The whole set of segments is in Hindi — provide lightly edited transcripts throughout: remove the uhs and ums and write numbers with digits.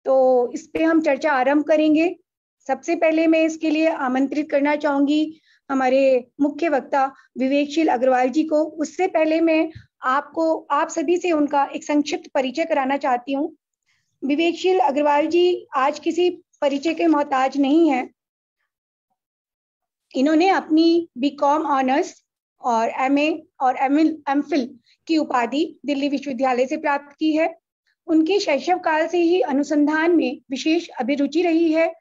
तो इस पे हम चर्चा आरंभ करेंगे। सबसे पहले मैं इसके लिए आमंत्रित करना चाहूंगी हमारे मुख्य वक्ता विवेकशील अग्रवाल जी को। उससे पहले मैं आप सभी से उनका एक संक्षिप्त परिचय कराना चाहती हूँ। विवेकशील अग्रवाल जी आज किसी परिचय के मोहताज नहीं है। इन्होंने अपनी बीकॉम ऑनर्स और एमए और एमफिल की उपाधि दिल्ली विश्वविद्यालय से प्राप्त की है। उनके शैशव काल से ही अनुसंधान में विशेष अभिरुचि रही है।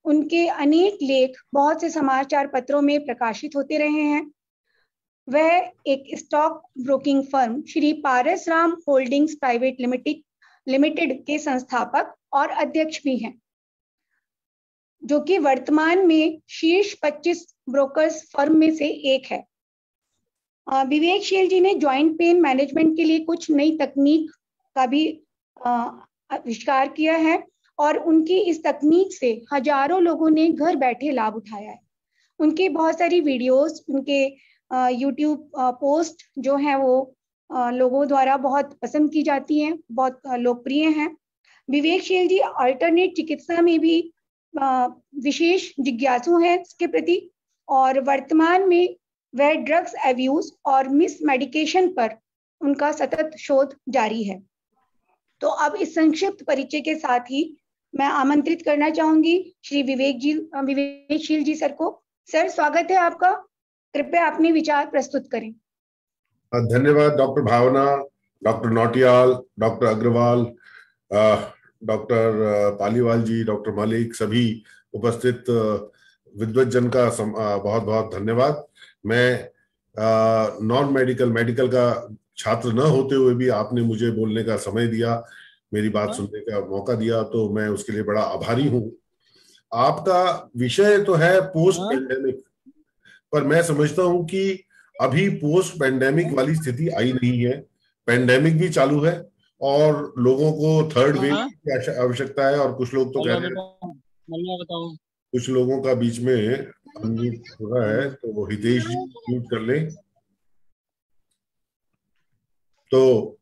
उनके अनेक लेख बहुत से समाचार पत्रों में प्रकाशित होते रहे हैं। वह एक stock broking firm Shri Paras Ram holdings private limited के संस्थापक और अध्यक्ष भी हैं, जो कि वर्तमान में शीर्ष 25 ब्रोकर्स फर्म में से एक है। विवेकशील जी ने जॉइंट पेन मैनेजमेंट के लिए कुछ नई तकनीक का भी आविष्कार किया है और उनकी इस तकनीक से हजारों लोगों ने घर बैठे लाभ उठाया है। उनकी बहुत सारी वीडियोस, उनके यूट्यूब पोस्ट जो हैं वो लोगों द्वारा बहुत पसंद की जाती हैं, बहुत लोकप्रिय हैं। विवेकशील जी अल्टरनेट चिकित्सा में भी विशेष जिज्ञासु हैं इसके प्रति और वर्तमान में वह ड्रग्स एब्यूज और मिस मेडिकेशन पर उनका सतत शोध जारी है। तो अब इस संक्षिप्त परिचय के साथ ही मैं आमंत्रित करना चाहूंगी श्री विवेकशील जी सर को। सर, स्वागत है आपका। कृपया अपने विचार प्रस्तुत करें। धन्यवाद doctor Bhavna, doctor Nautiyal, doctor Agarwal, doctor Paliwal ji, doctor Malik, सभी उपस्थित विद्वज्जन का बहुत बहुत धन्यवाद। मैं नॉन मेडिकल का छात्र न होते हुए भी आपने मुझे बोलने का समय दिया, मेरी बात सुनने का मौका दिया, तो मैं उसके लिए बड़ा आभारी हूं। आपका विषय तो है पोस्ट पैंडेमिक, पर मैं समझता हूं कि अभी पोस्ट पैंडेमिक वाली स्थिति आई नहीं है। पैंडेमिक भी चालू है और लोगों को थर्ड वेव की आवश्यकता है। और कुछ लोग तो कह रहे हैं, कुछ लोगों का बीच में अनम्यूट हो रहा है, तो वो हितेश जी म्यूट कर लें। तो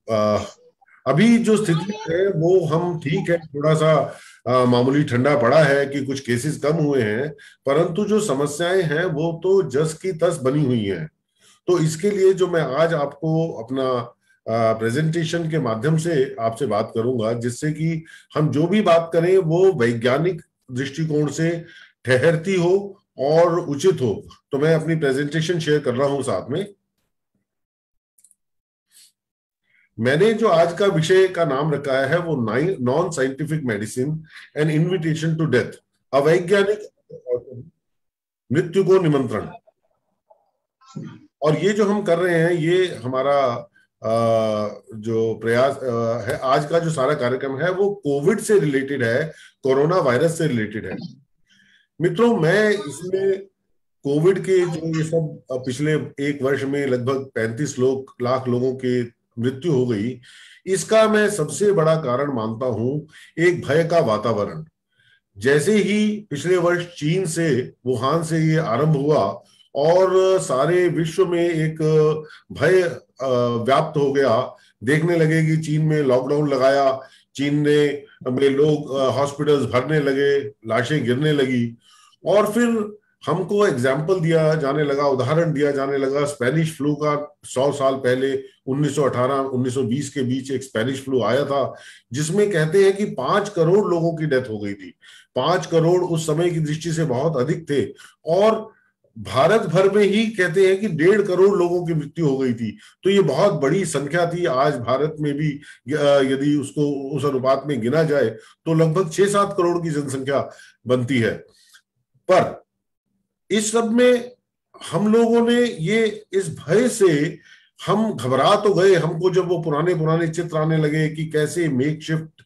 अभी जो स्थिति है वो हम ठीक है, थोड़ा सा मामूली ठंडा पड़ा है कि कुछ केसेस कम हुए हैं, परंतु जो समस्याएं हैं वो तो जस की तस बनी हुई हैं। तो इसके लिए जो मैं आज आपको अपना प्रेजेंटेशन के माध्यम से आपसे बात करूंगा, जिससे कि हम जो भी बात करें वो वैज्ञानिक दृष्टिकोण से ठहरती हो और उचित हो। तो मैं अपनी प्रेजेंटेशन शेयर कर रहा हूं साथ में। मैंने जो आज का विषय का नाम रखा है वो non scientific medicine an invitation to death, अवैज्ञानिक मृत्यु को निमंत्रण। और ये जो हम कर रहे हैं, ये हमारा जो प्रयास है, आज का जो सारा कार्यक्रम है वो कोविड से रिलेटेड है, कोरोना वायरस से रिलेटेड है। मित्रों, मैं इसमें कोविड के जो ये सब पिछले एक वर्ष में लगभग 35 लाख लोगों की मृत्यु हो गई, इसका मैं सबसे बड़ा कारण मानता हूं एक भय का वातावरण। जैसे ही पिछले वर्ष चीन से, वुहान से ये आरंभ हुआ और सारे विश्व में एक भय व्याप्त हो गया, देखने लगे कि चीन में लॉकडाउन लगाया, चीन में लोग हॉस्पिटल्स भरने लगे, लाशें गिरने लगी, और फिर हमको एग्जाम्पल दिया जाने लगा, उदाहरण दिया जाने लगा स्पेनिश फ्लू का। 100 साल पहले 1918-1920 के बीच एक स्पेनिश फ्लू आया था, जिसमें कहते हैं कि 5 करोड़ लोगों की डेथ हो गई थी। 5 करोड़ उस समय की दृष्टि से बहुत अधिक थे, और भारत भर में ही कहते हैं कि 1.5 करोड़ लोगों की मृत्यु हो गई थी। तो ये बहुत बड़ी संख्या थी। आज भारत में भी यदि उसको उस अनुपात में गिना जाए तो लगभग 6-7 करोड़ की जनसंख्या बनती है। पर इस सब में हम लोगों ने ये, इस भय से हम घबरा तो गए। हमको जब वो पुराने चित्र आने लगे कि कैसे मेकशिफ्ट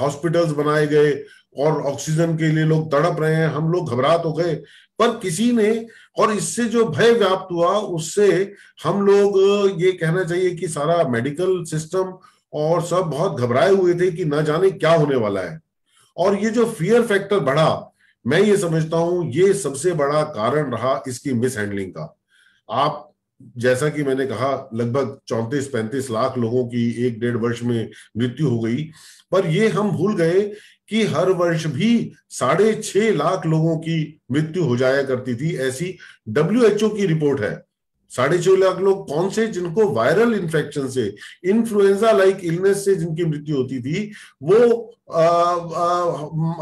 हॉस्पिटल्स बनाए गए और ऑक्सीजन के लिए लोग तड़प रहे हैं, हम लोग घबरा तो गए। पर किसी ने, और इससे जो भय व्याप्त हुआ उससे हम लोग, ये कहना चाहिए कि सारा मेडिकल सिस्टम और सब बहुत घबराए हुए थे कि न जाने क्या होने वाला है। और ये जो फियर फैक्टर बढ़ा, मैं ये समझता हूं ये सबसे बड़ा कारण रहा इसकी मिसहैंडलिंग का। आप, जैसा कि मैंने कहा, लगभग 34-35 लाख लोगों की 1-1.5 वर्ष में मृत्यु हो गई, पर ये हम भूल गए कि हर वर्ष भी 6.5 लाख लोगों की मृत्यु हो जाया करती थी, ऐसी WHO की रिपोर्ट है। 6.5 लाख लोग कौन से? जिनको वायरल इन्फेक्शन से, इन्फ्लुएंजा लाइक इलनेस से जिनकी मृत्यु होती थी, वो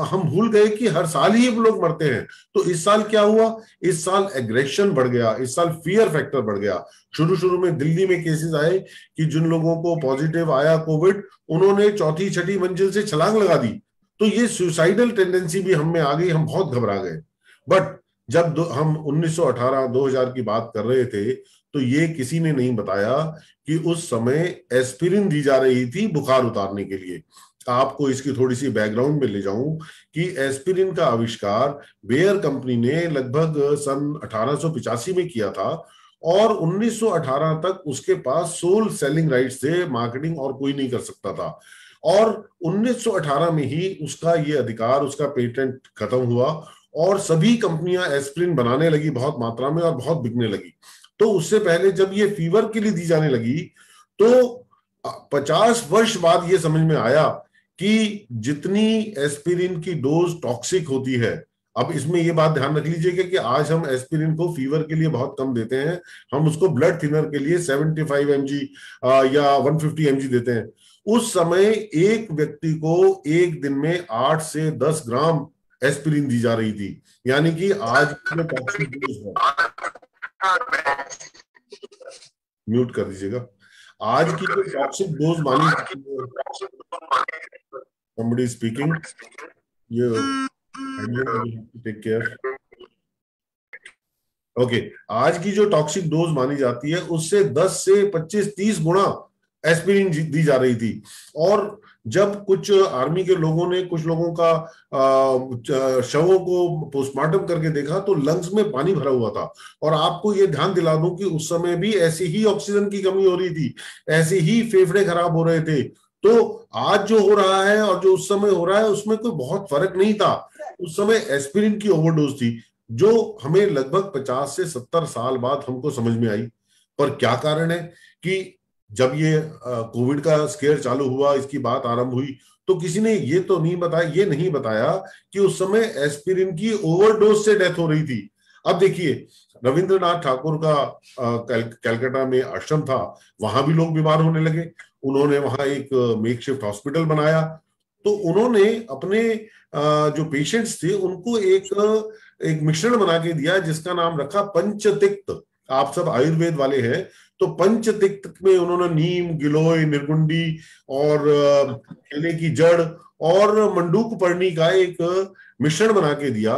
हम भूल गए कि हर साल ही वो लोग मरते हैं। तो इस साल क्या हुआ? इस साल एग्रेशन बढ़ गया, इस साल फियर फैक्टर बढ़ गया। शुरू शुरू में दिल्ली में केसेस आए कि जिन लोगों को पॉजिटिव आया कोविड, उन्होंने चौथी छठी मंजिल से छलांग लगा दी। तो ये सुसाइडल टेंडेंसी भी हम में आ गई, हम बहुत घबरा गए। बट जब हम 1918-2000 की बात कर रहे थे, तो ये किसी ने नहीं बताया कि उस समय एस्पिरिन दी जा रही थी बुखार उतारने के लिए। आपको इसकी थोड़ी सी बैकग्राउंड में ले जाऊं कि एस्पिरिन का आविष्कार बेयर कंपनी ने लगभग सन 1885 में किया था, और 1918 तक उसके पास सोल सेलिंग राइट्स थे, मार्केटिंग और कोई नहीं कर सकता था। और 1918 में ही उसका ये अधिकार, उसका पेटेंट खत्म हुआ, और सभी कंपनियां एस्पिरिन बनाने लगी बहुत मात्रा में और बहुत बिकने लगी। तो उससे पहले जब ये फीवर के लिए दी जाने लगी, तो 50 वर्ष बाद ये समझ में आया कि जितनी एस्पिरिन की डोज टॉक्सिक होती है। अब इसमें ये बात ध्यान रख लीजिएगा कि आज हम एस्पिरिन को फीवर के लिए बहुत कम देते हैं, हम उसको ब्लड थिनर के लिए 75 mg या 150 mg देते हैं। उस समय एक व्यक्ति को एक दिन में 8 से 10 ग्राम एस्पिरिन दी जा रही थी। यानी कि आज में टॉक्सिक डोज है, म्यूट कर दीजिएगा, आज की जो टॉक्सिक डोज मानी somebody is speaking, you take care. Okay, आज की जो टॉक्सिक डोज मानी जाती है उससे 10 से 25-30 गुना एस्पिरिन दी जा रही थी। और जब कुछ आर्मी के लोगों ने कुछ लोगों का शवों को पोस्टमार्टम करके देखा तो लंग्स में पानी भरा हुआ था। और आपको ये ध्यान दिला दूं कि उस समय भी ऐसी ही ऑक्सीजन की कमी हो रही थी, ऐसे ही फेफड़े खराब हो रहे थे। तो आज जो हो रहा है और जो उस समय हो रहा है उसमें कोई बहुत फर्क नहीं था। उस समय एस्पिरिन की ओवरडोज थी, जो हमें लगभग 50 से 70 साल बाद हमको समझ में आई। पर क्या कारण है कि जब ये कोविड का स्केयर चालू हुआ, इसकी बात आरंभ हुई, तो किसी ने ये तो नहीं बताया, ये नहीं बताया कि उस समय एस्पिरिन की ओवरडोज से डेथ हो रही थी। अब देखिए, रविंद्रनाथ ठाकुर का कलकत्ता में आश्रम था, वहां भी लोग बीमार होने लगे। उन्होंने वहां एक मेकशिफ्ट हॉस्पिटल बनाया। तो उन्होंने अपने जो पेशेंट्स थे उनको एक मिश्रण बना के दिया जिसका नाम रखा पंचतिक्त। आप सब आयुर्वेद वाले हैं, तो पंचतिक्त में उन्होंने नीम, गिलोय, निर्गुंडी और केले की जड़ और मंडूक पर्णी का एक मिश्रण बना के दिया।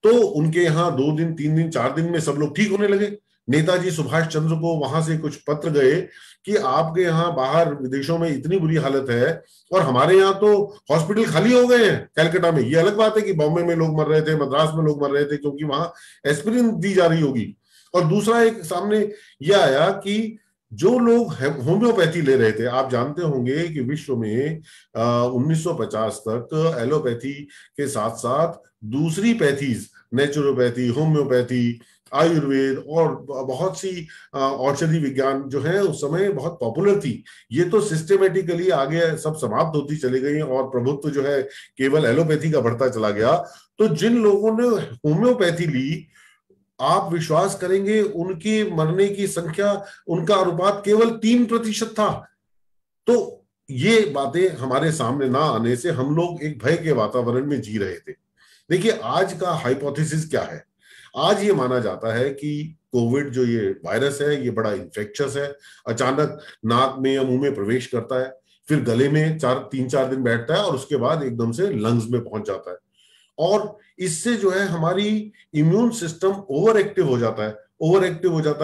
तो उनके यहाँ 2 दिन, 3 दिन, 4 दिन में सब लोग ठीक होने लगे। नेताजी सुभाष चंद्र को वहां से कुछ पत्र गए कि आपके यहाँ बाहर विदेशों में इतनी बुरी हालत है और हमारे यहाँ तो हॉस्पिटल खाली हो गए हैं कलकत्ता में। ये अलग बात है कि बॉम्बे में लोग मर रहे थे, मद्रास में लोग मर रहे थे, क्योंकि वहां एस्पिरिन दी जा रही होगी। और दूसरा एक सामने यह आया कि जो लोग होम्योपैथी ले रहे थे, आप जानते होंगे कि विश्व में 1950 तक एलोपैथी के साथ साथ दूसरी पैथीज, नेचुरोपैथी, होम्योपैथी, आयुर्वेद और बहुत सी औषधि विज्ञान जो है उस समय बहुत पॉपुलर थी। ये तो सिस्टेमेटिकली आगे सब समाप्त होती चली गई और प्रभुत्व जो है केवल एलोपैथी का बढ़ता चला गया। तो जिन लोगों ने होम्योपैथी ली, आप विश्वास करेंगे उनकी मरने की संख्या, उनका अनुपात केवल 3% था। तो ये बातें हमारे सामने ना आने से हम लोग एक भय के वातावरण में जी रहे थे। देखिए, आज का हाइपोथेसिस क्या है? आज ये माना जाता है कि कोविड जो ये वायरस है ये बड़ा इन्फेक्शियस है। अचानक नाक में या मुंह में प्रवेश करता है, फिर गले में 3-4 दिन बैठता है और उसके बाद एकदम से लंग्स में पहुंच जाता है। और इससे जो है हमारी इम्यून सिस्टम ओवर एक्टिव हो जाता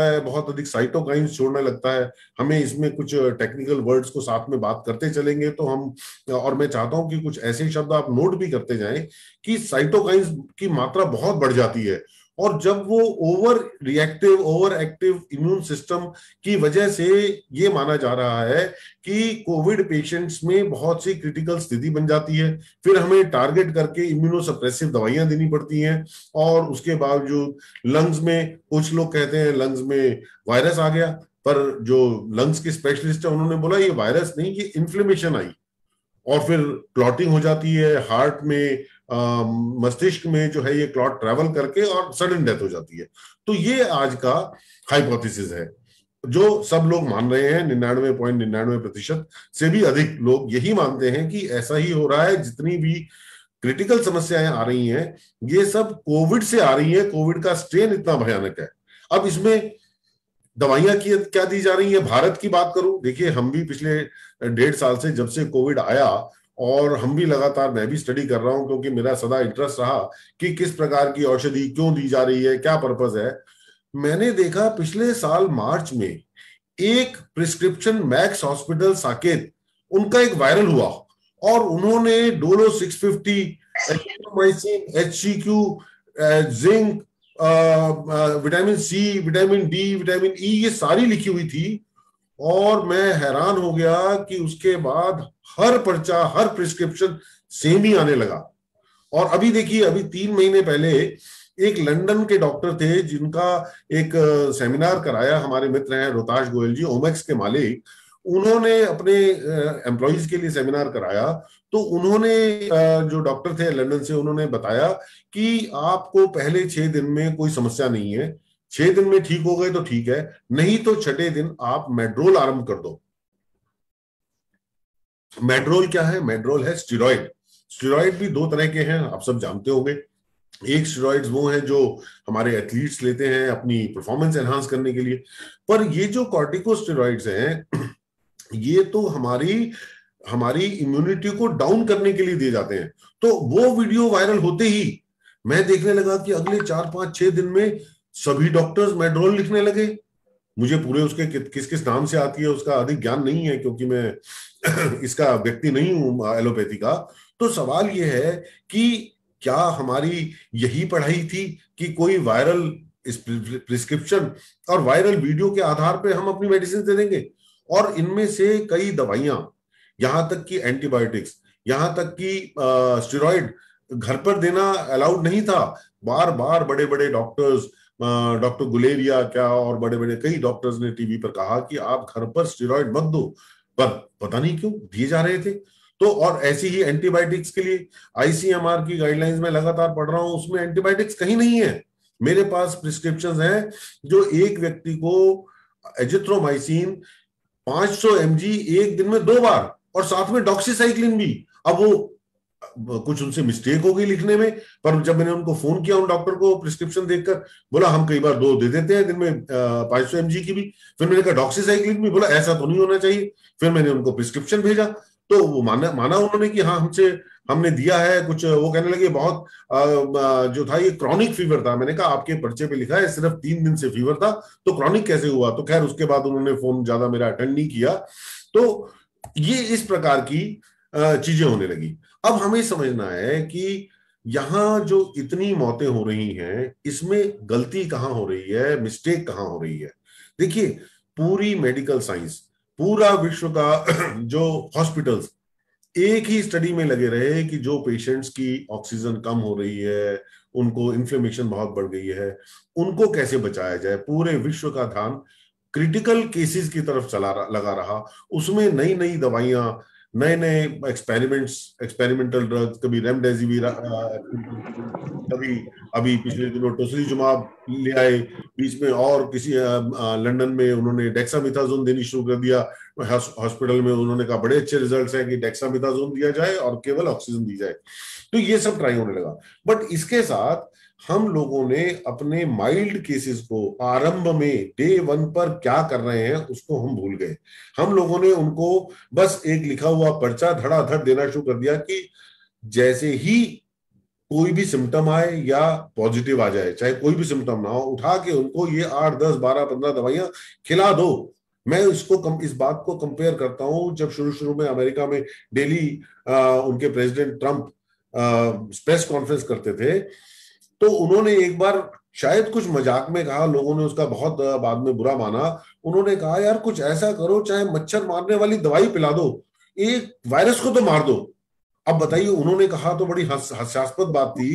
है, बहुत अधिक साइटोकाइंस छोड़ने लगता है। हमें इसमें कुछ टेक्निकल वर्ड्स को साथ में बात करते चलेंगे तो हम, और मैं चाहता हूं कि कुछ ऐसे शब्द आप नोट भी करते जाएं कि साइटोकाइंस की मात्रा बहुत बढ़ जाती है। और जब वो ओवर एक्टिव इम्यून सिस्टम की वजह से ये माना जा रहा है कि कोविड पेशेंट्स में बहुत सी क्रिटिकल स्थिति बन जाती है, फिर हमें टारगेट करके इम्यूनोसप्रेसिव दवाइयां देनी पड़ती हैं। और उसके बावजूद लंग्स में, कुछ लोग कहते हैं लंग्स में वायरस आ गया, पर जो लंग्स के स्पेशलिस्ट है उन्होंने बोला ये वायरस नहीं, ये इन्फ्लेमेशन आई। और फिर क्लॉटिंग हो जाती है हार्ट में, मस्तिष्क में जो है ये क्लॉट ट्रेवल करके और सडन डेथ हो जाती है। तो ये आज का हाइपोथेसिस है जो सब लोग मान रहे हैं। 99.99% से भी अधिक लोग यही मानते हैं कि ऐसा ही हो रहा है। जितनी भी क्रिटिकल समस्याएं आ रही हैं ये सब कोविड से आ रही है। कोविड का स्ट्रेन इतना भयानक है। अब इसमें दवाइयां की क्या दी जा रही है, भारत की बात करूं, देखिए हम भी पिछले 1.5 साल से जब से कोविड आया, और हम भी लगातार, मैं भी स्टडी कर रहा हूं क्योंकि मेरा सदा इंटरेस्ट रहा कि किस प्रकार की औषधि क्यों दी जा रही है, क्या पर्पस है। मैंने देखा पिछले साल मार्च में एक प्रिस्क्रिप्शन मैक्स हॉस्पिटल साकेत, उनका एक वायरल हुआ और उन्होंने Dolo 650, azithromycin, HCQ, zinc, vitamin C, vitamin D, vitamin E, ये सारी लिखी हुई थी। और मैं हैरान हो गया कि उसके बाद हर पर्चा, हर प्रिस्क्रिप्शन सेम ही आने लगा। और अभी देखिए, अभी 3 महीने पहले एक लंदन के डॉक्टर थे जिनका एक सेमिनार कराया, हमारे मित्र हैं रोहताश गोयल जी, ओमेक्स के मालिक, उन्होंने अपने एम्प्लॉइज के लिए सेमिनार कराया। तो उन्होंने जो डॉक्टर थे लंदन से, उन्होंने बताया कि आपको पहले 6 दिन में कोई समस्या नहीं है, 6 दिन में ठीक हो गए तो ठीक है, नहीं तो छठे दिन आप मेड्रोल आरंभ कर दो। मेड्रोल क्या है? मेड्रोल है स्टेरॉइड। स्टेरॉइड भी 2 तरह के हैं, आप सब जानते होंगे। एक स्टेरॉइड्स वो हैं जो हमारे एथलीट्स लेते हैं अपनी परफॉर्मेंस एनहांस करने के लिए, पर ये जो कॉर्टिकोस्टेरॉइड्स हैं ये तो हमारी इम्यूनिटी को डाउन करने के लिए दिए जाते हैं। तो वो वीडियो वायरल होते ही मैं देखने लगा कि अगले 4, 5, 6 दिन में सभी डॉक्टर्स मेड्रोल लिखने लगे। मुझे पूरे उसके किस किस नाम से आती है उसका अधिक ज्ञान नहीं है क्योंकि मैं इसका व्यक्ति नहीं हूं एलोपैथी का। तो सवाल यह है कि क्या हमारी यही पढ़ाई थी कि कोई वायरल प्रिस्क्रिप्शन और वायरल वीडियो के आधार पे हम अपनी मेडिसिन दे देंगे? और इनमें से कई दवाइयां, यहां तक कि एंटीबायोटिक्स, यहां तक कि स्टेरॉइड घर पर देना अलाउड नहीं था। बार बार बड़े बड़े डॉक्टर्स, डॉक्टर गुलेरिया क्या और बड़े बड़े कई डॉक्टर्स ने टीवी पर कहा कि आप घर पर स्टेरॉइड मत दो, पर पता नहीं क्यों दिए जा रहे थे। तो और ऐसी ही एंटीबायोटिक्स के लिए ICMR की गाइडलाइंस में लगातार पढ़ रहा हूं, उसमें एंटीबायोटिक्स कहीं नहीं है। मेरे पास प्रिस्क्रिप्शंस हैं जो एक व्यक्ति को एजिथ्रोमाइसिन 500 mg एक दिन में 2 बार, और साथ में डॉक्सीसाइक्लिन भी। अब वो कुछ उनसे मिस्टेक हो गई लिखने में, पर जब मैंने उनको फोन किया, उन डॉक्टर को प्रिस्क्रिप्शन देखकर, बोला हम कई बार 2 दे देते हैं दिन में 500 mg की भी। फिर मैंने कहा डॉक्सीसाइक्लिन भी, बोला ऐसा तो नहीं होना चाहिए। फिर मैंने उनको प्रिस्क्रिप्शन भेजा तो वो माना उन्होंने कि हाँ हमने दिया है कुछ। वो कहने लगे बहुत जो था ये क्रॉनिक फीवर था। मैंने कहा आपके पर्चे पे लिखा है सिर्फ 3 दिन से फीवर था, तो क्रॉनिक कैसे हुआ? तो खैर उसके बाद उन्होंने फोन ज्यादा मेरा अटेंड नहीं किया। तो ये इस प्रकार की चीजें होने लगी। अब हमें समझना है कि यहां जो इतनी मौतें हो रही हैं इसमें गलती कहां हो रही है, मिस्टेक कहां हो रही है। देखिए, पूरी मेडिकल साइंस, पूरा विश्व का जो हॉस्पिटल्स एक ही स्टडी में लगे रहे कि जो पेशेंट्स की ऑक्सीजन कम हो रही है, उनको इन्फ्लेमेशन बहुत बढ़ गई है, उनको कैसे बचाया जाए। पूरे विश्व का ध्यान क्रिटिकल केसेस की तरफ लगा रहा। उसमें नई नई दवाइयां, नए नए एक्सपेरिमेंटल ड्रग्स, कभी रेमडेसिविर, कभी अभी पिछले दिनों टोसिलीजुमाब ले आए बीच में, और किसी लंदन में उन्होंने डेक्सामेथासोन देनी शुरू कर दिया। हॉस्पिटल में उन्होंने कहा बड़े अच्छे रिजल्ट्स हैं कि डेक्सामेथासोन दिया जाए और केवल ऑक्सीजन दी जाए। तो ये सब ट्राई होने लगा। बट इसके साथ हम लोगों ने अपने माइल्ड केसेस को आरंभ में डे 1 पर क्या कर रहे हैं उसको हम भूल गए। हम लोगों ने उनको बस एक लिखा हुआ पर्चा धड़ाधड़ देना शुरू कर दिया कि जैसे ही कोई भी सिम्टम आए या पॉजिटिव आ जाए, चाहे कोई भी सिम्टम ना हो, उठा के उनको ये 8, 10, 12, 15 दवाइयां खिला दो। मैं इस बात को कंपेयर करता हूं, जब शुरू में अमेरिका में डेली उनके प्रेसिडेंट ट्रंप प्रेस कॉन्फ्रेंस करते थे, तो उन्होंने एक बार शायद कुछ मजाक में कहा, लोगों ने उसका बहुत बाद में बुरा माना। उन्होंने कहा यार कुछ ऐसा करो, चाहे मच्छर मारने वाली दवाई पिला दो, एक वायरस को तो मार दो। अब बताइए, उन्होंने कहा तो बड़ी हास्यास्पद बात थी,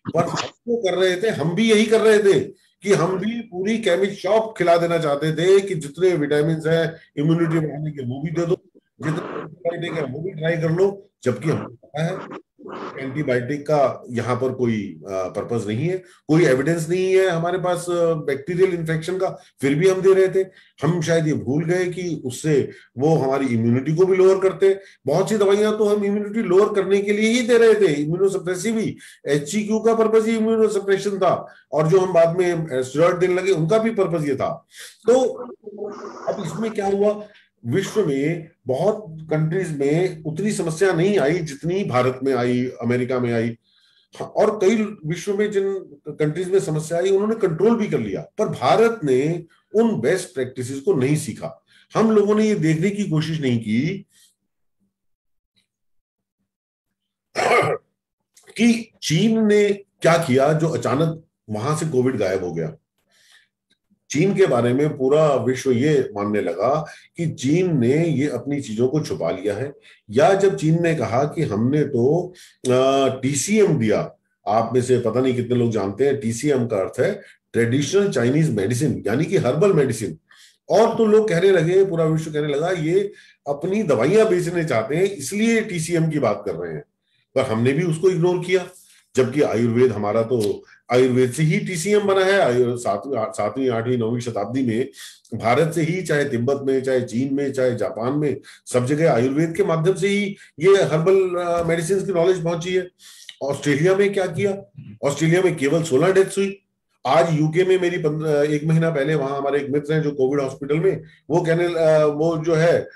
पर हम तो कर रहे थे, हम भी यही कर रहे थे कि हम भी पूरी केमिस्ट शॉप खिला देना चाहते थे कि जितने विटामिन है इम्यूनिटी बढ़ाने के वो भी दे दो, जितना एंटीबायोटिक है वो भी ट्राई कर लो, जबकि हमको पता है एंटीबायोटिक का यहाँ पर कोई पर्पस नहीं है, कोई एविडेंस नहीं है हमारे पास बैक्टीरियल इन्फेक्शन का, फिर भी हम दे रहे थे। हम शायद ये भूल गए कि उससे वो हमारी इम्यूनिटी को भी लोअर करते हैं। बहुत सी दवाइयां तो हम इम्यूनिटी लोअर करने के लिए ही दे रहे थे, इम्यूनोसप्रेसिव ही, HCQ का पर्पज ही इम्यूनोसप्रेशन था, और जो हम बाद में स्टेरॉइड देने लगे उनका भी पर्पज ये था। तो अब इसमें क्या हुआ, विश्व में बहुत कंट्रीज में उतनी समस्या नहीं आई जितनी भारत में आई, अमेरिका में आई। हाँ, और कई विश्व में जिन कंट्रीज में समस्या आई उन्होंने कंट्रोल भी कर लिया, पर भारत ने उन बेस्ट प्रैक्टिसेस को नहीं सीखा। हम लोगों ने ये देखने की कोशिश नहीं की कि चीन ने क्या किया जो अचानक वहां से कोविड गायब हो गया। चीन के बारे में पूरा विश्व ये मानने लगा कि चीन ने ये अपनी चीजों को छुपा लिया है, या जब चीन ने कहा कि हमने तो TCM दिया। आप में से पता नहीं कितने लोग जानते हैं TCM का अर्थ है ट्रेडिशनल चाइनीज मेडिसिन, यानी कि हर्बल मेडिसिन। और तो लोग कहने लगे, पूरा विश्व कहने लगा ये अपनी दवाइयां बेचने चाहते हैं इसलिए TCM की बात कर रहे हैं, पर हमने भी उसको इग्नोर किया। जबकि आयुर्वेद हमारा तो आयुर्वेद से ही TCM बना है। सातवीं 8वीं 9वीं शताब्दी में भारत से ही, चाहे तिब्बत में, चाहे चीन में, चाहे जापान में, सब जगह आयुर्वेद के माध्यम से ही ये हर्बल मेडिसिन की नॉलेज पहुंची है। ऑस्ट्रेलिया में क्या किया, ऑस्ट्रेलिया में केवल 16 डेथ्स हुई। आज यूके में मेरी 1 महीना पहले वहां हमारे एक मित्र हैं जो कोविड हॉस्पिटल में, वो जो है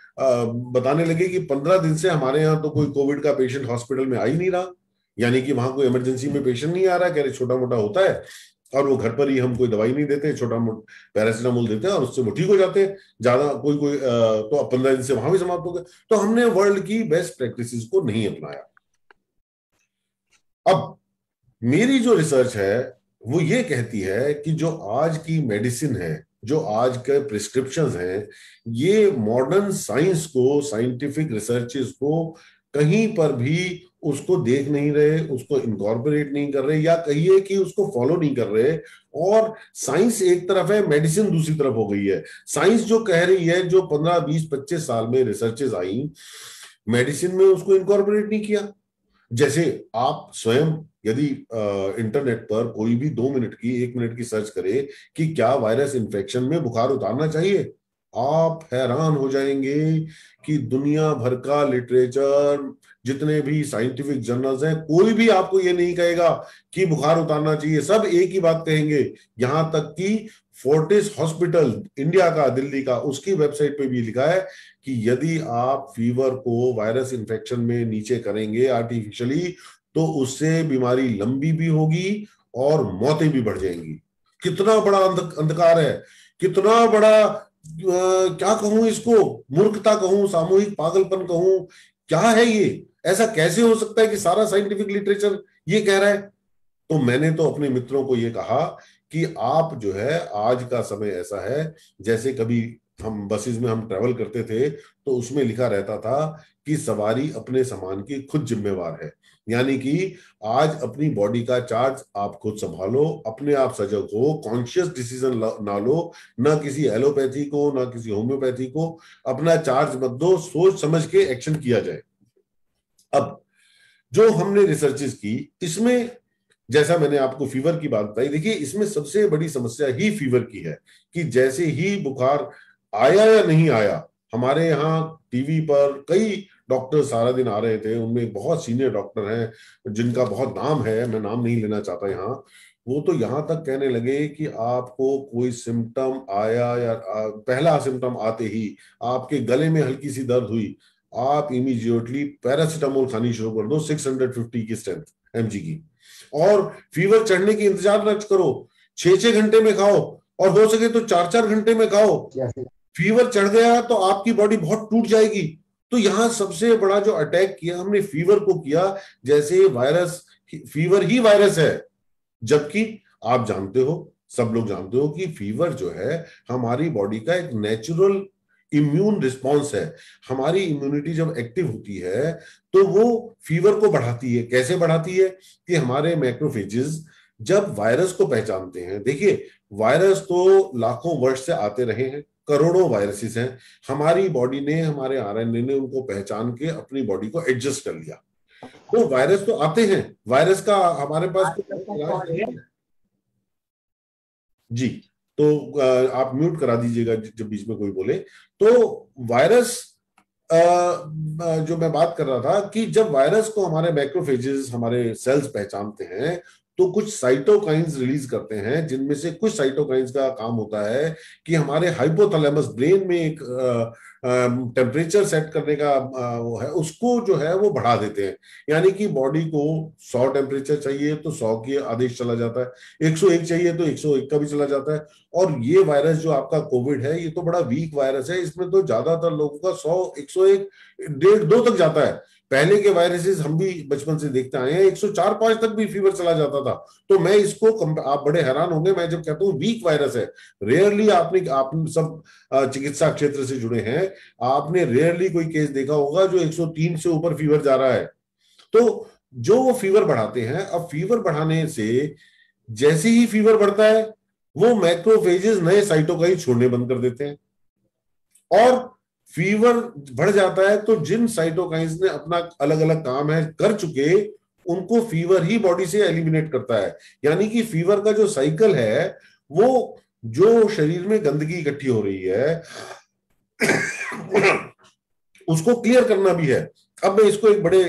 बताने लगे कि 15 दिन से हमारे यहाँ तो कोई कोविड का पेशेंट हॉस्पिटल में आ ही नहीं रहा, यानी कि वहां कोई इमरजेंसी में पेशेंट नहीं आ रहा, कह रहे छोटा मोटा होता है और वो घर पर ही, हम कोई दवाई नहीं देते, छोटा मोटा पैरासिटामोल देते हैं और उससे वो ठीक हो जाते हैं, ज्यादा कोई तो अब 15 दिन से वहां भी समाप्त हो गए। तो हमने वर्ल्ड की बेस्ट प्रैक्टिसेस को नहीं अपनाया। अब मेरी जो रिसर्च है वो ये कहती है कि जो आज की मेडिसिन है, जो आज के प्रिस्क्रिप्शंस हैं, ये मॉडर्न साइंस को, साइंटिफिक रिसर्चेस को कहीं पर भी उसको देख नहीं रहे, उसको इनकॉर्पोरेट नहीं कर रहे, या कहिए कि उसको फॉलो नहीं कर रहे। और साइंस एक तरफ है, मेडिसिन दूसरी तरफ हो गई है। साइंस जो कह रही है, जो 15, 20, 25 साल में रिसर्चेस आई, मेडिसिन में उसको इनकॉर्पोरेट नहीं किया। जैसे आप स्वयं यदि इंटरनेट पर कोई भी 2 मिनट की, 1 मिनट की सर्च करे कि क्या वायरस इन्फेक्शन में बुखार उतारना चाहिए, आप हैरान हो जाएंगे कि दुनिया भर का लिटरेचर, जितने भी साइंटिफिक जर्नल्स हैं, कोई भी आपको ये नहीं कहेगा कि बुखार उतारना चाहिए। सब एक ही बात कहेंगे। यहां तक कि फोर्टिस हॉस्पिटल इंडिया का, दिल्ली का, उसकी वेबसाइट पे भी लिखा है कि यदि आप फीवर को वायरस इन्फेक्शन में नीचे करेंगे आर्टिफिशियली, तो उससे बीमारी लंबी भी होगी और मौतें भी बढ़ जाएंगी। कितना बड़ा अंधकार है, कितना बड़ा क्या कहूं इसको, मूर्खता कहूं, सामूहिक पागलपन कहूं, क्या है ये? ऐसा कैसे हो सकता है कि सारा साइंटिफिक लिटरेचर ये कह रहा है? तो मैंने तो अपने मित्रों को ये कहा कि आप जो है, आज का समय ऐसा है, जैसे कभी हम बसेस में हम ट्रेवल करते थे तो उसमें लिखा रहता था कि सवारी अपने सामान की खुद जिम्मेवार है, यानी कि आज अपनी बॉडी का चार्ज आप खुद संभालो, अपने आप सजग हो, कॉन्शियस डिसीजन ना लो, ना किसी एलोपैथी को, ना किसी होम्योपैथी को अपना चार्ज मत दो, सोच समझ के एक्शन किया जाए। अब जो हमने रिसर्चेस की, इसमें जैसा मैंने आपको फीवर की बात बताई, देखिए इसमें सबसे बड़ी समस्या ही फीवर की है कि जैसे ही बुखार आया या नहीं आया, हमारे यहाँ टीवी पर कई डॉक्टर सारा दिन आ रहे थे, उनमें एक बहुत सीनियर डॉक्टर हैं जिनका बहुत नाम है, मैं नाम नहीं लेना चाहता यहाँ, वो तो यहां तक कहने लगे कि आपको कोई सिम्टम आया या पहला सिम्टम आते ही आपके गले में हल्की सी दर्द हुई, आप इमीडिएटली पैरासिटामोल खानी शुरू कर दो 650 की स्ट्रेंथ mg की, और फीवर चढ़ने की इंतजार न करो, 6-6 घंटे में खाओ, और हो सके तो 4-4 घंटे में खाओ। फीवर चढ़ गया तो आपकी बॉडी बहुत टूट जाएगी। तो यहां सबसे बड़ा जो अटैक किया हमने फीवर को किया, जैसे वायरस, फीवर ही वायरस है, जबकि आप जानते हो, सब लोग जानते हो कि फीवर जो है हमारी बॉडी का एक नेचुरल इम्यून रिस्पॉन्स है। हमारी इम्यूनिटी जब एक्टिव होती है तो वो फीवर को बढ़ाती है। कैसे बढ़ाती है? कि हमारे मैक्रोफेजेस जब वायरस को पहचानते हैं, देखिए वायरस तो लाखों वर्ष से आते रहे हैं, करोड़ों वायरसेस हैं। हमारी बॉडी ने, हमारे आरएनए ने उनको पहचान के अपनी बॉडी को एडजस्ट कर लिया। तो वायरस तो आते हैं, वायरस का हमारे पास कोई इलाज नहीं है जी। तो आप म्यूट करा दीजिएगा जब बीच में कोई बोले। तो वायरस, जो मैं बात कर रहा था कि जब वायरस को हमारे मैक्रोफेजेस, हमारे सेल्स पहचानते हैं तो कुछ साइटोकाइंस रिलीज करते हैं, जिनमें से कुछ साइटोकाइंस का काम होता है कि हमारे हाइपोथैलेमस ब्रेन में एक टेम्परेचर सेट करने का वो है, उसको जो है वो बढ़ा देते हैं। यानी कि बॉडी को 100 टेम्परेचर चाहिए तो 100 की आदेश चला जाता है, 101 चाहिए तो 101 का भी चला जाता है। और ये वायरस जो आपका कोविड है, ये तो बड़ा वीक वायरस है, इसमें तो ज्यादातर लोगों का 100, 101, 150, 2 तक जाता है। पहले के वायरसेस हम भी बचपन से देखते आए हैं, 104, 5 तक भी फीवर चला जाता था। तो मैं इसको आप बड़े हैरान होंगे मैं जब कहता हूँ वीक वायरस है। रेयरली आप सब चिकित्सा क्षेत्र से जुड़े हैं, आपने रेयरली कोई केस देखा होगा जो 103 से ऊपर फीवर जा रहा है। तो जो वो फीवर बढ़ाते हैं, अब फीवर बढ़ाने से जैसे ही फीवर बढ़ता है वो मैक्रोफेजेस नए साइटोकाइन छोड़ने बंद कर देते हैं, और फीवर बढ़ जाता है तो जिन साइटोकाइंस ने अपना अलग अलग काम है कर चुके, उनको फीवर ही बॉडी से एलिमिनेट करता है। यानी कि फीवर का जो साइकिल है, वो जो शरीर में गंदगी इकट्ठी हो रही है उसको क्लियर करना भी है। अब मैं इसको एक बड़े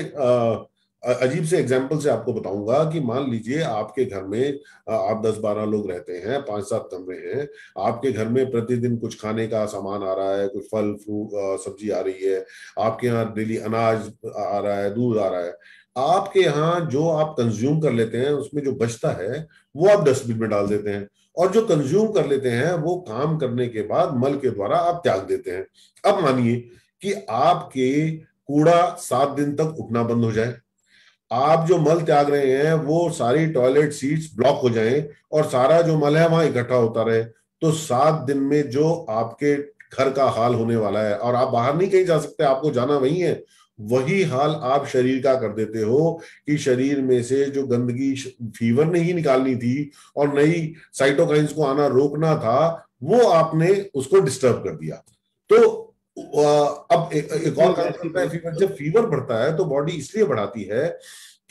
अजीब से एग्जाम्पल से आपको बताऊंगा कि मान लीजिए आपके घर में आप 10-12 लोग रहते हैं, 5-7 कमरे हैं, आपके घर में प्रतिदिन कुछ खाने का सामान आ रहा है, कुछ फल फ्रूट सब्जी आ रही है, आपके यहाँ डेली अनाज आ रहा है, दूध आ रहा है। आपके यहाँ जो आप कंज्यूम कर लेते हैं उसमें जो बचता है वो आप डस्टबिन में डाल देते हैं, और जो कंज्यूम कर लेते हैं वो काम करने के बाद मल के द्वारा आप त्याग देते हैं। अब मानिए कि आपके कूड़ा 7 दिन तक उठना बंद हो जाए, आप जो मल त्याग रहे हैं वो सारी टॉयलेट सीट्स ब्लॉक हो जाएं और सारा जो मल है वहां इकट्ठा होता रहे, तो 7 दिन में जो आपके घर का हाल होने वाला है, और आप बाहर नहीं कहीं जा सकते, आपको जाना वही है, वही हाल आप शरीर का कर देते हो कि शरीर में से जो गंदगी फीवर ने ही निकालनी थी और नई साइटोकाइंस को आना रोकना था, वो आपने उसको डिस्टर्ब कर दिया। तो अब एक और काम करता है फीवर। जब फीवर बढ़ता है तो बॉडी इसलिए बढ़ाती है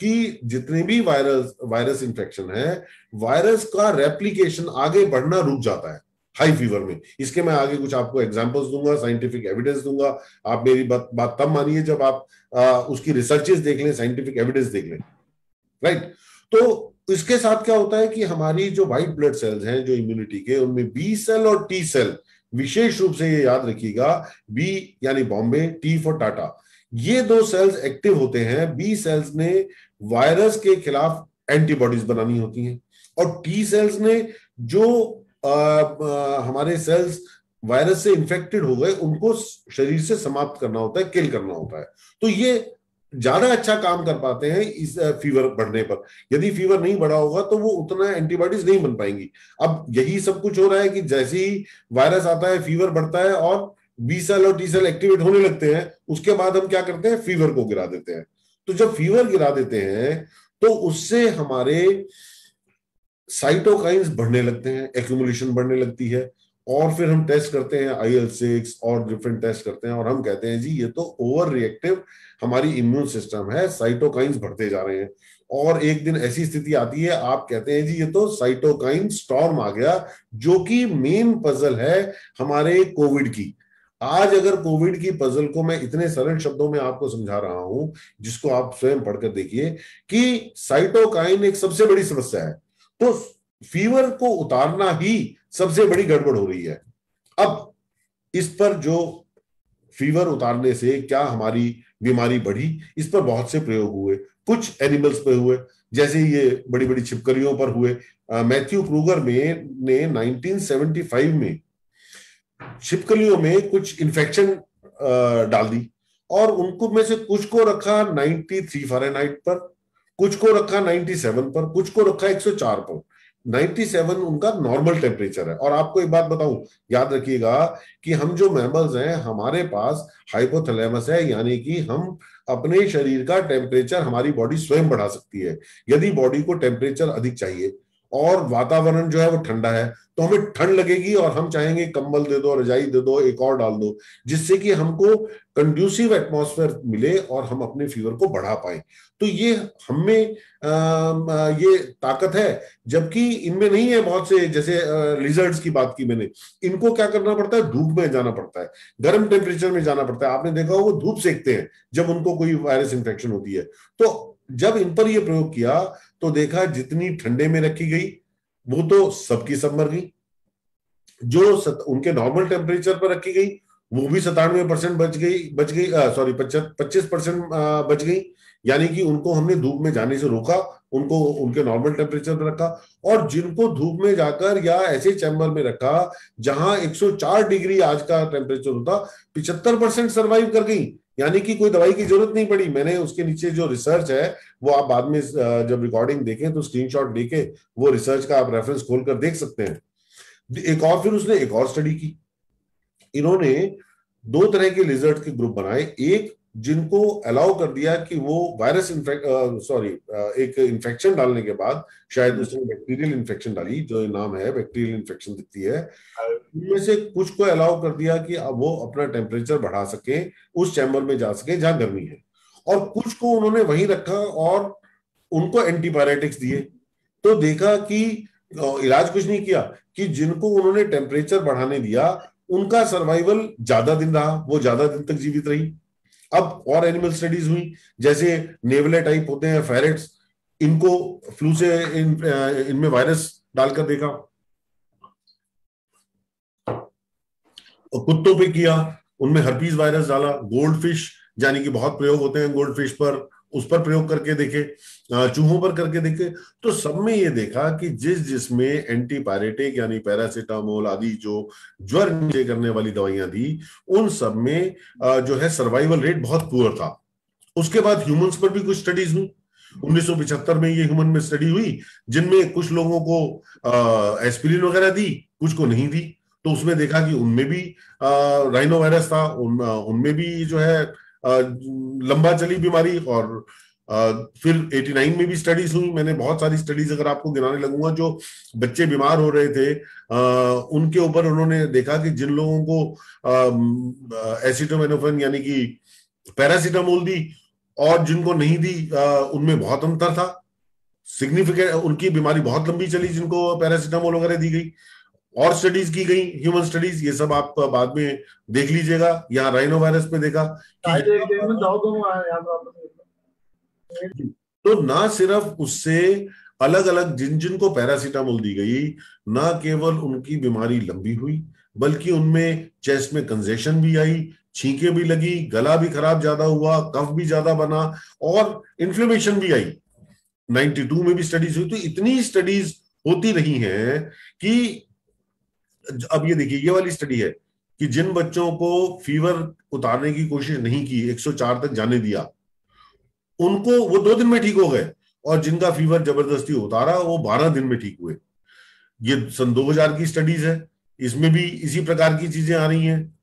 कि जितने भी वायरस इन्फेक्शन है, वायरस का रेप्लिकेशन आगे बढ़ना रुक जाता है हाई फीवर में। इसके मैं आगे कुछ आपको एग्जांपल्स दूंगा, साइंटिफिक एविडेंस दूंगा। आप मेरी बात तब मानिए जब आप उसकी रिसर्चेस देख लें, साइंटिफिक एविडेंस देख लें, राइट। तो इसके साथ क्या होता है कि हमारी जो व्हाइट ब्लड सेल्स हैं जो इम्यूनिटी के, उनमें बी सेल और टी सेल, विशेष रूप से ये याद रखिएगा, बी यानी बॉम्बे, टी फॉर टाटा, ये 2 सेल्स एक्टिव होते हैं। बी सेल्स ने वायरस के खिलाफ एंटीबॉडीज बनानी होती हैं, और टी सेल्स ने जो हमारे सेल्स वायरस से इन्फेक्टेड हो गए उनको शरीर से समाप्त करना होता है, किल करना होता है। तो ये ज्यादा अच्छा काम कर पाते हैं इस फीवर बढ़ने पर। यदि फीवर नहीं बढ़ा होगा तो वो उतना एंटीबॉडीज नहीं बन पाएंगी। अब यही सब कुछ हो रहा है कि जैसे ही वायरस आता है फीवर बढ़ता है और बी सेल और टी सेल एक्टिवेट होने लगते हैं, उसके बाद हम क्या करते हैं, फीवर को गिरा देते हैं। तो जब फीवर गिरा देते हैं तो उससे हमारे साइटोकाइंस बढ़ने लगते हैं, एक्यूमुलेशन बढ़ने लगती है, और फिर हम टेस्ट करते हैं IL-6 और डिफरेंट टेस्ट करते हैं, और हम कहते हैं जी ये तो ओवर रिएक्टिव हमारी इम्यून सिस्टम है, साइटोकाइंस बढ़ते जा रहे हैं। और एक दिन ऐसी स्थिति आती है, आप कहते हैं जी ये तो साइटोकाइन स्टॉर्म आ गया, जो कि मेन पजल है हमारे कोविड की। आज अगर कोविड की पजल को मैं इतने सरल शब्दों में आपको समझा रहा हूं, जिसको आप स्वयं पढ़कर देखिए कि साइटोकाइन एक सबसे बड़ी समस्या है, तो फीवर को उतारना ही सबसे बड़ी गड़बड़ हो रही है। अब इस पर जो फीवर उतारने से क्या हमारी बीमारी बढ़ी, इस पर बहुत से प्रयोग हुए। कुछ एनिमल्स पे हुए, जैसे ये बड़ी बड़ी छिपकलियों पर हुए। मैथ्यू क्रूगर ने 1975 में छिपकलियों में कुछ इन्फेक्शन डाल दी, और उनको में से कुछ को रखा 93 फ़ारेनहाइट पर, कुछ को रखा 97 पर, कुछ को रखा 104 पर। 97 उनका नॉर्मल टेम्परेचर है। और आपको एक बात बताऊं, याद रखिएगा कि हम जो मैमल्स हैं, हमारे पास हाइपोथैलेमस है, यानी कि हम अपने शरीर का टेम्परेचर हमारी बॉडी स्वयं बढ़ा सकती है। यदि बॉडी को टेम्परेचर अधिक चाहिए और वातावरण जो है वो ठंडा है, तो हमें ठंड लगेगी और हम चाहेंगे कंबल दे दो, रजाई दे दो, एक और डाल दो, जिससे कि हमको कंड्यूसिव एटमॉस्फेयर मिले और हम अपने फीवर को बढ़ा पाए। तो ये हमें ये ताकत है, जबकि इनमें नहीं है। बहुत से जैसे लिजर्ड्स की बात की मैंने, इनको क्या करना पड़ता है, धूप में जाना पड़ता है, गर्म टेम्परेचर में जाना पड़ता है। आपने देखा हो वो धूप सेकते हैं जब उनको कोई वायरस इंफेक्शन होती है। तो जब इन पर यह प्रयोग किया तो देखा जितनी ठंडे में रखी गई वो तो सबकी सब मर गई, जो उनके नॉर्मल टेम्परेचर पर रखी गई वो भी 97% बच गई, सॉरी 25% बच गई। यानी कि उनको हमने धूप में जाने से रोका, उनको उनके नॉर्मल टेम्परेचर पर रखा। और जिनको धूप में जाकर या ऐसे चैम्बर में रखा जहां 104 डिग्री आज का टेम्परेचर होता, 75% सर्वाइव कर गई। यानी कि कोई दवाई की जरूरत नहीं पड़ी। मैंने उसके नीचे जो रिसर्च है वो आप बाद में जब रिकॉर्डिंग देखें तो स्क्रीनशॉट लेके वो रिसर्च का आप रेफरेंस खोलकर देख सकते हैं। एक और फिर उसने एक और स्टडी की। इन्होंने दो तरह के लिजर्ड के ग्रुप बनाए, एक जिनको अलाउ कर दिया कि वो वायरस एक इन्फेक्शन डालने के बाद, शायद उसने बैक्टीरियल इन्फेक्शन डाली, जो नाम है बैक्टीरियल इन्फेक्शन दिखती है, उनमें से कुछ को अलाउ कर दिया कि अब वो अपना टेम्परेचर बढ़ा सके, उस चैम्बर में जा सके जहां गर्मी है, और कुछ को उन्होंने वहीं रखा और उनको एंटीबायोटिक्स दिए। तो देखा कि इलाज कुछ नहीं किया, कि जिनको उन्होंने टेम्परेचर बढ़ाने दिया उनका सर्वाइवल ज्यादा दिन रहा, वो ज्यादा दिन तक जीवित रही। अब और एनिमल स्टडीज हुई, जैसे नेवले टाइप होते हैं फेरेट्स, इनको फ्लू से इनमें वायरस डालकर देखा, और कुत्तों पे किया, उनमें हर्पीज वायरस डाला। गोल्ड फिश, यानी कि बहुत प्रयोग होते हैं गोल्ड फिश पर, उस पर प्रयोग करके देखे, चूहों पर करके देखे। तो सब में ये देखा कि जिसमें एंटीपायरेटिक यानी पैरासीटामोल आदि जो ज्वर नीचे करने वाली दवाइयां थी, उन सब में जो है सर्वाइवल रेट बहुत पुअर था। उसके बाद ह्यूमंस पर भी कुछ स्टडीज हुई। 1975 में ये ह्यूमन में स्टडी हुई, जिनमें कुछ लोगों को एस्पिरिन वगैरह दी, कुछ को नहीं दी। तो उसमें देखा कि उनमें भी राइनो वायरस था, उनमें भी जो है लंबा चली बीमारी। और फिर 89 में भी स्टडीज हुई। मैंने बहुत सारी स्टडीज अगर आपको गिनाने लगूंगा, जो बच्चे बीमार हो रहे थे उनके ऊपर उन्होंने देखा कि जिन लोगों को एसिटामिनोफेन यानी कि पैरासीटामोल दी और जिनको नहीं दी, उनमें बहुत अंतर था, सिग्निफिकेंट। उनकी बीमारी बहुत लंबी चली जिनको पैरासीटामोल वगैरह दी गई। और स्टडीज की गई, ह्यूमन स्टडीज, ये सब आप बाद में देख लीजिएगा। यहाँ राइनो वायरस पे देखा कि तो ना सिर्फ उससे अलग अलग जिनको पैरासीटामोल दी गई, ना केवल उनकी बीमारी लंबी हुई, बल्कि उनमें चेस्ट में कंजेशन भी आई, छींके भी लगी, गला भी खराब ज्यादा हुआ, कफ भी ज्यादा बना और इन्फ्लेमेशन भी आई। 92 में भी स्टडीज हुई। तो इतनी स्टडीज होती रही हैं कि अब ये देखिए, ये वाली स्टडी है कि जिन बच्चों को फीवर उतारने की कोशिश नहीं की, 104 तक जाने दिया, उनको वो 2 दिन में ठीक हो गए, और जिनका फीवर जबरदस्ती उतारा वो 12 दिन में ठीक हुए। ये सन 2000 की स्टडीज है, इसमें भी इसी प्रकार की चीजें आ रही हैं।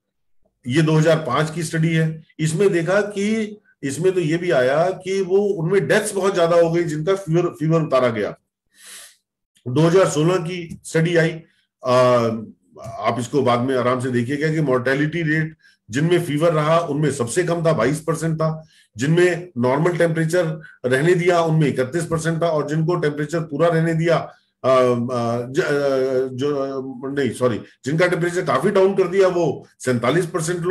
ये 2005 की स्टडी है, इसमें देखा कि इसमें तो ये भी आया कि वो उनमें डेथ्स बहुत ज्यादा हो गई जिनका फीवर उतारा गया। 2016 की स्टडी आई, आप इसको बाद में आराम से देखिएगा कि मोर्टेलिटी रेट जिनमें फीवर रहा उनमें सबसे कम था, 22% था। जिनमें नॉर्मल टेम्परेचर रहने दिया उनमें 31% था, और जिनको टेम्परेचर पूरा रहने दिया जिनका टेम्परेचर काफी डाउन कर दिया वो 47%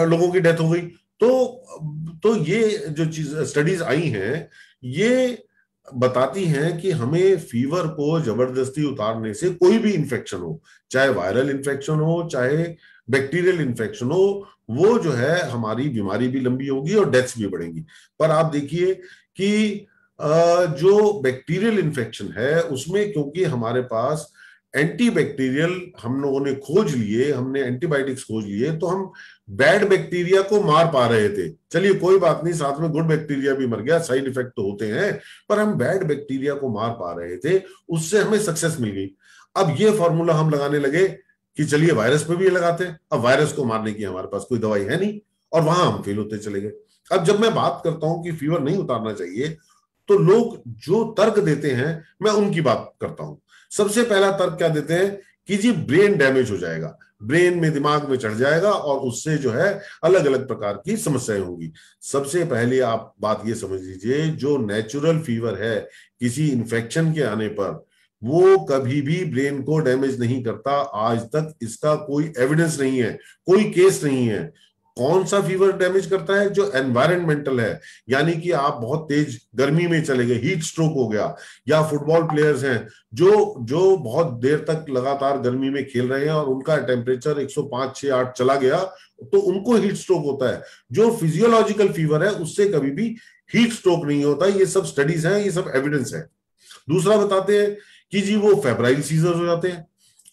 लोगों की डेथ हो गई। तो ये जो चीज स्टडीज आई हैं, ये बताती हैं कि हमें फीवर को जबरदस्ती उतारने से कोई भी इन्फेक्शन हो, चाहे वायरल इन्फेक्शन हो चाहे बैक्टीरियल इन्फेक्शन हो, वो जो है हमारी बीमारी भी लंबी होगी और डेथ्स भी बढ़ेंगी। पर आप देखिए कि जो बैक्टीरियल इन्फेक्शन है उसमें क्योंकि हमारे पास एंटीबैक्टीरियल हम लोगों ने खोज लिए, हमने एंटीबायोटिक्स खोज लिए, तो हम बैड बैक्टीरिया को मार पा रहे थे। चलिए कोई बात नहीं, साथ में गुड बैक्टीरिया भी मर गया, साइड इफेक्ट तो होते हैं, पर हम बैड बैक्टीरिया को मार पा रहे थे, उससे हमें सक्सेस मिल गई। अब ये फॉर्मूला हम लगाने लगे कि चलिए वायरस पे भी ये लगाते हैं। अब वायरस को मारने की हमारे पास कोई दवाई है नहीं, और वहां हम फेल होते चले गए। अब जब मैं बात करता हूं कि फीवर नहीं उतारना चाहिए, तो लोग जो तर्क देते हैं मैं उनकी बात करता हूं। सबसे पहला तर्क क्या देते हैं कि जी ब्रेन डैमेज हो जाएगा, ब्रेन में दिमाग में चढ़ जाएगा और उससे जो है अलग अलग प्रकार की समस्याएं होंगी। सबसे पहले आप बात ये समझ लीजिए, जो नेचुरल फीवर है किसी इन्फेक्शन के आने पर वो कभी भी ब्रेन को डैमेज नहीं करता। आज तक इसका कोई एविडेंस नहीं है, कोई केस नहीं है। कौन सा फीवर डैमेज करता है? जो एनवायरमेंटल है, यानी कि आप बहुत तेज गर्मी में चले गए, हीट स्ट्रोक हो गया, या फुटबॉल प्लेयर्स हैं जो जो बहुत देर तक लगातार गर्मी में खेल रहे हैं और उनका टेम्परेचर 105, 6, 8 चला गया, तो उनको हीट स्ट्रोक होता है। जो फिजियोलॉजिकल फीवर है उससे कभी भी हीट स्ट्रोक नहीं होता। ये सब स्टडीज हैं, ये सब एविडेंस है। दूसरा बताते हैं कि जी वो फेब्राइल सीजर्स हो जाते हैं।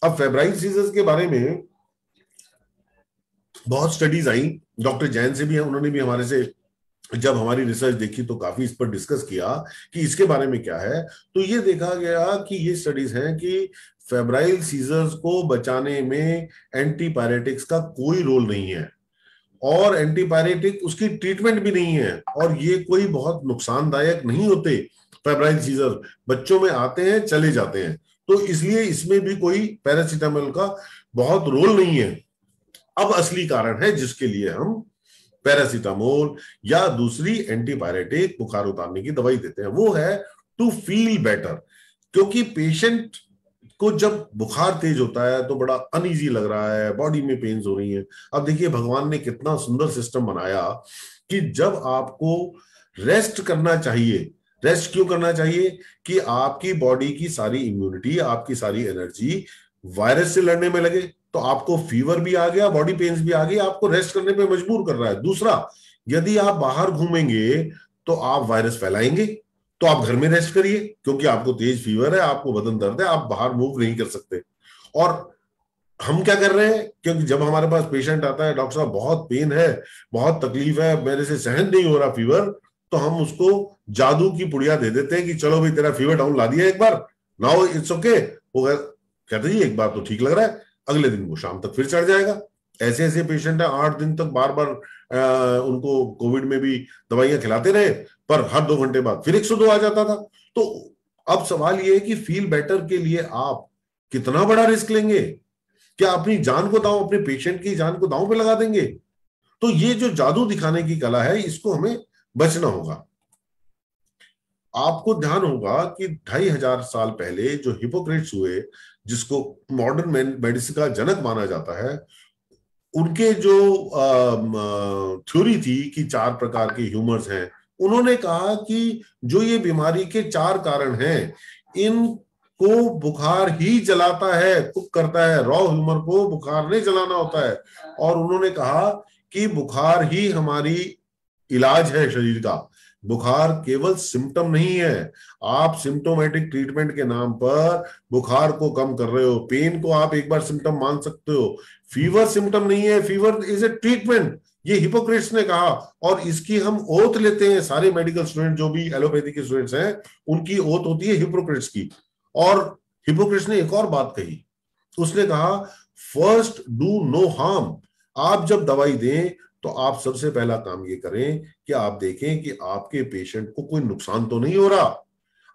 अब फेब्राइल सीजर्स के बारे में बहुत स्टडीज आई, डॉक्टर जैन से भी है, उन्होंने भी हमारे से जब हमारी रिसर्च देखी तो काफी इस पर डिस्कस किया कि इसके बारे में क्या है। तो ये देखा गया कि ये स्टडीज हैं कि फेब्राइल सीजर्स को बचाने में एंटीपायरेटिक्स का कोई रोल नहीं है, और एंटीपायरेटिक उसकी ट्रीटमेंट भी नहीं है, और ये कोई बहुत नुकसानदायक नहीं होते। फेब्राइल सीजर बच्चों में आते हैं, चले जाते हैं, तो इसलिए इसमें भी कोई पैरासीटामोल का बहुत रोल नहीं है। अब असली कारण है जिसके लिए हम पैरासीटामोल या दूसरी एंटीपायरेटिक बुखार उतारने की दवाई देते हैं, वो है टू फील बेटर। क्योंकि पेशेंट को जब बुखार तेज होता है तो बड़ा अनईजी लग रहा है, बॉडी में पेन्स हो रही हैं। अब देखिए भगवान ने कितना सुंदर सिस्टम बनाया कि जब आपको रेस्ट करना चाहिए, रेस्ट क्यों करना चाहिए? कि आपकी बॉडी की सारी इम्यूनिटी, आपकी सारी एनर्जी वायरस से लड़ने में लगे, तो आपको फीवर भी आ गया, बॉडी पेन्स भी आ गई, आपको रेस्ट करने पे मजबूर कर रहा है। दूसरा, यदि आप बाहर घूमेंगे तो आप वायरस फैलाएंगे, तो आप घर में रेस्ट करिए, क्योंकि आपको तेज फीवर है, आपको बदन दर्द है, आप बाहर मूव नहीं कर सकते। और हम क्या कर रहे हैं? क्योंकि जब हमारे पास पेशेंट आता है, डॉक्टर साहब बहुत पेन है, बहुत तकलीफ है, मेरे से सहन नहीं हो रहा फीवर, तो हम उसको जादू की पुड़िया दे देते हैं कि चलो भाई तेरा फीवर डाउन ला दिया एक बार, नाउ इट्स ओके। वो कहते जी एक बार तो ठीक लग रहा है, अगले दिन वो शाम तक फिर चढ़ जाएगा। ऐसे ऐसे पेशेंट है 8 दिन तक बार बार उनको कोविड में भी दवाइयां खिलाते रहे, पर हर 2 घंटे बाद फिर 102 आ जाता था। तो अब सवाल ये है कि फील बेटर के लिए आप कितना बड़ा रिस्क लेंगे? क्या अपनी जान को दांव, अपने पेशेंट की जान को दांव पे लगा देंगे? तो ये जो जादू दिखाने की कला है, इसको हमें बचना होगा। आपको ध्यान होगा कि 2500 साल पहले जो हिपोक्रेट्स हुए, जिसको मॉडर्न मेडिसिन का जनक माना जाता है, उनके जो थ्योरी थी कि 4 प्रकार के ह्यूमर्स हैं, उन्होंने कहा कि जो ये बीमारी के 4 कारण हैं, इनको बुखार ही जलाता है, कुक करता है। रॉ ह्यूमर को बुखार नहीं जलाना होता है। और उन्होंने कहा कि बुखार ही हमारी इलाज है शरीर का, बुखार केवल सिम्टम नहीं है। आप सिम्टोमेटिक ट्रीटमेंट के नाम पर बुखार को कम कर रहे हो, पेन को आप एक बार सिम्टम मान सकते हो, फीवर सिम्टम नहीं है, फीवर इज ए ट्रीटमेंट। ये हिपोक्रेट्स ने कहा, और इसकी हम ओथ लेते हैं। सारे मेडिकल स्टूडेंट जो भी एलोपैथी के स्टूडेंट्स हैं, उनकी ओथ होती है हिपोक्रेट्स की। और हिपोक्रेट्स ने एक और बात कही, उसने कहा फर्स्ट डू नो हार्म। आप जब दवाई दें तो आप सबसे पहला काम ये करें कि आप देखें कि आपके पेशेंट को कोई नुकसान तो नहीं हो रहा,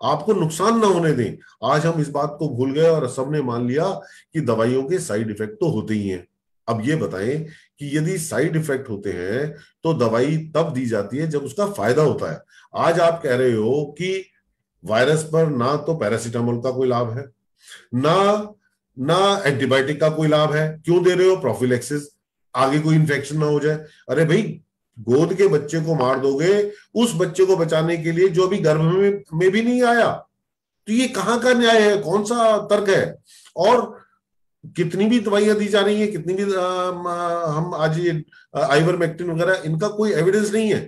आपको नुकसान ना होने दें। आज हम इस बात को भूल गए और सबने मान लिया कि दवाइयों के साइड इफेक्ट तो होते ही हैं। अब ये बताएं कि यदि साइड इफेक्ट होते हैं तो दवाई तब दी जाती है जब उसका फायदा होता है। आज आप कह रहे हो कि वायरस पर ना तो पैरासीटामोल का कोई लाभ है, ना एंटीबायोटिक का कोई लाभ है। क्यों दे रहे हो? प्रोफिलैक्सिस, आगे कोई इन्फेक्शन ना हो जाए। अरे भाई, गोद के बच्चे को मार दोगे उस बच्चे को बचाने के लिए जो अभी गर्भ में भी नहीं आया। तो ये कहां का न्याय है? कौन सा तर्क है? और कितनी भी दवाइयां दी जा रही है, कितनी भी हम आज ये आइवरमेक्टिन वगैरह, इनका कोई एविडेंस नहीं है,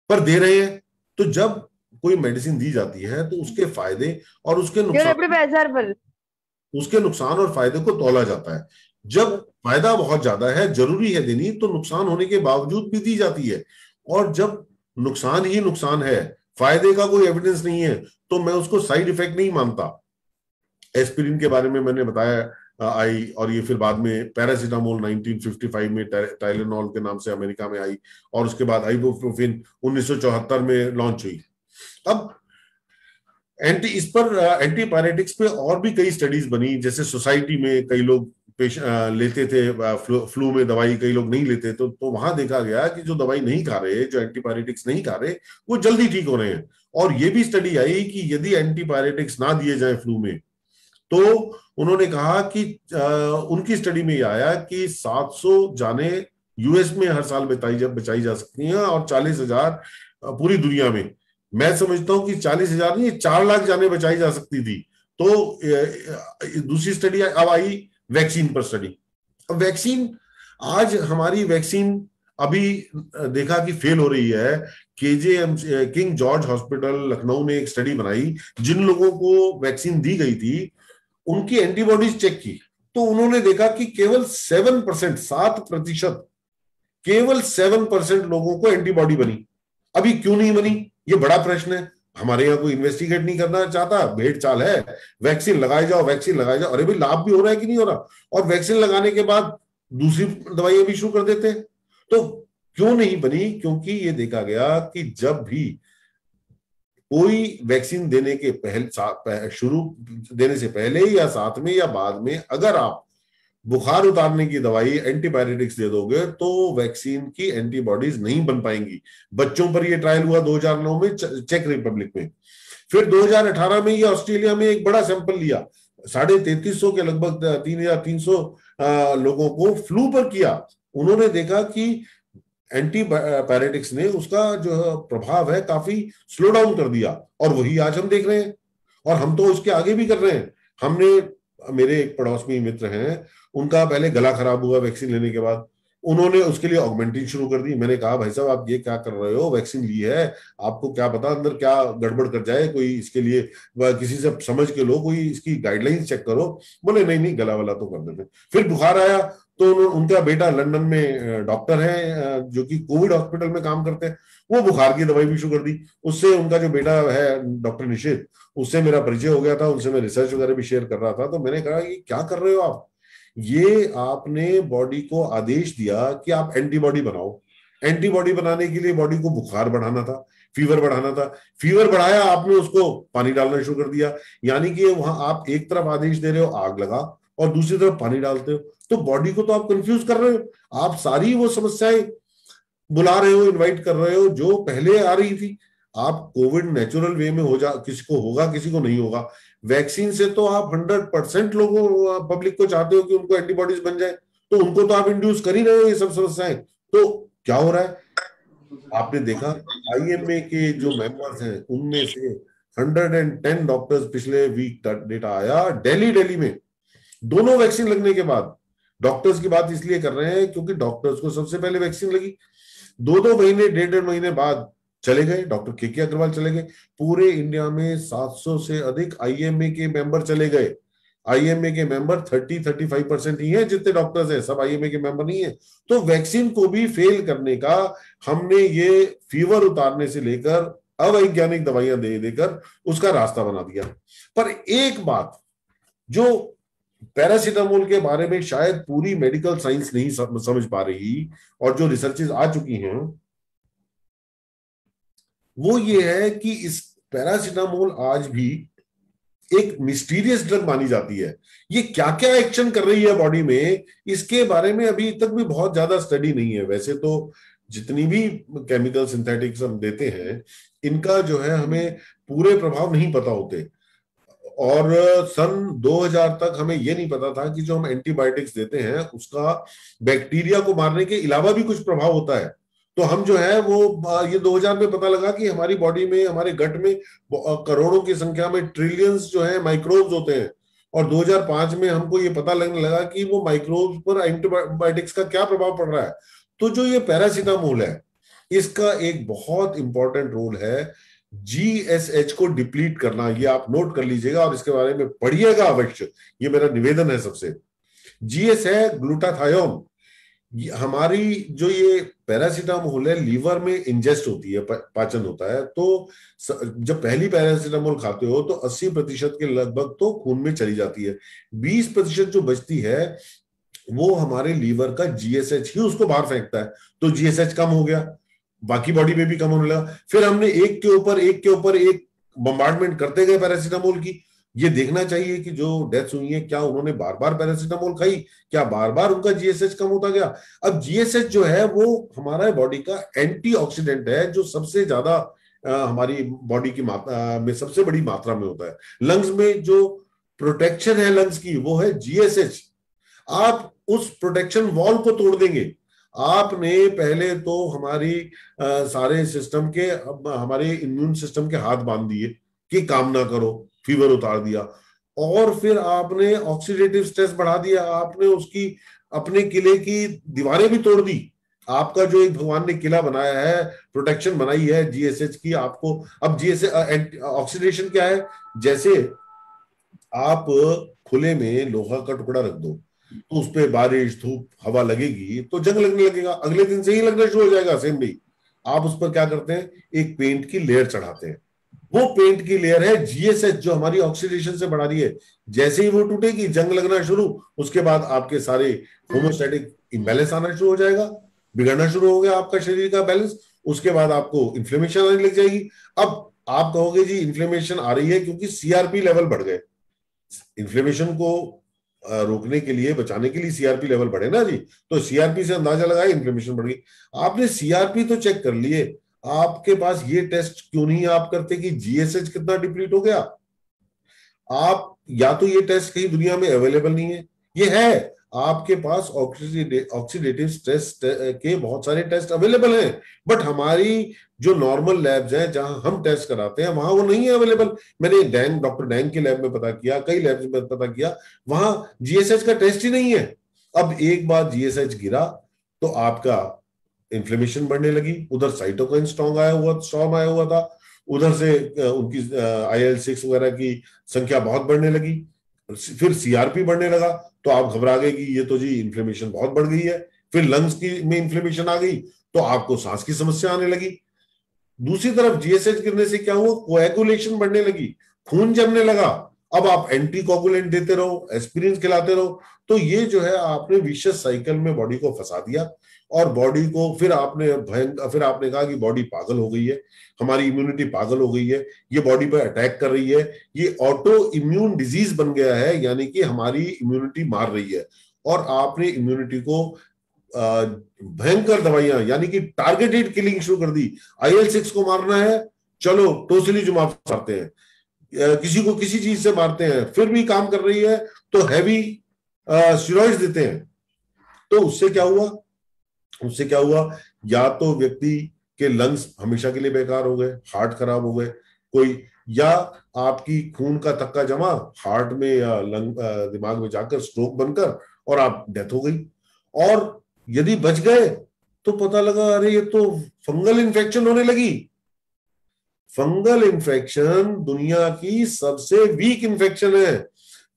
पर दे रहे हैं। तो जब कोई मेडिसिन दी जाती है तो उसके फायदे और उसके नुकसान और फायदे को तौला जाता है। जब फायदा बहुत ज्यादा है, जरूरी है देनी, तो नुकसान होने के बावजूद भी दी जाती है। और जब नुकसान ही नुकसान है, फायदे का कोई एविडेंस नहीं है, तो मैं उसको साइड इफेक्ट नहीं मानता। एस्पिरिन के बारे में मैंने बताया आई, और ये फिर बाद में पैरासीटामोल 1955 में टाइलेनॉल के नाम से अमेरिका में आई, और उसके बाद आइबुप्रोफेन 1974 में लॉन्च हुई। अब इस पर एंटीपायरेटिक्स पे और भी कई स्टडीज बनी, जैसे सोसाइटी में कई लोग लेते थे फ्लू में दवाई, कई लोग नहीं लेते, तो वहां देखा गया कि जो दवाई नहीं खा रहे, जो एंटीपायरेटिक्स नहीं खा रहे, वो जल्दी ठीक हो रहे हैं। और ये भी स्टडी आई कि यदि एंटीपायरेटिक्स ना दिए जाए फ्लू में, तो उन्होंने कहा कि उनकी स्टडी में यह आया कि 700 जाने यूएस में हर साल बचाई जा सकती हैं, और 40,000 पूरी दुनिया में। मैं समझता हूं कि 40,000 नहीं, 4 लाख जाने बचाई जा सकती थी। तो दूसरी स्टडी अब आई वैक्सीन पर स्टडी। अब वैक्सीन, आज हमारी वैक्सीन अभी देखा कि फेल हो रही है। केजेएम किंग जॉर्ज हॉस्पिटल लखनऊ ने एक स्टडी बनाई, जिन लोगों को वैक्सीन दी गई थी उनकी एंटीबॉडीज चेक की, तो उन्होंने देखा कि केवल 7%, 7%, केवल 7% लोगों को एंटीबॉडी बनी। अभी क्यों नहीं बनी, ये बड़ा प्रश्न है। हमारे यहाँ कोई इन्वेस्टिगेट नहीं करना चाहता, भेड़ चाल है, वैक्सीन लगाए जाओ, वैक्सीन लगाए जाओ। अरे भाई, लाभ भी हो रहा है कि नहीं हो रहा? और वैक्सीन लगाने के बाद दूसरी दवाइयां भी शुरू कर देते हैं। तो क्यों नहीं बनी? क्योंकि ये देखा गया कि जब भी कोई वैक्सीन देने के शुरू देने से पहले या साथ में या बाद में अगर आप बुखार उतारने की दवाई एंटीबायोटिक्स दे दोगे, तो वैक्सीन की एंटीबॉडीज नहीं बन पाएंगी। बच्चों पर यह ट्रायल हुआ 2009 में चेक रिपब्लिक में। फिर 2018 में ये ऑस्ट्रेलिया में एक बड़ा सैंपल लिया, 3350 के लगभग 3300 लोगों को फ्लू पर किया। उन्होंने देखा कि एंटीबायोटिक्स ने उसका जो प्रभाव है काफी स्लो डाउन कर दिया, और वही आज हम देख रहे हैं। और हम तो उसके आगे भी कर रहे हैं। हमने, मेरे एक पड़ोस में मित्र हैं, उनका पहले गला खराब हुआ वैक्सीन लेने के बाद, उन्होंने उसके लिए ऑगमेंटिन शुरू कर दी। मैंने कहा भाई साहब, आप ये क्या कर रहे हो? वैक्सीन ली है, आपको क्या पता अंदर क्या गड़बड़ कर जाए कोई, इसके लिए किसी से समझ के लो, कोई इसकी गाइडलाइंस चेक करो। बोले नहीं नहीं, गला वाला तो कर देते। फिर बुखार आया तो उनका बेटा लंदन में डॉक्टर है, जो कि कोविड हॉस्पिटल में काम करते हैं, वो बुखार की दवाई भी शुरू कर दी। उससे उनका जो बेटा है डॉक्टर निषेध, उससे मेरा परिचय हो गया था, उनसे मैं रिसर्च वगैरह भी शेयर कर रहा था। तो मैंने कहा कि क्या कर रहे हो आप? ये आपने बॉडी को आदेश दिया कि आप एंटीबॉडी बनाओ। एंटीबॉडी बनाने के लिए बॉडी को बुखार बढ़ाना था, फीवर बढ़ाना था। फीवर बढ़ाया आपने, उसको पानी डालना शुरू कर दिया। यानी कि वहां आप एक तरफ आदेश दे रहे हो आग लगा, और दूसरी तरफ पानी डालते हो। तो बॉडी को तो आप कंफ्यूज कर रहे हो। आप सारी वो समस्याएं बुला रहे हो, इनवाइट कर रहे हो जो पहले आ रही थी। आप कोविड नेचुरल वे में हो जा, किसी को होगा किसी को नहीं होगा। वैक्सीन से तो आप 100% लोगों, पब्लिक को चाहते हो कि उनको एंटीबॉडीज बन जाए, तो उनको तो आप इंड्यूस कर ही रहे हो ये सब समस्याएं। तो क्या हो रहा है? आपने देखा आईएमए के जो मेंबर्स हैं उनमें से 110 डॉक्टर्स, पिछले वीक डेटा आया, दिल्ली में दोनों वैक्सीन लगने के बाद। डॉक्टर्स की बात इसलिए कर रहे हैं क्योंकि डॉक्टर्स को सबसे पहले वैक्सीन लगी। 2-2 महीने, 1.5 महीने बाद चले गए, डॉक्टर के अग्रवाल चले गए। पूरे इंडिया में 700 से अधिक आईएमए के मेंबर चले गए। आईएमए के मेंबर 30-35% ही हैं जितने डॉक्टर्स हैं, सब आईएमए के मेंबर नहीं है। तो वैक्सीन को भी फेल करने का हमने ये फीवर उतारने से लेकर अवैज्ञानिक दवाइयां दे देकर उसका रास्ता बना दिया। पर एक बात जो पैरासीटामोल के बारे में शायद पूरी मेडिकल साइंस नहीं समझ पा रही, और जो रिसर्चेस आ चुकी हैं, वो ये है कि इस पैरासीटामोल आज भी एक मिस्टीरियस ड्रग मानी जाती है। ये क्या क्या एक्शन कर रही है बॉडी में, इसके बारे में अभी तक भी बहुत ज्यादा स्टडी नहीं है। वैसे तो जितनी भी केमिकल सिंथेटिक्स हम देते हैं, इनका जो है हमें पूरे प्रभाव नहीं पता होते। और सन 2000 तक हमें यह नहीं पता था कि जो हम एंटीबायोटिक्स देते हैं उसका बैक्टीरिया को मारने के अलावा भी कुछ प्रभाव होता है। तो हम जो है वो ये 2000 में पता लगा कि हमारी बॉडी में, हमारे गट में करोड़ों की संख्या में, ट्रिलियंस जो है माइक्रोब्स होते हैं। और 2005 में हमको ये पता लगने लगा कि वो माइक्रोब्स पर एंटीबायोटिक्स का क्या प्रभाव पड़ रहा है। तो जो ये पैरासीटामोल है, इसका एक बहुत इंपॉर्टेंट रोल है जीएसएच को डिप्लीट करना। ये आप नोट कर लीजिएगा और इसके बारे में पढ़िएगा अवश्य, ये मेरा निवेदन है सबसे। जीएस है ग्लूटाथायोन। हमारी जो ये पैरासीटामोल है, लीवर में इंजेस्ट होती है, पाचन होता है। तो जब पहली पैरासीटामोल खाते हो तो 80% के लगभग तो खून में चली जाती है। 20% जो बचती है वो हमारे लीवर का जीएसएच ही उसको बाहर फेंकता है। तो जीएसएच कम हो गया, बाकी बॉडी में भी कम होने लगा। फिर हमने एक के ऊपर एक बम्बार्डमेंट करते गए पैरासीटामोल की। ये देखना चाहिए कि जो डेथ्स हुई है क्या उन्होंने बार बार पैरासीटामोल खाई, क्या बार बार उनका जीएसएच कम होता गया। अब जीएसएच जो है वो हमारा बॉडी का एंटीऑक्सीडेंट है, जो सबसे ज्यादा हमारी बॉडी की मात्रा में सबसे बड़ी मात्रा में होता है। लंग्स में जो प्रोटेक्शन है लंग्स की वो है जीएसएच। आप उस प्रोटेक्शन वॉल को तोड़ देंगे। आपने पहले तो हमारी सारे सिस्टम के हमारे इम्यून सिस्टम के हाथ बांध दिए कि काम ना करो, फीवर उतार दिया, और फिर आपने ऑक्सीडेटिव स्ट्रेस बढ़ा दिया, आपने उसकी अपने किले की दीवारें भी तोड़ दी। आपका जो एक भगवान ने किला बनाया है, प्रोटेक्शन बनाई है जीएसएच की, आपको अब जीएसएच ऑक्सीडेशन क्या है, जैसे आप खुले में लोहा का टुकड़ा रख दो तो उस पर बारिश धूप हवा लगेगी तो जंग लगने लगेगा, अगले दिन से ही लगना शुरू हो जाएगा। सेम नहीं, आप उस पर क्या करते हैं, एक पेंट की लेयर चढ़ाते हैं। वो पेंट की लेयर है जीएसएच, जो हमारी ऑक्सीडेशन से बढ़ा रही है। जैसे ही वो टूटेगी जंग लगना शुरू, उसके बाद आपके सारे होमोस्टैटिक इम्बैलेंस आना शुरू हो जाएगा, बिगड़ना शुरू हो गया आपका शरीर का बैलेंस। उसके बाद आपको इन्फ्लेमेशन आने लग जाएगी। अब आप कहोगे जी इन्फ्लेमेशन आ रही है क्योंकि सीआरपी लेवल बढ़ गए। इन्फ्लेमेशन को रोकने के लिए, बचाने के लिए सीआरपी लेवल बढ़े ना जी, तो सीआरपी से अंदाजा लगाया इन्फ्लेमेशन बढ़ गई। आपने सीआरपी तो चेक कर लिए, आपके पास ये टेस्ट क्यों नहीं आप करते कि जीएसएच कितना डिप्लीट हो गया। आप या तो ये टेस्ट कहीं दुनिया में अवेलेबल नहीं है, ये है आपके पास ऑक्सीडेटिव स्ट्रेस के बहुत सारे टेस्ट अवेलेबल हैं, बट हमारी जो नॉर्मल लैब्स हैं जहां हम टेस्ट कराते हैं वहां वो नहीं है अवेलेबल। मैंने डॉक्टर डैंग के लैब में पता किया, कई लैब्स में पता किया, वहां जीएसएच का टेस्ट ही नहीं है। अब एक बार जीएसएच गिरा तो आपका इन्फ्लेमेशन बढ़ने लगी, उधर साइटोकाइन स्ट्रॉम आया हुआ था, उधर से उनकी IL-6 वगैरह की संख्या बहुत बढ़ने लगी, फिर सीआरपी बढ़ने लगा, तो आप घबरा गए कि ये तो जी इन्फ्लेमेशन बहुत बढ़ गई है। फिर लंग्स की में इन्फ्लेमेशन आ गई तो आपको सांस की समस्या आने लगी। दूसरी तरफ जीएसएच गिरने से क्या हुआ, कोएगुलेशन बढ़ने लगी, खून जमने लगा। अब आप एंटी कोगुलेंट देते रहो, एस्पिरिन खिलाते रहो, तो ये जो है आपने विशेष साइकिल में बॉडी को फंसा दिया। और बॉडी को फिर आपने कहा कि बॉडी पागल हो गई है, हमारी इम्यूनिटी पागल हो गई है, ये बॉडी पर अटैक कर रही है, ये ऑटो इम्यून डिजीज बन गया है, यानी कि हमारी इम्यूनिटी मार रही है। और आपने इम्यूनिटी को भयंकर दवाइयां यानी कि टारगेटेड किलिंग शुरू कर दी। IL-6 को मारना है, चलो टोसिलीजुमाब मारते हैं, किसी को किसी चीज से मारते हैं, फिर भी काम कर रही है तो हैवी स्टेरॉइड्स देते हैं। तो उससे क्या हुआ, या तो व्यक्ति के लंग्स हमेशा के लिए बेकार हो गए, हार्ट खराब हो गए कोई, या आपकी खून का थक्का जमा हार्ट में या दिमाग में जाकर स्ट्रोक बनकर और आप डेथ हो गई। और यदि बच गए तो पता लगा अरे ये तो फंगल इन्फेक्शन होने लगी। फंगल इन्फेक्शन दुनिया की सबसे वीक इन्फेक्शन है,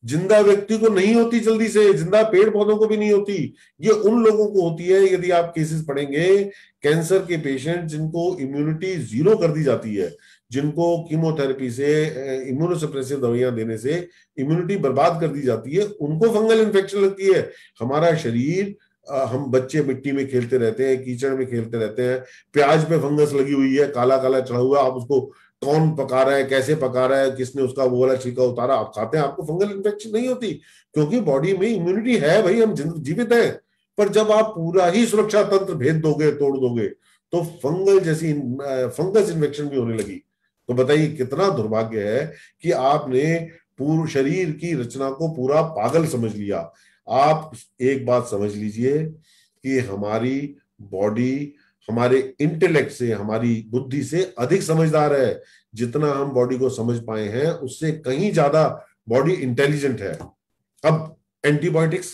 जिंदा व्यक्ति को नहीं होती जल्दी से, जिंदा पेड़ पौधों को भी नहीं होती, ये उन लोगों को होती है। यदि आप केसेस पढ़ेंगे, कैंसर के पेशेंट जिनको इम्यूनिटी 0 कर दी जाती है, जिनको कीमोथेरेपी से, इम्यूनोसप्रेसिव दवाइयां देने से इम्यूनिटी बर्बाद कर दी जाती है, उनको फंगल इन्फेक्शन लगती है। हमारा शरीर, हम बच्चे मिट्टी में खेलते रहते हैं, कीचड़ में खेलते रहते हैं, प्याज पे फंगस लगी हुई है, काला काला चढ़ा हुआ, आप उसको कौन पका रहा है, कैसे पका रहा है, किसने उसका वो वाला छिलका उतारा, आप खाते हैं, आपको फंगल इन्फेक्शन नहीं होती, क्योंकि बॉडी में इम्यूनिटी है भाई, हम जीवित हैं। पर जब आप पूरा ही सुरक्षा तंत्र भेद दोगे, तोड़ दोगे, तो फंगस इन्फेक्शन भी होने लगी। तो बताइए कितना दुर्भाग्य है कि आपने पूरे शरीर की रचना को पूरा पागल समझ लिया। आप एक बात समझ लीजिए कि हमारी बॉडी हमारे इंटेलेक्ट से, हमारी बुद्धि से अधिक समझदार है। जितना हम बॉडी को समझ पाए हैं उससे कहीं ज्यादा बॉडी इंटेलिजेंट है। अब एंटीबायोटिक्स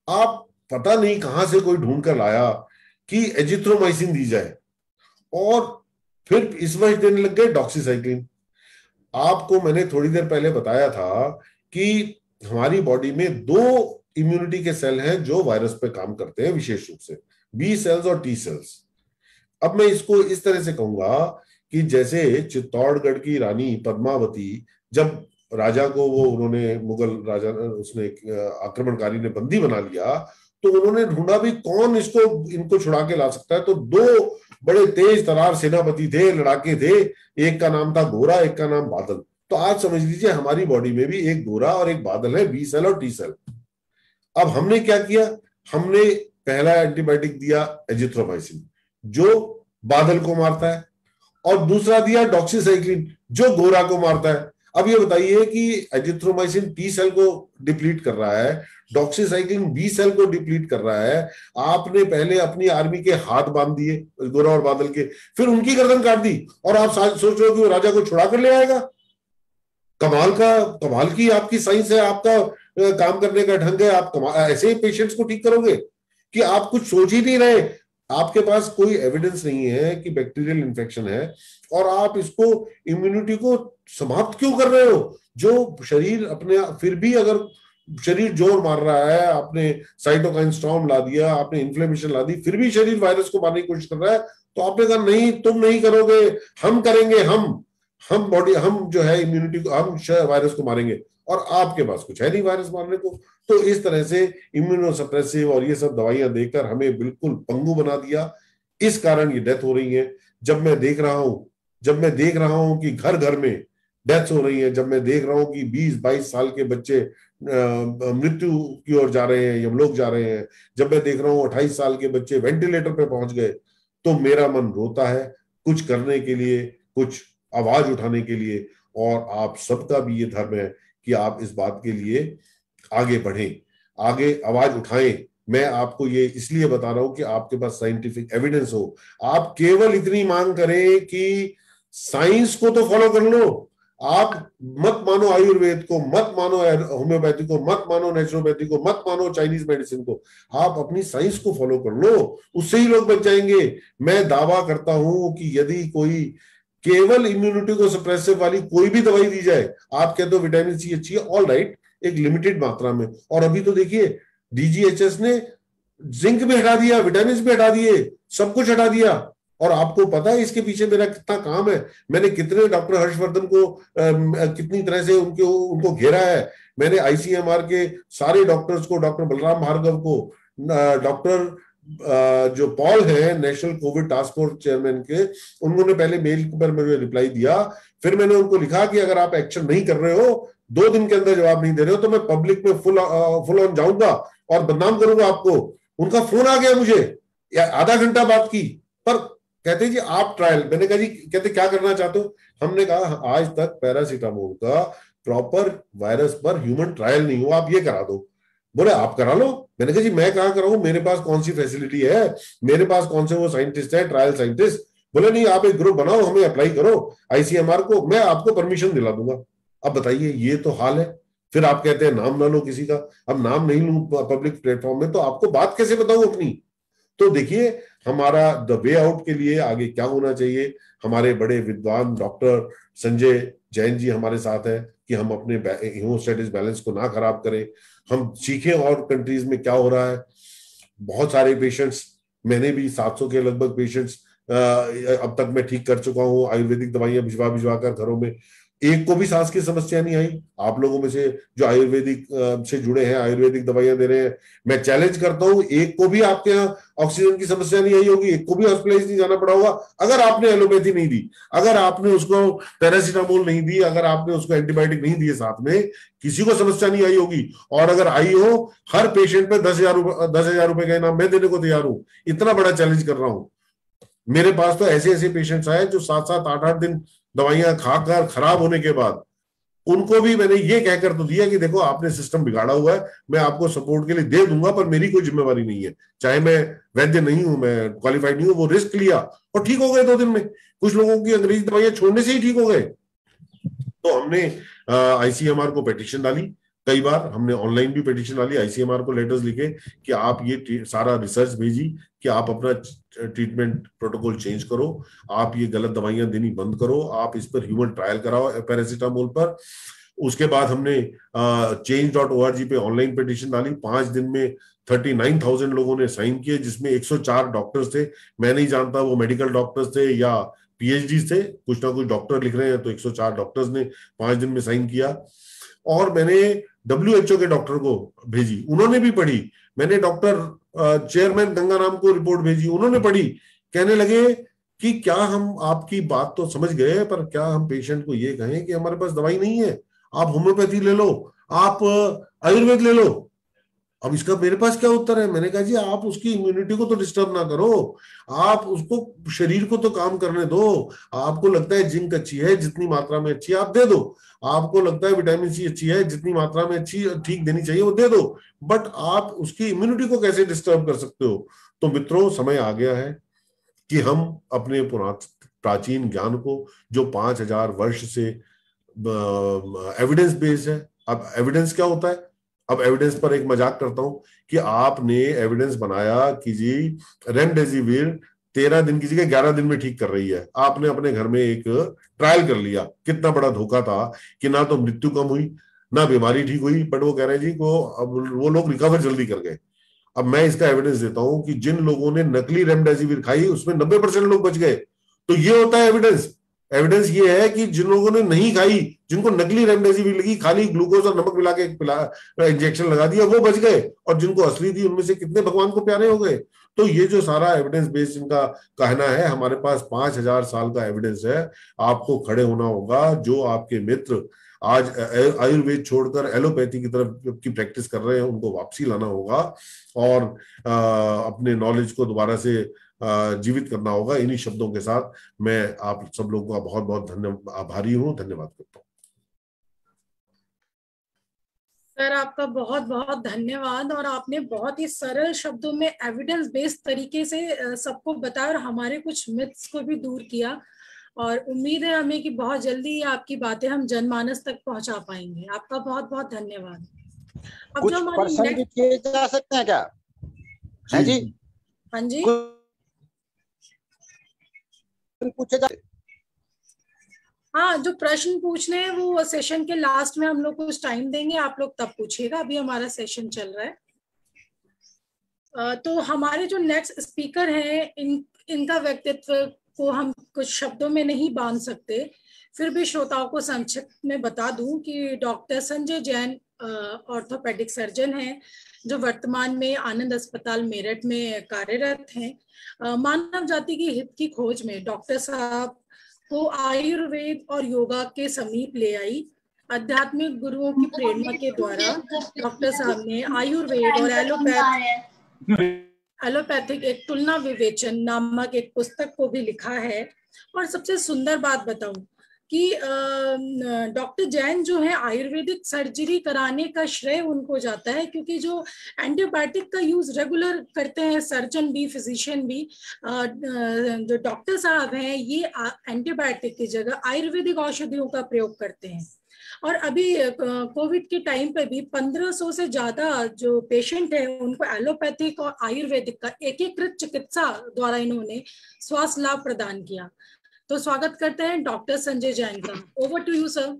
आप पता नहीं कहां से कोई ढूंढ कर लाया कि एजिथ्रोमाइसिन दी जाए, और फिर इस वजह देने लग गए डॉक्सीसाइक्लिन। आपको मैंने थोड़ी देर पहले बताया था कि हमारी बॉडी में 2 इम्यूनिटी के सेल हैं जो वायरस पे काम करते हैं विशेष रूप से, बी सेल्स और टी सेल्स। अब मैं इसको इस तरह से कहूंगा कि जैसे चित्तौड़गढ़ की रानी पद्मावती, जब राजा को उन्होंने, मुगल राजा, उसने आक्रमणकारी ने बंदी बना लिया, तो उन्होंने ढूंढा भी कौन इनको छुड़ा के ला सकता है। तो दो बड़े तेज तरार सेनापति थे, लड़ाके थे, एक का नाम था गोरा, एक का नाम बादल। तो आज समझ लीजिए हमारी बॉडी में भी एक गोरा और एक बादल है, बी सेल और टी सेल। अब हमने क्या किया, हमने पहला एंटीबायोटिक दिया एजिथ्रोमाइसिन जो बादल को मारता है, और दूसरा दिया डॉक्सीसाइक्लिन जो गोरा को मारता है। अब ये बताइए कि एजिथ्रोमाइसिन टी सेल को डिप्लीट कर रहा है, डॉक्सीसाइक्लिन बी सेल को डिप्लीट कर रहा है। आपने पहले अपनी आर्मी के हाथ बांध दिए गोरा और बादल के, फिर उनकी गर्दन काट दी, और आप सोच रहे हो कि वो राजा को छुड़ा कर ले आएगा। कमाल की आपकी साइंस है, आपका काम करने का ढंग है। आप ऐसे पेशेंट्स को ठीक करोगे कि आप कुछ सोच ही नहीं रहे, आपके पास कोई एविडेंस नहीं है कि बैक्टीरियल इन्फेक्शन है, और आप इसको इम्यूनिटी को समाप्त क्यों कर रहे हो? जो शरीर अपने, फिर भी अगर शरीर जोर मार रहा है, आपने साइटोकाइन स्टॉर्म ला दिया, आपने इन्फ्लेमेशन ला दी, फिर भी शरीर वायरस को मारने की कोशिश कर रहा है, तो आपने कहा नहीं तुम नहीं करोगे, हम करेंगे, हम जो है इम्यूनिटी को, हम वायरस को मारेंगे, और आपके पास कुछ है नहीं वायरस मारने को। तो इस तरह से इम्यूनोसप्रेसिव और ये सब दवाइयां देकर हमें बिल्कुल पंगु बना दिया। इस कारण ये डेथ हो रही है। जब मैं देख रहा हूं कि घर घर में डेथ हो रही है, जब मैं देख रहा हूं कि 20-22 साल के बच्चे मृत्यु की ओर जा रहे हैं, यमलोक जा रहे हैं, जब मैं देख रहा हूं 28 साल के बच्चे वेंटिलेटर पे पहुंच गए, तो मेरा मन रोता है कुछ करने के लिए, कुछ आवाज उठाने के लिए। और आप सबका भी ये धर्म है कि आप इस बात के लिए आगे बढ़ें, आगे आवाज उठाएं। मैं आपको ये इसलिए बता रहा हूं कि आपके पास साइंटिफिक एविडेंस हो। आप केवल इतनी मांग करें कि साइंस को तो फॉलो कर लो, आप मत मानो आयुर्वेद को, मत मानो होम्योपैथी को, मत मानो नेचुरोपैथी को, मत मानो चाइनीज मेडिसिन को, आप अपनी साइंस को फॉलो कर लो, उससे ही लोग बच जाएंगे। मैं दावा करता हूं कि यदि कोई केवल इम्यूनिटी को सप्रेसिव वाली कोई भी दवाई दी जाए, आप कहते हो विटामिन सी अच्छी है, ऑल राइट, एक लिमिटेड मात्रा में, और अभी तो देखिए डीजीएचएस ने जिंक भी हटा दिया, विटामिन भी हटा दिए, सब कुछ हटा दिया। और आपको पता है इसके पीछे मेरा कितना काम है, मैंने कितने डॉक्टर हर्षवर्धन को कितनी तरह से उनको घेरा है। मैंने आईसीएमआर के सारे डॉक्टर्स को, डॉक्टर बलराम भार्गव को, डॉक्टर जो पॉल है national Covid task force chairman के, उन्होंने पहले मेल पर मुझे रिप्लाई दिया, फिर मैंने उनको लिखा कि अगर आप एक्शन नहीं कर रहे हो, 2 दिन के अंदर जवाब नहीं दे रहे हो, तो मैं पब्लिक में फुल ऑन जाऊंगा और बदनाम करूंगा आपको। उनका फोन आ गया मुझे, आधा घंटा बात की, पर कहते जी आप ट्रायल, मैंने कहा जी, कहते क्या करना चाहते हो? हमने कहा आज तक पैरासीटामोल का प्रॉपर वायरस पर ह्यूमन ट्रायल नहीं हुआ, आप ये करा दो। बोले आप करा लो। मैंने कहा जी मैं कहाँ कराऊं, मेरे पास कौन सी फैसिलिटी है, मेरे पास कौन से वो साइंटिस्ट है, ट्रायल साइंटिस्ट। बोले नहीं आप एक ग्रुप बनाओ, हमें अप्लाई करो आईसीएमआर को, मैं आपको परमिशन दिला दूंगा। अब बताइए ये तो हाल है। फिर आप कहते हैं नाम ना लो किसी का। अब नाम नहीं लूं पब्लिक प्लेटफॉर्म में तो आपको बात कैसे बताऊं अपनी? तो देखिए हमारा द वे आउट के लिए आगे क्या होना चाहिए। हमारे बड़े विद्वान डॉक्टर संजय जैन जी हमारे साथ है कि हम अपने हीमोस्टेटिस बैलेंस को ना खराब करें, हम सीखें और कंट्रीज में क्या हो रहा है। बहुत सारे पेशेंट्स, मैंने भी 700 के लगभग पेशेंट्स अब तक मैं ठीक कर चुका हूँ, आयुर्वेदिक दवाइयां भिजवा कर घरों में, एक को भी सांस की समस्या नहीं आई। आप लोगों में से जो आयुर्वेदिक से जुड़े हैं, आयुर्वेदिक दवाइयां दे रहे हैं, मैं चैलेंज करता हूं, एक को भी आपके यहाँ ऑक्सीजन की समस्या नहीं आई होगी, एक को भी हॉस्पिटलाइज नहीं जाना पड़ा होगा अगर आपने एलोपैथी नहीं दी, अगर आपने उसको पैरासीटामोल नहीं दी, अगर आपने उसको एंटीबायोटिक नहीं दिए साथ में, किसी को समस्या नहीं आई होगी। और अगर आई हो, हर पेशेंट पे 10,000 रुपए का इनाम मैं देने को तैयार हूं। इतना बड़ा चैलेंज कर रहा हूं। मेरे पास तो ऐसे ऐसे पेशेंट्स आए जो 7-7, 8-8 दिन दवाइयां खाकर खराब होने के बाद, उनको भी मैंने ये कहकर तो दिया कि देखो आपने सिस्टम बिगाड़ा हुआ है, मैं आपको सपोर्ट के लिए दे दूंगा, पर मेरी कोई जिम्मेवारी नहीं है। चाहे मैं वैद्य नहीं हूं, मैं क्वालिफाइड नहीं हूं, वो रिस्क लिया और ठीक हो गए 2 दिन में। कुछ लोगों की अंग्रेजी दवाइयां छोड़ने से ही ठीक हो गए। तो हमने आईसीएमआर को पिटीशन डाली, कई बार हमने ऑनलाइन भी पिटीशन डाली, आईसीएमआर को लेटर्स लिखे कि आप ये सारा रिसर्च भेजी कि आप अपना ट्रीटमेंट प्रोटोकॉल चेंज करो, आप ये गलत दवाइयां देनी बंद करो, आप इस पर ह्यूमन ट्रायल कराओ पैरासीटामोल पर। उसके बाद हमने change.org पे ऑनलाइन पिटीशन डाली। 5 दिन में 39,000 लोगों ने साइन किए, जिसमें 104 डॉक्टर्स थे। मैं नहीं जानता वो मेडिकल डॉक्टर्स थे या पीएचडी थे, कुछ ना कुछ डॉक्टर लिख रहे हैं, तो 104 डॉक्टर्स ने 5 दिन में साइन किया। और मैंने WHO के डॉक्टर को भेजी, उन्होंने भी पढ़ी। मैंने डॉक्टर चेयरमैन गंगाराम को रिपोर्ट भेजी, उन्होंने पढ़ी। कहने लगे कि क्या हम आपकी बात तो समझ गए, पर क्या हम पेशेंट को ये कहें कि हमारे पास दवाई नहीं है, आप होम्योपैथी ले लो, आप आयुर्वेद ले लो। अब इसका मेरे पास क्या उत्तर है? मैंने कहा जी आप उसकी इम्यूनिटी को तो डिस्टर्ब ना करो, आप उसको शरीर को तो काम करने दो। आपको लगता है जिंक अच्छी है, जितनी मात्रा में अच्छी है आप दे दो। आपको लगता है विटामिन सी अच्छी है, जितनी मात्रा में अच्छी ठीक देनी चाहिए वो दे दो। बट आप उसकी इम्यूनिटी को कैसे डिस्टर्ब कर सकते हो? तो मित्रों, समय आ गया है कि हम अपने प्राचीन ज्ञान को, जो 5000 वर्ष से एविडेंस बेस्ड है। अब एविडेंस क्या होता है? अब एविडेंस पर एक मजाक करता हूं कि आपने एविडेंस बनाया कि जी रेमडेसिविर 13 दिन की जगह 11 दिन में ठीक कर रही है। आपने अपने घर में एक ट्रायल कर लिया। कितना बड़ा धोखा था कि ना तो मृत्यु कम हुई, ना बीमारी ठीक हुई, बट वो कह रहे हैं जी को अब वो लोग रिकवर जल्दी कर गए। अब मैं इसका एविडेंस देता हूं कि जिन लोगों ने नकली रेमडेसिविर खाई उसमें 90% लोग बच गए। तो ये होता है एविडेंस। एविडेंस ये है कि जिन लोगों ने नहीं खाई, जिनको नकली रेमडेसिविर लगी, खाली ग्लूकोज और नमक मिला के इंजेक्शन लगा दिया, वो बच गए। और जिनको असली थी उनमें से कितने भगवान को प्यारे हो गए। तो ये जो सारा एविडेंस बेस्ड इनका कहना है, हमारे पास 5000 साल का एविडेंस है। आपको खड़े होना होगा। जो आपके मित्र आज आयुर्वेद छोड़कर एलोपैथी की तरफ की प्रैक्टिस कर रहे हैं, उनको वापसी लाना होगा और अपने नॉलेज को दोबारा से जीवित करना होगा। इन्हीं शब्दों के साथ मैं आप सब लोगों का बहुत बहुत आभारी हूं, धन्यवाद करता हूं। सर आपका बहुत बहुत धन्यवाद, और आपने बहुत ही सरल शब्दों में एविडेंस बेस्ड तरीके से सबको बताया और हमारे कुछ मिथ्स को भी दूर किया। और उम्मीद है हमें कि बहुत जल्दी आपकी बातें हम जनमानस तक पहुंचा पाएंगे। आपका बहुत बहुत धन्यवाद। अब कुछ प्रश्न भी किए जा सकते हैं क्या? हाँ जी, हाँ जी, पूछे जा। हाँ, जो प्रश्न पूछने हैं वो सेशन के लास्ट में हम लोग कुछ टाइम देंगे, आप लोग तब पूछिएगा। अभी हमारा सेशन चल रहा है। तो हमारे जो नेक्स्ट स्पीकर हैं, इनका व्यक्तित्व को हम कुछ शब्दों में नहीं बांध सकते, फिर भी श्रोताओं को संक्षिप्त में बता दूं कि doctor Sanjay Jain orthopaedic surgeon हैं, जो वर्तमान में आनंद अस्पताल मेरठ में कार्यरत हैं। मानव जाति की हित की खोज में डॉक्टर साहब को आयुर्वेद और योगा के समीप ले आई। आध्यात्मिक गुरुओं की प्रेरणा के द्वारा डॉक्टर साहब ने आयुर्वेद और एलोपैथिक एक तुलना विवेचन नामक एक पुस्तक को भी लिखा है। और सबसे सुंदर बात बताऊं कि डॉक्टर जैन जो है आयुर्वेदिक सर्जरी कराने का श्रेय उनको जाता है, क्योंकि जो एंटीबायोटिक का यूज रेगुलर करते हैं सर्जन भी, फिजिशियन भी, जो डॉक्टर साहब हैं ये एंटीबायोटिक की जगह आयुर्वेदिक औषधियों का प्रयोग करते हैं। और अभी कोविड के टाइम पे भी 1500 से ज्यादा जो पेशेंट है उनको एलोपैथिक और आयुर्वेदिक का एकीकृत चिकित्सा द्वारा इन्होंने स्वास्थ्य लाभ प्रदान किया। तो स्वागत करते हैं डॉक्टर संजय जैन का। Over to you sir.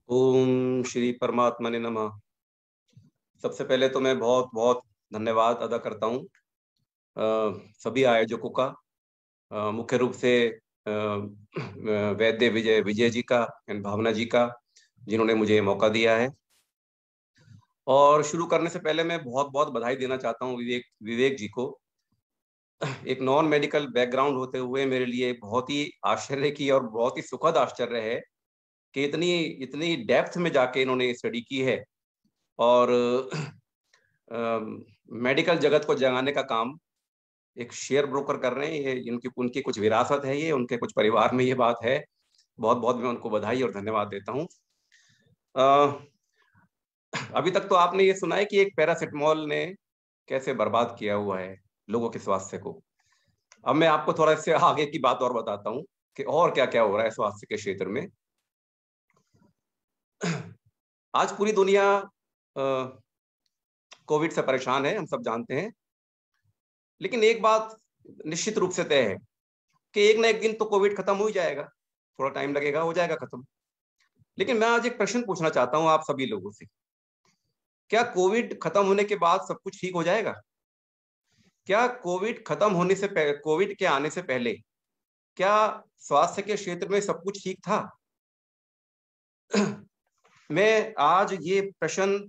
ओम श्री परमात्मा ने नमः। सबसे पहले तो मैं बहुत बहुत धन्यवाद अदा करता हूँ सभी आयोजकों का, मुख्य रूप से वैद्य विजय जी का एंड भावना जी का, जिन्होंने मुझे मौका दिया है। और शुरू करने से पहले मैं बहुत बहुत बधाई देना चाहता हूँ विवेक जी को। एक नॉन मेडिकल बैकग्राउंड होते हुए मेरे लिए बहुत ही आश्चर्य की और बहुत ही सुखद आश्चर्य है कि इतनी डेप्थ में जाके इन्होंने स्टडी की है और मेडिकल जगत को जगाने का काम एक शेयर ब्रोकर कर रहे हैं। ये उनकी कुछ विरासत है, ये उनके कुछ परिवार में ये बात है। बहुत बहुत मैं उनको बधाई और धन्यवाद देता हूँ। अभी तक तो आपने ये सुना है कि एक पैरासिटामोल ने कैसे बर्बाद किया हुआ है लोगों के स्वास्थ्य को। अब मैं आपको थोड़ा इससे आगे की बात और बताता हूँ कि और क्या क्या हो रहा है स्वास्थ्य के क्षेत्र में। आज पूरी दुनिया कोविड से परेशान है, हम सब जानते हैं। लेकिन एक बात निश्चित रूप से तय है कि एक ना एक दिन तो कोविड खत्म हो ही जाएगा। थोड़ा टाइम लगेगा, हो जाएगा खत्म। लेकिन मैं आज एक प्रश्न पूछना चाहता हूं आप सभी लोगों से, क्या कोविड खत्म होने के बाद सब कुछ ठीक हो जाएगा? क्या कोविड खत्म होने से कोविड के आने से पहले क्या स्वास्थ्य के क्षेत्र में सब कुछ ठीक था? मैं आज ये प्रश्न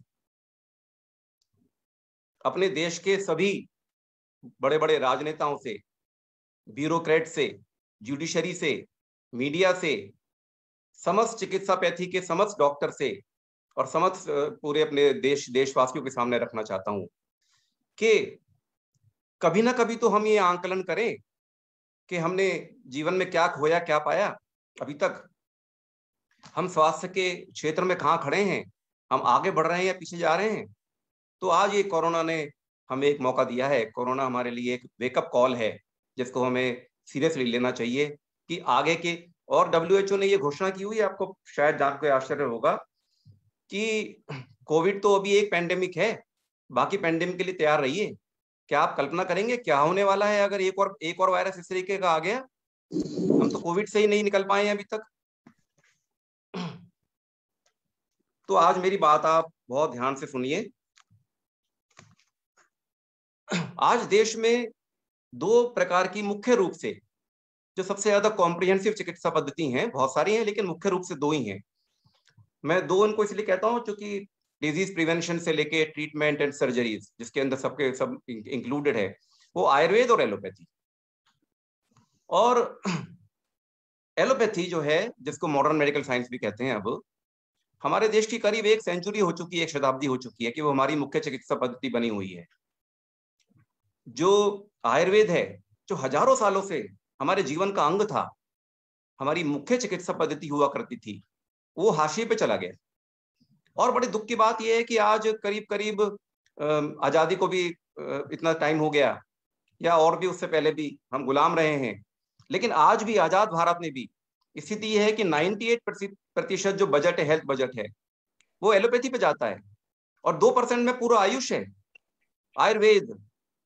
अपने देश के सभी बड़े बड़े राजनेताओं से, ब्यूरोक्रेट से, जुडिशरी से, मीडिया से, समस्त चिकित्सा पैथी के समस्त डॉक्टर से और समस्त पूरे अपने देशवासियों के सामने रखना चाहता हूं कि कभी ना कभी तो हम ये आंकलन करें कि हमने जीवन में क्या खोया, क्या पाया अभी तक, हम स्वास्थ्य के क्षेत्र में कहाँ खड़े हैं, हम आगे बढ़ रहे हैं या पीछे जा रहे हैं। तो आज ये कोरोना ने हमें एक मौका दिया है। कोरोना हमारे लिए एक वेकअप कॉल है जिसको हमें सीरियसली लेना चाहिए कि आगे के, और WHO ने ये घोषणा की हुई है, आपको शायद जान के आश्चर्य होगा कि कोविड तो अभी एक पैंडेमिक है, बाकी पैंडेमिक के लिए तैयार रहिए। क्या आप कल्पना करेंगे क्या होने वाला है अगर एक और वायरस इस तरीके का आ गया? हम तो कोविड से ही नहीं निकल पाए हैं अभी तक। तो आज मेरी बात आप बहुत ध्यान से सुनिए। आज देश में दो प्रकार की मुख्य रूप से जो सबसे ज्यादा कॉम्प्रिहेंसिव चिकित्सा पद्धति हैं, बहुत सारी हैं लेकिन मुख्य रूप से दो ही हैं। मैं दो उनको इसलिए कहता हूं क्योंकि डिजीज प्रिवेंशन से लेके ट्रीटमेंट एंड सर्जरीज जिसके अंदर सबके सब इंक्लूडेड है, वो आयुर्वेद और एलोपैथी। और एलोपैथी जो है, जिसको मॉडर्न मेडिकल साइंस भी कहते हैं, अब हमारे देश की करीब एक सेंचुरी हो चुकी है, एक शताब्दी हो चुकी है कि वो हमारी मुख्य चिकित्सा पद्धति बनी हुई है। जो आयुर्वेद है, जो हजारों सालों से हमारे जीवन का अंग था, हमारी मुख्य चिकित्सा पद्धति हुआ करती थी, वो हाशिए पे चला गया। और बड़े दुख की बात यह है कि आज करीब करीब आजादी को भी इतना टाइम हो गया, या और भी उससे पहले भी हम गुलाम रहे हैं, लेकिन आज भी आजाद भारत में भी स्थिति यह है कि 98% जो बजट है, हेल्थ बजट है, वो एलोपैथी पे जाता है और 2% में पूरा आयुष है। आयुर्वेद,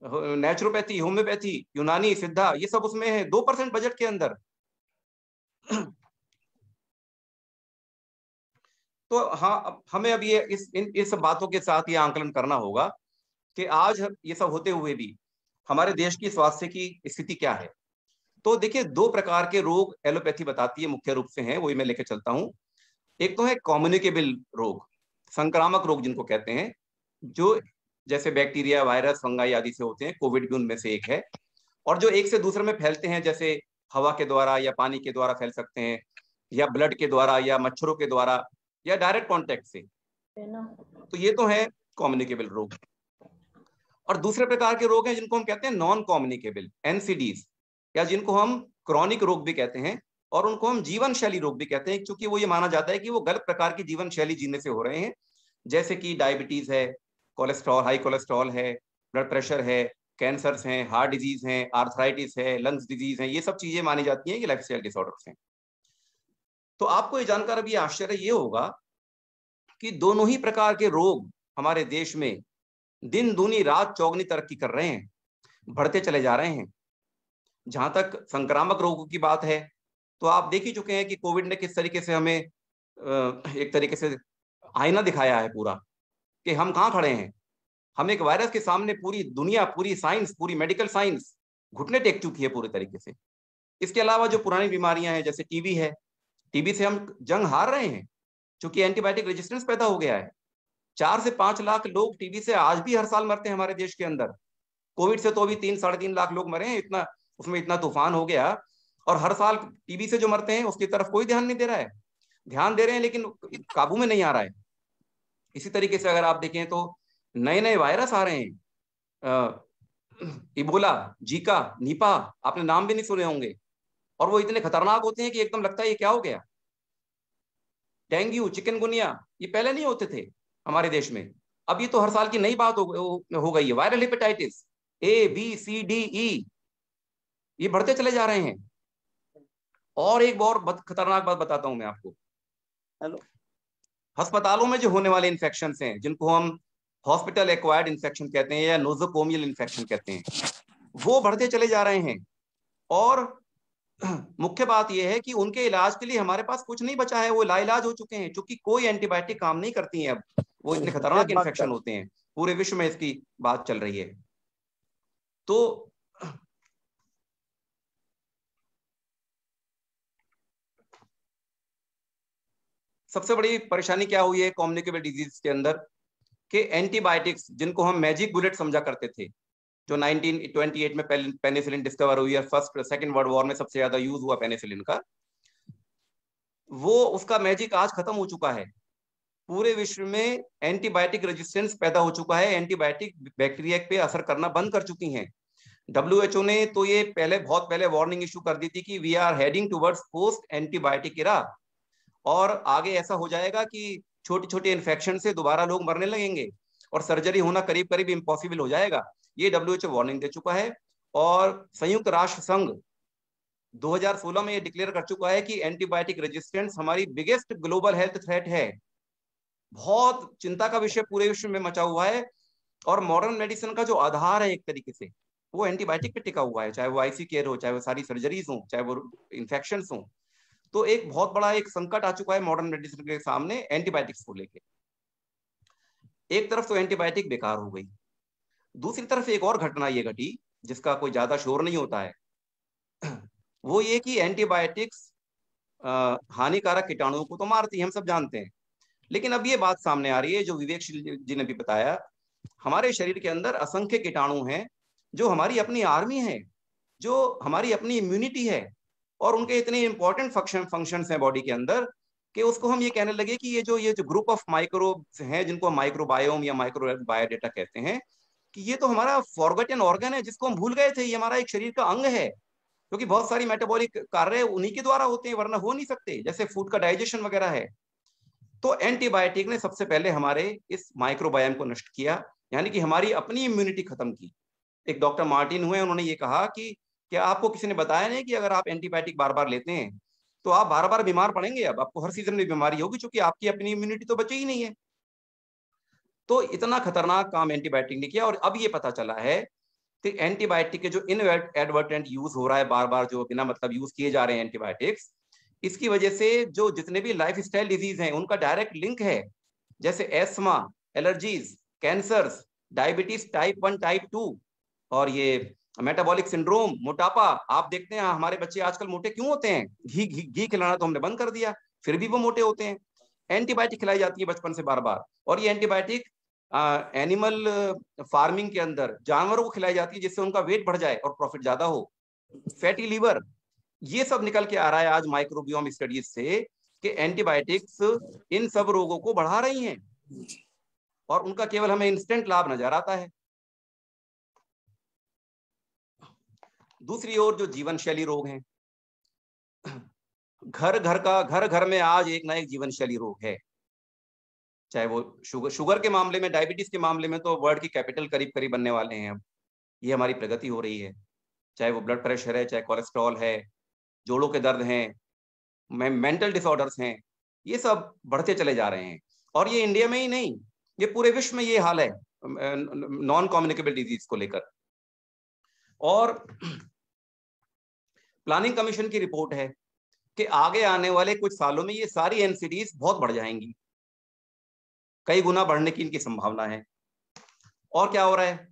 नेचुरोपैथी, होम्योपैथी, यूनानी, सिद्धा, ये सब उसमें है 2% बजट के अंदर। तो हाँ, हमें अब ये इस बातों के साथ ये आंकलन करना होगा कि आज ये सब होते हुए भी हमारे देश की स्वास्थ्य की स्थिति क्या है। तो देखिए, दो प्रकार के रोग एलोपैथी बताती है, मुख्य रूप से हैं, वही मैं लेकर चलता हूं। एक तो है कम्युनिकेबल रोग, संक्रामक रोग जिनको कहते हैं, जो जैसे बैक्टीरिया, वायरस, फंगाई आदि से होते हैं। कोविड भी उनमें से एक है। और जो एक से दूसरे में फैलते हैं, जैसे हवा के द्वारा या पानी के द्वारा फैल सकते हैं, या ब्लड के द्वारा, या मच्छरों के द्वारा, या डायरेक्ट कॉन्टेक्ट से। तो ये तो है कम्युनिकेबल रोग। और दूसरे प्रकार के रोग हैं जिनको हम कहते हैं नॉन कम्युनिकेबल, NCDs, या जिनको हम क्रॉनिक रोग भी कहते हैं, और उनको हम जीवन शैली रोग भी कहते हैं, क्योंकि वो ये माना जाता है कि वो गलत प्रकार की जीवन शैली जीने से हो रहे हैं, जैसे कि डायबिटीज है, कोलेस्ट्रॉल, हाई कोलेस्ट्रॉल है, ब्लड प्रेशर है, कैंसर्स हैं, हार्ट डिजीज हैं, आर्थराइटिस है, लंग्स डिजीज हैं। ये सब चीजें मानी जाती हैं कि लाइफस्टाइल डिसऑर्डर्स हैं। तो आपको ये जानकर अभी आश्चर्य ये होगा कि दोनों ही प्रकार के रोग हमारे देश में दिन दूनी रात चौगनी तरक्की कर रहे हैं, बढ़ते चले जा रहे हैं। जहां तक संक्रामक रोगों की बात है, तो आप देख ही चुके हैं कि कोविड ने किस तरीके से हमें एक तरीके से आईना दिखाया है पूरा, कि हम कहाँ खड़े हैं। हम एक वायरस के सामने पूरी दुनिया, पूरी साइंस, पूरी मेडिकल साइंस घुटने टेक चुकी है पूरे तरीके से। इसके अलावा जो पुरानी बीमारियां हैं, जैसे टीबी है, टीबी से हम जंग हार रहे हैं, क्योंकि एंटीबायोटिक रेजिस्टेंस पैदा हो गया है। 4 से 5 लाख लोग टीबी से आज भी हर साल मरते हैं हमारे देश के अंदर। कोविड से तो अभी 3-3.5 लाख लोग मरे हैं। इतना उसमें इतना तूफान हो गया, और हर साल टीबी से जो मरते हैं उसकी तरफ कोई ध्यान नहीं दे रहा है। ध्यान दे रहे हैं लेकिन काबू में नहीं आ रहा है। इसी तरीके से अगर आप देखें तो नए नए वायरस आ रहे हैं, इबोला, जीका, नीपा, आपने नाम भी नहीं सुने होंगे, और वो इतने खतरनाक होते हैं कि एकदम लगता है ये क्या हो गया। डेंगू, चिकनगुनिया, ये पहले नहीं होते थे हमारे देश में, अब ये तो हर साल की नई बात हो गई है। Viral hepatitis A, B, C, D, E, ये बढ़ते चले जा रहे हैं। और एक बहुत खतरनाक बात बताता हूं मैं आपको। हेलो, अस्पतालों में जो होने वाले इन्फेक्शन हैं, जिनको हम हॉस्पिटल एक्वायर्ड इन्फेक्शन कहते हैं या नोजोकोमियल इन्फेक्शन कहते हैं, वो बढ़ते चले जा रहे हैं। और मुख्य बात यह है कि उनके इलाज के लिए हमारे पास कुछ नहीं बचा है, वो लाइलाज हो चुके हैं, क्योंकि कोई एंटीबायोटिक काम नहीं करती है अब। वो इतने खतरनाक इन्फेक्शन होते हैं, पूरे विश्व में इसकी बात चल रही है। तो सबसे बड़ी परेशानी क्या हुई है कम्युनिकेबल डिजीज के अंदर, कि एंटीबायोटिक्स जिनको हम मैजिक बुलेट समझा करते थे, जो 1928 में पेनिसिलिन डिस्कवर हुई है, फर्स्ट सेकंड वर्ल्ड वॉर में सबसे ज्यादा यूज हुआ पेनिसिलिन का, वो उसका मैजिक आज खत्म हो चुका है। पूरे विश्व में एंटीबायोटिक रेजिस्टेंस पैदा हो चुका है, एंटीबायोटिक बैक्टीरिया पे असर करना बंद कर चुकी हैं। WHO ने तो ये बहुत पहले वार्निंग इशू कर दी थी कि we are heading towards post antibiotic era, और आगे ऐसा हो जाएगा कि छोटे छोटे इन्फेक्शन से दोबारा लोग मरने लगेंगे और सर्जरी होना करीब करीब इम्पॉसिबल हो जाएगा। ये WHO वार्निंग दे चुका है, और संयुक्त राष्ट्र संघ 2016 में ये डिक्लेयर कर चुका है कि एंटीबायोटिक रेजिस्टेंस हमारी बिगेस्ट ग्लोबल हेल्थ थ्रेट है। बहुत चिंता का विषय पूरे विश्व में मचा हुआ है, और मॉडर्न मेडिसिन का जो आधार है एक तरीके से वो एंटीबायोटिक पे टिका हुआ है, चाहे वो आईसी केयर हो, चाहे वो सारी सर्जरीज हो, चाहे वो इन्फेक्शंस हो। तो एक बहुत बड़ा एक संकट आ चुका है मॉडर्न मेडिसिन के सामने एंटीबायोटिक्स को लेके। एक तरफ तो एंटीबायोटिक बेकार हो गई, दूसरी तरफ एक और घटना ये घटी जिसका कोई ज्यादा शोर नहीं होता है, वो ये कि एंटीबायोटिक्स हानिकारक कीटाणुओं को तो मारती है, हम सब जानते हैं, लेकिन अब ये बात सामने आ रही है जो विवेक जी ने भी बताया, हमारे शरीर के अंदर असंख्य कीटाणु हैं जो हमारी अपनी आर्मी है, जो हमारी अपनी इम्यूनिटी है, और उनके इतने इंपॉर्टेंट फंक्शंस हैं बॉडी के अंदर कि उसको हम ये कहने लगे कि ये जो ग्रुप ऑफ माइक्रोब्स हैं जिनको हम माइक्रोबायोम या माइक्रो बायोडेटा कहते हैं, कि ये तो हमारा फॉरगॉटन ऑर्गन है जिसको हम भूल गए थे, ये हमारा एक शरीर का अंग है, क्योंकि बहुत सारी मेटाबॉलिक कार्य उन्हीं के द्वारा होते हैं वरना हो नहीं सकते, जैसे फूड का डाइजेशन वगैरह है। तो एंटीबायोटिक ने सबसे पहले हमारे इस माइक्रोबायोम को नष्ट किया, यानी कि हमारी अपनी इम्यूनिटी खत्म की। एक डॉक्टर मार्टिन हुए, उन्होंने ये कहा कि क्या आपको किसी ने बताया नहीं कि अगर आप एंटीबायोटिक बार बार लेते हैं तो आप बार बार बीमार पड़ेंगे, अब आपको हर सीजन में बीमारी होगी क्योंकि आपकी अपनी इम्यूनिटी तो बची ही नहीं है। तो इतना खतरनाक काम एंटीबायोटिक ने किया, और अब ये पता चला है कि एंटीबायोटिक के जो इनएडवर्टेंट यूज हो रहा है, बार बार जो बिना मतलब यूज किए जा रहे हैं एंटीबायोटिक्स, इसकी वजह से जो जितने भी लाइफस्टाइल डिजीज हैं उनका डायरेक्ट लिंक है, जैसे asthma, allergies, cancers, diabetes type 1 type 2, और ये मेटाबॉलिक सिंड्रोम, मोटापा। आप देखते हैं हमारे बच्चे आजकल मोटे क्यों होते हैं, घी खिलाना तो हमने बंद कर दिया, फिर भी वो मोटे होते हैं। एंटीबायोटिक खिलाई जाती है बचपन से बार बार, और ये एंटीबायोटिक एनिमल फार्मिंग के अंदर जानवरों को खिलाई जाती है जिससे उनका वेट बढ़ जाए और प्रॉफिट ज्यादा हो। फैटी लीवर, ये सब निकल के आ रहा है आज माइक्रोबियोम स्टडीज से कि एंटीबायोटिक्स इन सब रोगों को बढ़ा रही हैं, और उनका केवल हमें इंस्टेंट लाभ नजर आता है। दूसरी ओर जो जीवन शैली रोग हैं, घर घर में आज एक ना एक जीवन शैली रोग है, चाहे वो शुगर के मामले में, डायबिटीज के मामले में तो वर्ल्ड की कैपिटल करीब करीब बनने वाले हैं अब, ये हमारी प्रगति हो रही है। चाहे वो ब्लड प्रेशर है, चाहे कोलेस्ट्रॉल है, जोड़ों के दर्द हैं, मेंटल डिसऑर्डर्स हैं, ये सब बढ़ते चले जा रहे हैं। और ये इंडिया में ही नहीं, ये पूरे विश्व में ये हाल है नॉन कम्युनिकेबल डिजीज को लेकर। और प्लानिंग कमीशन की रिपोर्ट है कि आगे आने वाले कुछ सालों में ये सारी एनसीडीज बहुत बढ़ जाएंगी, कई गुना बढ़ने की इनकी संभावना है। और क्या हो रहा है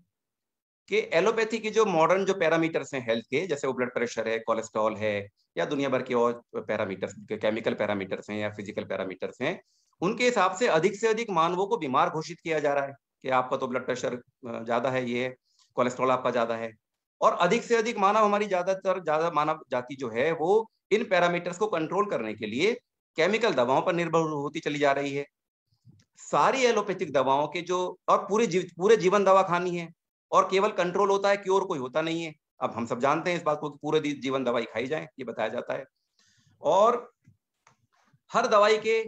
कि एलोपैथी के जो मॉडर्न जो पैरामीटर्स हैं हेल्थ के, जैसे वो ब्लड प्रेशर है, कोलेस्ट्रॉल है, या दुनिया भर के और पैरामीटर्स, केमिकल पैरामीटर्स हैं या फिजिकल पैरामीटर्स हैं, उनके हिसाब से अधिक मानवों को बीमार घोषित किया जा रहा है कि आपका तो ब्लड प्रेशर ज्यादा है, ये है, कोलेस्ट्रॉल आपका ज्यादा है। और अधिक से अधिक मानव, हमारी ज्यादा मानव जाति जो है वो इन पैरामीटर्स को कंट्रोल करने के लिए केमिकल दवाओं पर निर्भर होती चली जा रही है। सारी एलोपैथिक दवाओं के जो, और पूरे जीवन दवा खानी है, और केवल कंट्रोल होता है, क्योर कोई होता नहीं है। अब हम सब जानते हैं इस बात को कि पूरे जीवन दवाई खाई जाए, ये बताया जाता है। और हर दवाई के,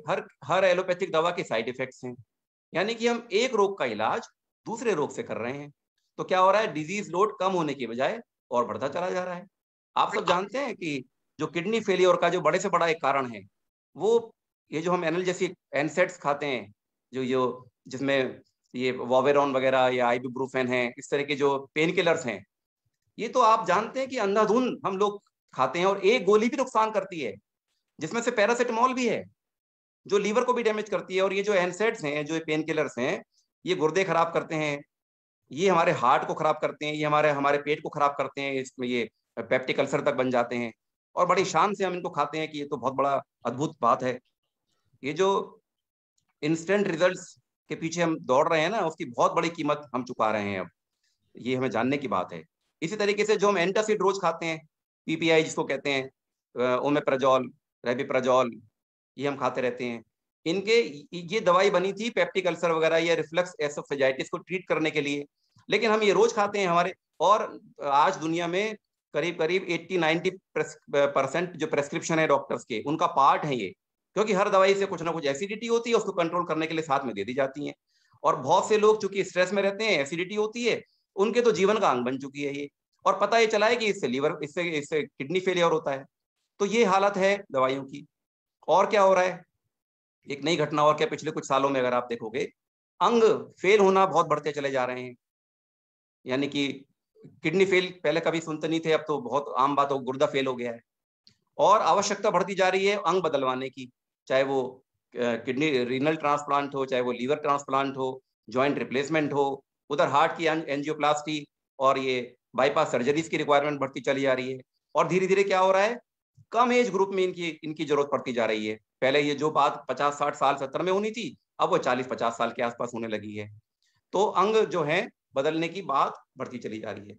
हर एलोपैथिक दवा के साइड इफेक्ट्स हैं, यानी कि हम एक रोग का इलाज दूसरे रोग से कर रहे हैं। तो क्या हो रहा है, डिजीज लोड कम होने की बजाय और बढ़ता चला जा रहा है। आप सब जानते हैं कि जो किडनी फेलियर का जो बड़े से बड़ा एक कारण है, वो ये जो हम एनाल्जेसिक एनसेट्स खाते हैं, जो जिसमें ये वोवेरॉन वगैरह या आइबुप्रोफेन है, इस तरह के जो पेन किलर्स हैं, ये तो आप जानते हैं कि अंधाधुंध हम लोग खाते हैं, और एक गोली भी नुकसान करती है, जिसमें से पैरासिटामोल भी है जो लीवर को भी डैमेज करती है। और ये जो एनसेट्स हैं, जो पेन किलर्स हैं, ये गुर्दे खराब करते हैं, ये हमारे हार्ट को खराब करते हैं, ये हमारे पेट को खराब करते हैं, इसमें ये पेप्टिक अल्सर तक बन जाते हैं। और बड़ी शान से हम इनको खाते हैं कि ये तो बहुत बड़ा अद्भुत बात है। ये जो इंस्टेंट रिजल्ट्स के पीछे हम दौड़ रहे हैं ना, उसकी बहुत बड़ी कीमत हम चुका रहे हैं अब, ये हमें जानने की बात है। इसी तरीके से जो हम एंटासिड रोज खाते हैं, पीपीआई जिसको कहते हैं, ओमेप्राजोल, रेबिप्राजोल, ये हम खाते रहते हैं। इनके ये दवाई बनी थी पेप्टिक अल्सर वगैरह या रिफ्लक्स एसोफेजाइटिस को ट्रीट करने के लिए, लेकिन हम ये रोज खाते हैं हमारे। और आज दुनिया में करीब करीब 80-90% जो प्रेस्क्रिप्शन है डॉक्टर्स के, उनका पार्ट है ये, क्योंकि हर दवाई से कुछ ना कुछ एसिडिटी होती है, उसको कंट्रोल करने के लिए साथ में दे दी जाती है। और बहुत से लोग चूंकि स्ट्रेस में रहते हैं, एसिडिटी होती है, उनके तो जीवन का अंग बन चुकी है ये, और पता ये चला है कि इससे लीवर, इससे किडनी फेलियर होता है। तो ये हालत है दवाइयों की। और क्या हो रहा है, एक नई घटना और क्या, पिछले कुछ सालों में अगर आप देखोगे, अंग फेल होना बहुत बढ़ते चले जा रहे हैं। यानी कि किडनी फेल पहले कभी सुनते नहीं थे, अब तो बहुत आम बात हो, गुर्दा फेल हो गया है। और आवश्यकता बढ़ती जा रही है अंग बदलवाने की, चाहे वो किडनी रीनल ट्रांसप्लांट हो, चाहे वो लीवर ट्रांसप्लांट हो, जॉइंट रिप्लेसमेंट हो, उधर हार्ट की एंजियोप्लास्टी और ये बाईपास सर्जरीज की रिक्वायरमेंट बढ़ती चली जा रही है। और धीरे धीरे क्या हो रहा है, कम एज ग्रुप में इनकी जरूरत पड़ती जा रही है। पहले ये जो बात 50, 60 साल, 70 में होनी थी, अब वो 40, 50 साल के आसपास होने लगी है। तो अंग जो है बदलने की बात बढ़ती चली जा रही है।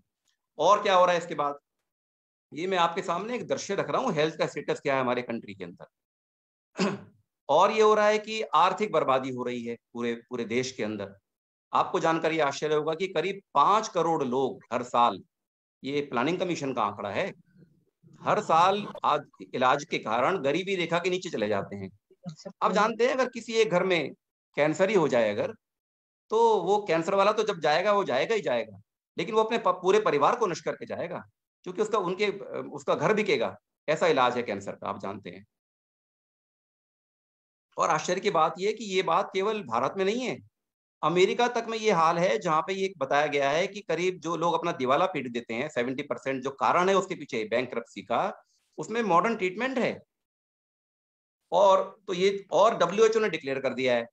और क्या हो रहा है इसके बाद, ये मैं आपके सामने एक दृश्य रख रहा हूँ, हेल्थ का स्टेटस क्या है हमारे कंट्री के अंदर। और ये हो रहा है कि आर्थिक बर्बादी हो रही है पूरे देश के अंदर। आपको जानकर ये आश्चर्य होगा कि करीब 5 करोड़ लोग हर साल, ये प्लानिंग कमीशन का आंकड़ा है, हर साल आज इलाज के कारण गरीबी रेखा के नीचे चले जाते हैं। अब जानते हैं अगर किसी एक घर में कैंसर ही हो जाए अगर, तो वो कैंसर वाला तो जब जाएगा वो जाएगा ही जाएगा, लेकिन वो अपने पूरे परिवार को नष्ट करके जाएगा, क्योंकि उसका घर बिकेगा। ऐसा इलाज है कैंसर का, आप जानते हैं। और आश्चर्य की बात यह है कि ये बात केवल भारत में नहीं है, अमेरिका तक में ये हाल है, जहां पे ये बताया गया है कि करीब जो लोग अपना दिवाला पीट देते हैं, 70% जो कारण है उसके पीछे बैंकरप्सी का, उसमें मॉडर्न ट्रीटमेंट है। और तो ये, और WHO ने डिक्लेयर कर दिया है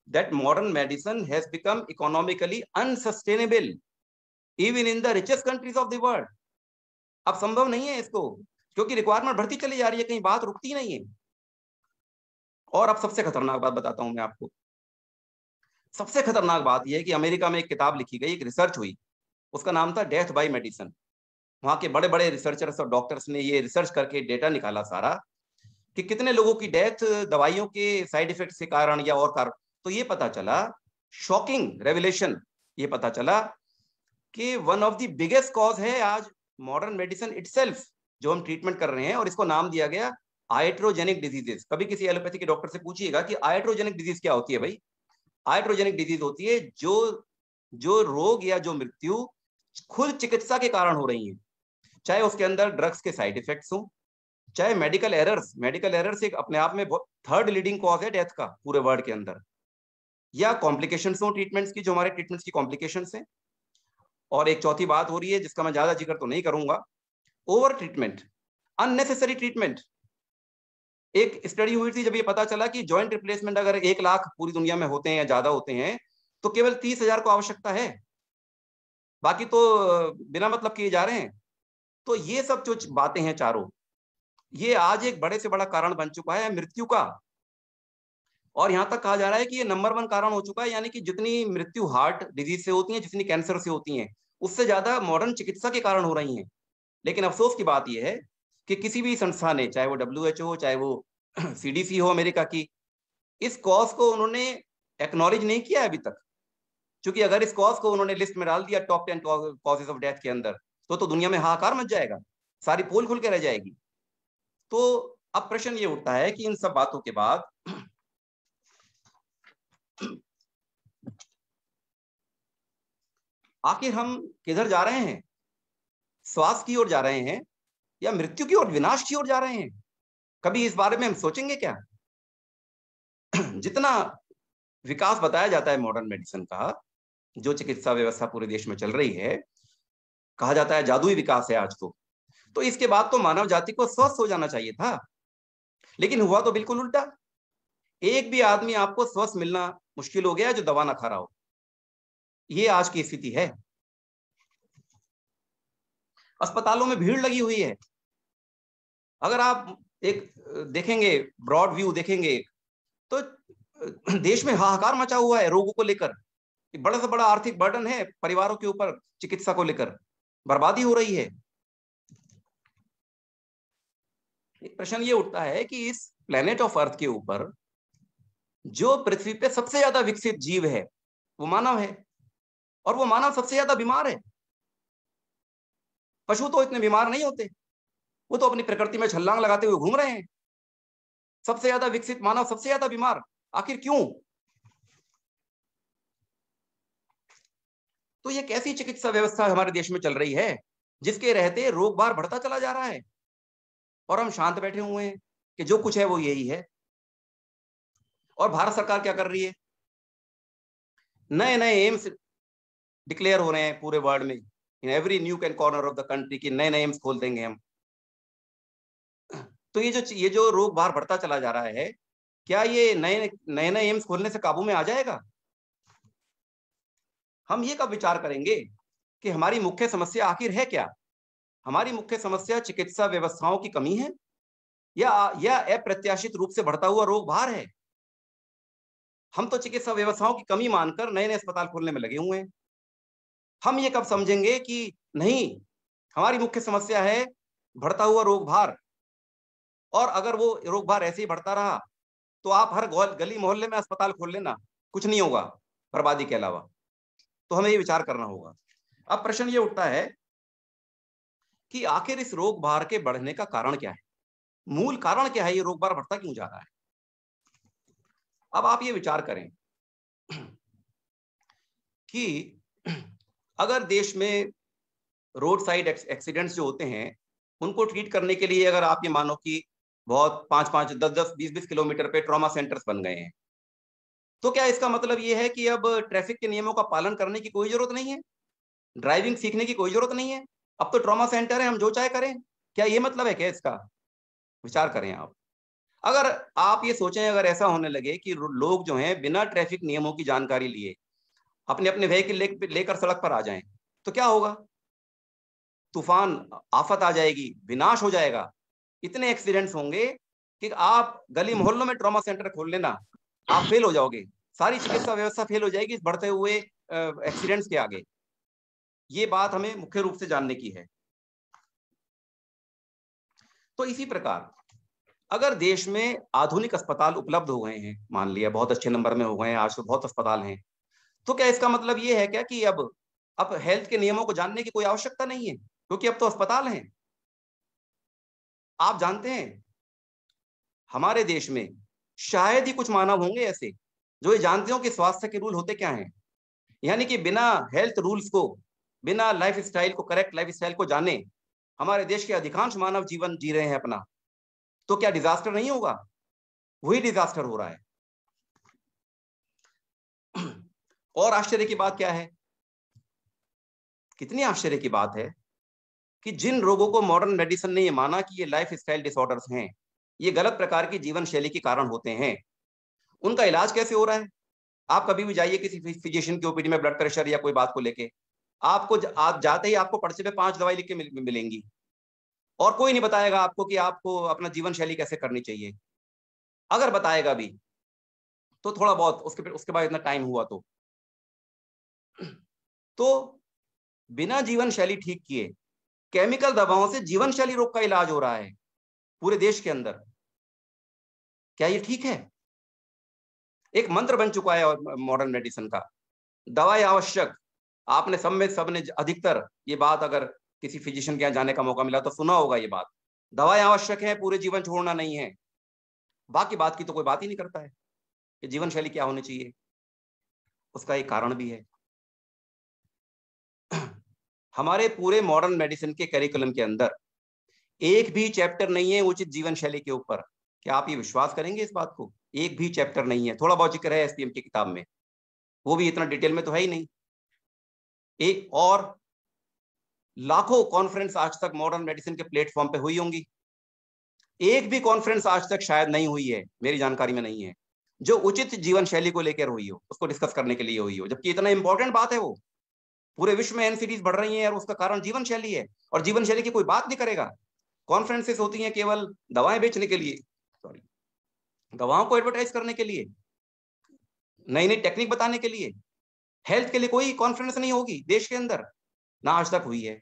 that modern medicine has become economically unsustainable even in the richest countries of the world. अब संभव नहीं है इसको, क्योंकि रिक्वायरमेंट बढ़ती चली जा रही है, कहीं बात रुकती नहीं है। और अब सबसे खतरनाक बात बताता हूं मैं आपको। सबसे खतरनाक बात यह है कि अमेरिका में एक किताब लिखी गई, एक रिसर्च हुई, उसका नाम था डेथ बाय मेडिसिन। वहां के बड़े बड़े रिसर्चर्स और डॉक्टर्स ने ये रिसर्च करके डेटा निकाला सारा, कि कितने लोगों की डेथ दवाइयों के साइड इफेक्ट के कारण या और कारण। तो ये पता चला, शॉकिंग रेवलेशन, ये पता चला कि one of the biggest cause है आज मॉडर्न मेडिसिन इटसेल्फ, जो हम ट्रीटमेंट कर रहे हैं, और इसको नाम दिया गया आइट्रोजेनिक डिजीजेस। कभी किसी एलोपैथी के डॉक्टर से पूछिएगा कि आइट्रोजेनिक डिजीज क्या होती है भाई। आइट्रोजेनिक डिजीज होती है जो रोग या जो मृत्यु खुद चिकित्सा के कारण हो रही है, चाहे उसके अंदर ड्रग्स के साइड इफेक्ट्स हो, चाहे मेडिकल एरर्स एक अपने आप में थर्ड लीडिंग कॉज है डेथ का पूरे वर्ल्ड के अंदर, या कॉम्प्लिकेशंस हो ट्रीटमेंट्स की, जो हमारे ट्रीटमेंट्स की कॉम्प्लिकेशंस हैं। और एक चौथी बात हो रही है जिसका मैं ज्यादा जिक्र तो नहीं करूंगा, ओवर ट्रीटमेंट, अननेसेसरी ट्रीटमेंट। एक स्टडी हुई थी, जब ये पता चला कि जॉइंट रिप्लेसमेंट अगर 1 लाख पूरी दुनिया में होते हैं या ज्यादा होते हैं, तो केवल 30,000 को आवश्यकता है, बाकी तो बिना मतलब किए जा रहे हैं। तो ये सब जो बातें हैं चारों, ये आज एक बड़े से बड़ा कारण बन चुका है मृत्यु का। और यहां तक कहा जा रहा है कि ये नंबर 1 कारण हो चुका है, यानी कि जितनी मृत्यु हार्ट डिजीज से होती है, जितनी कैंसर से होती हैं, उससे ज्यादा मॉडर्न चिकित्सा के कारण हो रही हैं। लेकिन अफसोस की बात यह है कि किसी भी संस्था ने, चाहे वो WHO हो, चाहे वो CDC हो अमेरिका की, इस कॉज को उन्होंने एक्नॉलेज नहीं किया अभी तक। क्योंकि अगर इस कॉज को उन्होंने लिस्ट में डाल दिया टॉप 10 कॉजेज ऑफ डेथ के अंदर, तो दुनिया में हाहाकार मच जाएगा, सारी पोल खुल के रह जाएगी। तो अब प्रश्न ये उठता है कि इन सब बातों के बाद आखिर हम किधर जा रहे हैं? स्वास्थ्य की ओर जा रहे हैं या मृत्यु की ओर, विनाश की ओर जा रहे हैं? कभी इस बारे में हम सोचेंगे क्या? जितना विकास बताया जाता है मॉडर्न मेडिसिन का, जो चिकित्सा व्यवस्था पूरे देश में चल रही है, कहा जाता है जादुई विकास है आज तो इसके बाद तो मानव जाति को स्वस्थ हो जाना चाहिए था, लेकिन हुआ तो बिल्कुल उल्टा। एक भी आदमी आपको स्वस्थ मिलना मुश्किल हो गया जो दवा ना खा रहा हो। ये आज की स्थिति है। अस्पतालों में भीड़ लगी हुई है। अगर आप एक देखेंगे, ब्रॉड व्यू देखेंगे, तो देश में हाहाकार मचा हुआ है रोगों को लेकर, बड़ा से बड़ा आर्थिक बर्डन है परिवारों के ऊपर, चिकित्सा को लेकर बर्बादी हो रही है। एक प्रश्न ये उठता है कि इस प्लेनेट ऑफ अर्थ के ऊपर जो पृथ्वी पे सबसे ज्यादा विकसित जीव है वो मानव है, और वो मानव सबसे ज्यादा बीमार है। पशु तो इतने बीमार नहीं होते, वो तो अपनी प्रकृति में छलांग लगाते हुए घूम रहे हैं। सबसे ज्यादा विकसित मानव सबसे ज्यादा बीमार, आखिर क्यों? तो ये कैसी चिकित्सा व्यवस्था हमारे देश में चल रही है जिसके रहते रोग बार बढ़ता चला जा रहा है और हम शांत बैठे हुए हैं कि जो कुछ है वो यही है। और भारत सरकार क्या कर रही है? नए नए एम्स डिक्लेयर हो रहे हैं पूरे वर्ल्ड में, in every न्यूक and corner of the country की नए नए एम्स खोल देंगे हम। तो ये जो रोग बाहर बढ़ता चला जा रहा है, क्या ये नए एम्स खोलने से काबू में आ जाएगा? हम ये कब विचार करेंगे कि हमारी मुख्य समस्या आखिर है क्या? हमारी मुख्य समस्या चिकित्सा व्यवस्थाओं की कमी है या अप्रत्याशित रूप से बढ़ता हुआ रोग बाहर है? हम तो चिकित्सा व्यवस्थाओं की कमी मानकर नए नए अस्पताल खोलने में लगे हुए हैं। हम ये कब समझेंगे कि नहीं, हमारी मुख्य समस्या है बढ़ता हुआ रोग भार, और अगर वो रोग भार ऐसे ही बढ़ता रहा तो आप हर गली मोहल्ले में अस्पताल खोल लेना, कुछ नहीं होगा बर्बादी के अलावा। तो हमें ये विचार करना होगा। अब प्रश्न ये उठता है कि आखिर इस रोग भार के बढ़ने का कारण क्या है? मूल कारण क्या है? ये रोग भार बढ़ता क्यों जा रहा है? अब आप ये विचार करें कि अगर देश में रोड साइड एक्सीडेंट्स जो होते हैं उनको ट्रीट करने के लिए अगर आप ये मानो कि बहुत 5-5, 10-10, 20-20 किलोमीटर पे ट्रॉमा सेंटर्स बन गए हैं, तो क्या इसका मतलब ये है कि अब ट्रैफिक के नियमों का पालन करने की कोई जरूरत नहीं है? ड्राइविंग सीखने की कोई जरूरत नहीं है? अब तो ट्रॉमा सेंटर है, हम जो चाहे करें? क्या ये मतलब है क्या इसका? विचार करें आप। अगर आप ये सोचें, अगर ऐसा होने लगे कि लोग जो हैं बिना ट्रैफिक नियमों की जानकारी लिए अपने अपने व्हीकल लेकर सड़क पर आ जाएं, तो क्या होगा? तूफान, आफत आ जाएगी, विनाश हो जाएगा। इतने एक्सीडेंट्स होंगे कि आप गली मोहल्लों में ट्रॉमा सेंटर खोल लेना, आप फेल हो जाओगे। सारी चिकित्सा व्यवस्था फेल हो जाएगी इस बढ़ते हुए एक्सीडेंट्स के आगे। ये बात हमें मुख्य रूप से जानने की है। तो इसी प्रकार अगर देश में आधुनिक अस्पताल उपलब्ध हो गए हैं, मान लिया बहुत अच्छे नंबर में हो गए हैं, आज तो बहुत अस्पताल हैं, तो क्या इसका मतलब ये है क्या कि अब हेल्थ के नियमों को जानने की कोई आवश्यकता नहीं है, क्योंकि अब तो अस्पताल हैं? आप जानते हैं हमारे देश में शायद ही कुछ मानव होंगे ऐसे जो ये जानते हो कि स्वास्थ्य के रूल होते क्या हैं। यानी कि बिना हेल्थ रूल्स को, बिना लाइफस्टाइल को, करेक्ट लाइफस्टाइल को जाने हमारे देश के अधिकांश मानव जीवन जी रहे हैं अपना। तो क्या डिजास्टर नहीं होगा? वही डिजास्टर हो रहा है। और आश्चर्य की बात क्या है, कितनी आश्चर्य की बात है कि जिन रोगों को मॉडर्न मेडिसिन ने ये माना कि ये लाइफ स्टाइल डिसऑर्डर्स हैं, ये गलत प्रकार की जीवन शैली के कारण होते हैं, उनका इलाज कैसे हो रहा है? आप कभी भी जाइए किसी फिजिशियन की ओपीडी में ब्लड प्रेशर या कोई बात को लेके, आपको आप जाते ही आपको पर्चे पे 5 दवाई लिख के मिलेंगी, और कोई नहीं बताएगा आपको कि आपको अपना जीवन शैली कैसे करनी चाहिए। अगर बताएगा भी तो थोड़ा बहुत, उसके बाद इतना टाइम हुआ तो बिना जीवन शैली ठीक किए केमिकल दवाओं से जीवन शैली रोग का इलाज हो रहा है पूरे देश के अंदर। क्या ये ठीक है? एक मंत्र बन चुका है मॉडर्न मेडिसिन का, दवाई आवश्यक। आपने सबने अधिकतर ये बात, अगर किसी फिजिशियन के यहाँ जाने का मौका मिला तो सुना होगा ये बात, दवाई आवश्यक है, पूरे जीवन छोड़ना नहीं है। बाकी बात की तो कोई बात ही नहीं करता है कि जीवन शैली क्या होनी चाहिए। उसका एक कारण भी है, हमारे पूरे मॉडर्न मेडिसिन के करिकुलम के अंदर एक भी चैप्टर नहीं है उचित जीवन शैली के ऊपर। क्या आप ये विश्वास करेंगे इस बात को? एक भी चैप्टर नहीं है। थोड़ा बहुत जिक्र है एसपीएम की किताब में, वो भी इतना डिटेल में तो है ही नहीं। एक और लाखों कॉन्फ्रेंस आज तक मॉडर्न मेडिसिन के प्लेटफॉर्म पे हुई होंगी, एक भी कॉन्फ्रेंस आज तक शायद नहीं हुई है, मेरी जानकारी में नहीं है, जो उचित जीवन शैली को लेकर हुई हो, उसको डिस्कस करने के लिए हुई हो, जबकि इतना इंपॉर्टेंट बात है वो। पूरे विश्व में एनसीडीज बढ़ रही हैं और उसका कारण जीवन शैली है, और जीवन शैली की कोई बात नहीं करेगा। कॉन्फ्रेंसेस होती हैं केवल दवाएं बेचने के लिए, सॉरी, दवाओं को एडवर्टाइज करने के लिए, नई नई टेक्निक बताने के लिए। हेल्थ के लिए कोई कॉन्फ्रेंस नहीं होगी देश के अंदर, ना आज तक हुई है।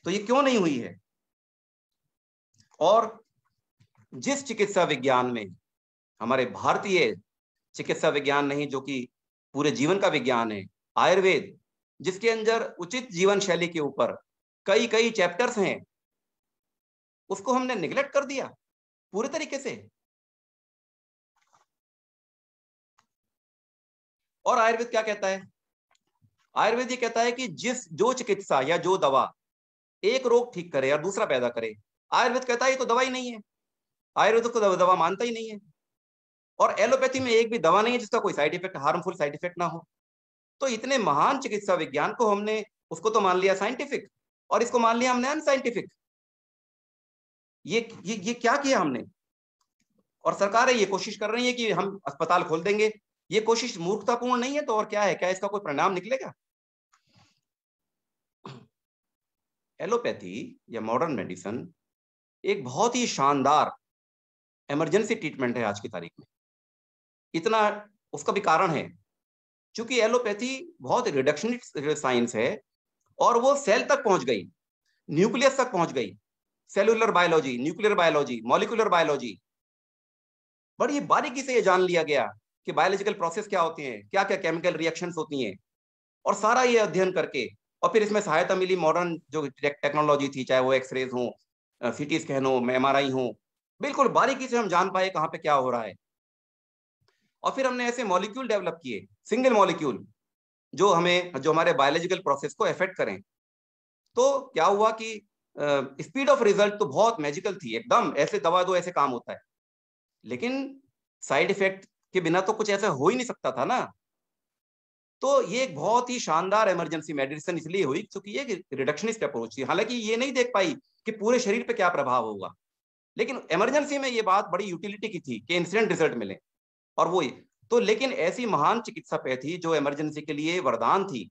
तो ये क्यों नहीं हुई है? और जिस चिकित्सा विज्ञान में, हमारे भारतीय चिकित्सा विज्ञान नहीं जो कि पूरे जीवन का विज्ञान है, आयुर्वेद, जिसके अंदर उचित जीवन शैली के ऊपर कई कई चैप्टर्स हैं, उसको हमने निगलेक्ट कर दिया पूरे तरीके से। और आयुर्वेद क्या कहता है? आयुर्वेद ये कहता है कि जो चिकित्सा या जो दवा एक रोग ठीक करे और दूसरा पैदा करे, आयुर्वेद कहता है ये तो दवा ही नहीं है, आयुर्वेद को दवा मानता ही नहीं है। और एलोपैथी में एक भी दवा नहीं है जिसका कोई side effect, harmful side effect ना हो। तो इतने महान चिकित्सा विज्ञान को हमने उसको तो मान लिया साइंटिफिक, और इसको मान लिया हमने अनसाइंटिफिक। ये क्या किया हमने? और सरकारें ये कोशिश कर रही है कि हम अस्पताल खोल देंगे। ये कोशिश मूर्खतापूर्ण नहीं है तो और क्या है? क्या इसका कोई परिणाम निकलेगा? एलोपैथी या मॉडर्न मेडिसिन एक बहुत ही शानदार इमरजेंसी ट्रीटमेंट है आज की तारीख में। इतना उसका भी कारण है क्योंकि एलोपैथी बहुत रिडक्शनिस्ट साइंस है और वो सेल तक पहुंच गई, न्यूक्लियस तक पहुंच गई। Cellular biology, nuclear biology, molecular biology, बड़ी बारीकी से ये जान लिया गया कि बायोलॉजिकल प्रोसेस क्या होते हैं, क्या क्या केमिकल रिएक्शंस होती हैं, और सारा ये अध्ययन करके और फिर इसमें सहायता मिली मॉडर्न जो टेक्नोलॉजी थी, चाहे वो एक्सरेज हो, सीटी स्कैन हो, MRI हो, बिल्कुल बारीकी से हम जान पाए कहाँ पे क्या हो रहा है। और फिर हमने ऐसे मॉलिक्यूल डेवलप किए, सिंगल मॉलिक्यूल, जो हमारे बायोलॉजिकल प्रोसेस को इफेक्ट करें। तो क्या हुआ कि स्पीड ऑफ रिजल्ट तो बहुत मैजिकल थी एकदम, ऐसे दवा दो ऐसे काम होता है, लेकिन साइड इफेक्ट के बिना तो कुछ ऐसा हो ही नहीं सकता था ना। तो ये एक बहुत ही शानदार इमरजेंसी मेडिसिन इसलिए हुई क्योंकि ये रिडक्शनिस्ट अप्रोच थी। हालांकि ये नहीं देख पाई कि पूरे शरीर पे क्या प्रभाव होगा, लेकिन इमरजेंसी में ये बात बड़ी यूटिलिटी की थी कि इंस्टेंट रिजल्ट मिले। और वो तो लेकिन ऐसी महान चिकित्सा थी जो इमरजेंसी के लिए वरदान थी,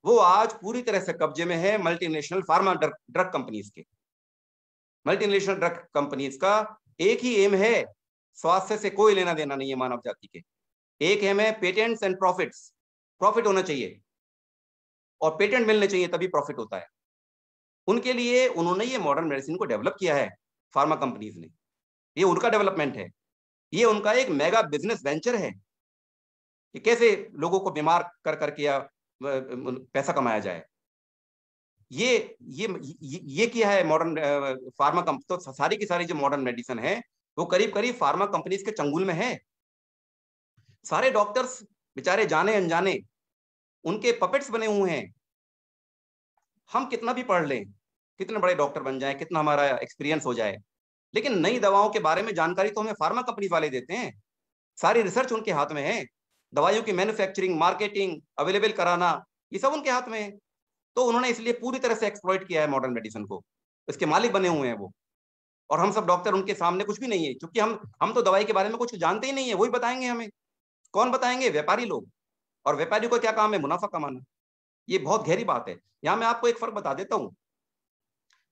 वो आज पूरी तरह से कब्जे में है मल्टीनेशनल फार्मा ड्रग कंपनीज के। मल्टीनेशनल ड्रग कंपनीज का एक ही एम है, स्वास्थ्य से कोई लेना देना नहीं है मानव जाति के। एक एम है पेटेंट्स एंड प्रॉफिट्स, प्रॉफिट होना चाहिए और पेटेंट मिलने चाहिए तभी प्रॉफिट होता है। उनके लिए उन्होंने ये मॉडर्न मेडिसिन को डेवलप किया है, फार्मा कंपनीज ने। ये उनका डेवलपमेंट है, ये उनका एक मेगा बिजनेस वेंचर है कि कैसे लोगों को बीमार कर करके या पैसा कमाया जाए। ये किया है मॉडर्न फार्मा कंपनी। तो सारी की सारी जो मॉडर्न मेडिसिन है वो करीब करीब फार्मा कंपनीज के चंगुल में है। सारे डॉक्टर्स बेचारे जाने अनजाने उनके पपेट्स बने हुए हैं। हम कितना भी पढ़ लें, कितने बड़े डॉक्टर बन जाएं, कितना हमारा एक्सपीरियंस हो जाए, लेकिन नई दवाओं के बारे में जानकारी तो हमें फार्मा कंपनीज वाले देते हैं। सारी रिसर्च उनके हाथ में है, दवाइयों की मैन्युफैक्चरिंग, मार्केटिंग, अवेलेबल कराना, ये सब उनके हाथ में है। तो उन्होंने इसलिए पूरी तरह से एक्सप्लॉइट किया है मॉडर्न मेडिसिन को, इसके मालिक बने हुए हैं वो। और हम सब डॉक्टर उनके सामने कुछ भी नहीं है, क्योंकि हम तो दवाई के बारे में कुछ जानते ही नहीं है। वही बताएंगे हमें, कौन बताएंगे? व्यापारी लोग। और व्यापारी को क्या काम है? मुनाफा कमाना। ये बहुत गहरी बात है। यहाँ मैं आपको एक फर्क बता देता हूँ,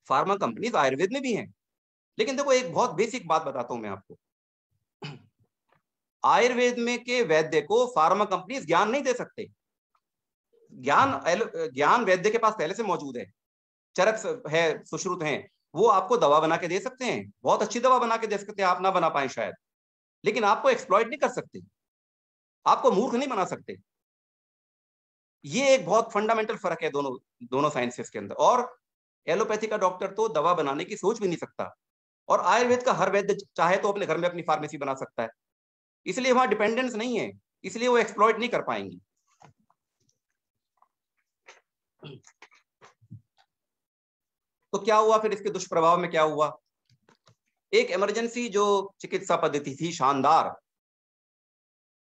फार्मा कंपनीज आयुर्वेद में भी हैं, लेकिन देखो एक बहुत बेसिक बात बताता हूं मैं आपको। आयुर्वेद में के वैद्य को फार्मा कंपनीज ज्ञान नहीं दे सकते। ज्ञान वैद्य के पास पहले से मौजूद है, चरक है, सुश्रुत हैं, वो आपको दवा बना के दे सकते हैं, बहुत अच्छी दवा बना के दे सकते हैं, आप ना बना पाए शायद, लेकिन आपको एक्सप्लॉइट नहीं कर सकते, आपको मूर्ख नहीं बना सकते। ये एक बहुत फंडामेंटल फर्क है दोनों साइंसेस के अंदर। और एलोपैथी का डॉक्टर तो दवा बनाने की सोच भी नहीं सकता, और आयुर्वेद का हर वैद्य चाहे तो अपने घर में अपनी फार्मेसी बना सकता है। इसलिए वहां डिपेंडेंस नहीं है, इसलिए वो एक्सप्लॉइट नहीं कर पाएंगी। तो क्या हुआ फिर? इसके दुष्प्रभाव में क्या हुआ? एक इमरजेंसी जो चिकित्सा पद्धति थी, शानदार,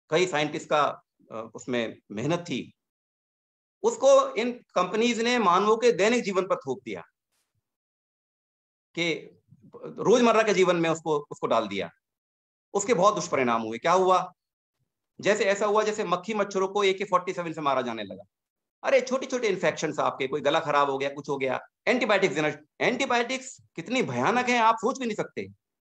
कई साइंटिस्ट का उसमें मेहनत थी, उसको इन कंपनीज ने मानवों के दैनिक जीवन पर थोप दिया, कि रोजमर्रा के जीवन में उसको डाल दिया। उसके बहुत दुष्परिणाम हुए। क्या हुआ? जैसे ऐसा हुआ जैसे मक्खी मच्छरों को AK-47 से मारा जाने लगा। अरे छोटे छोटे इन्फेक्शन, आपके कोई गला खराब हो गया, कुछ हो गया, एंटीबायोटिक्स देना। एंटीबायोटिक्स कितनी भयानक है आप सोच भी नहीं सकते।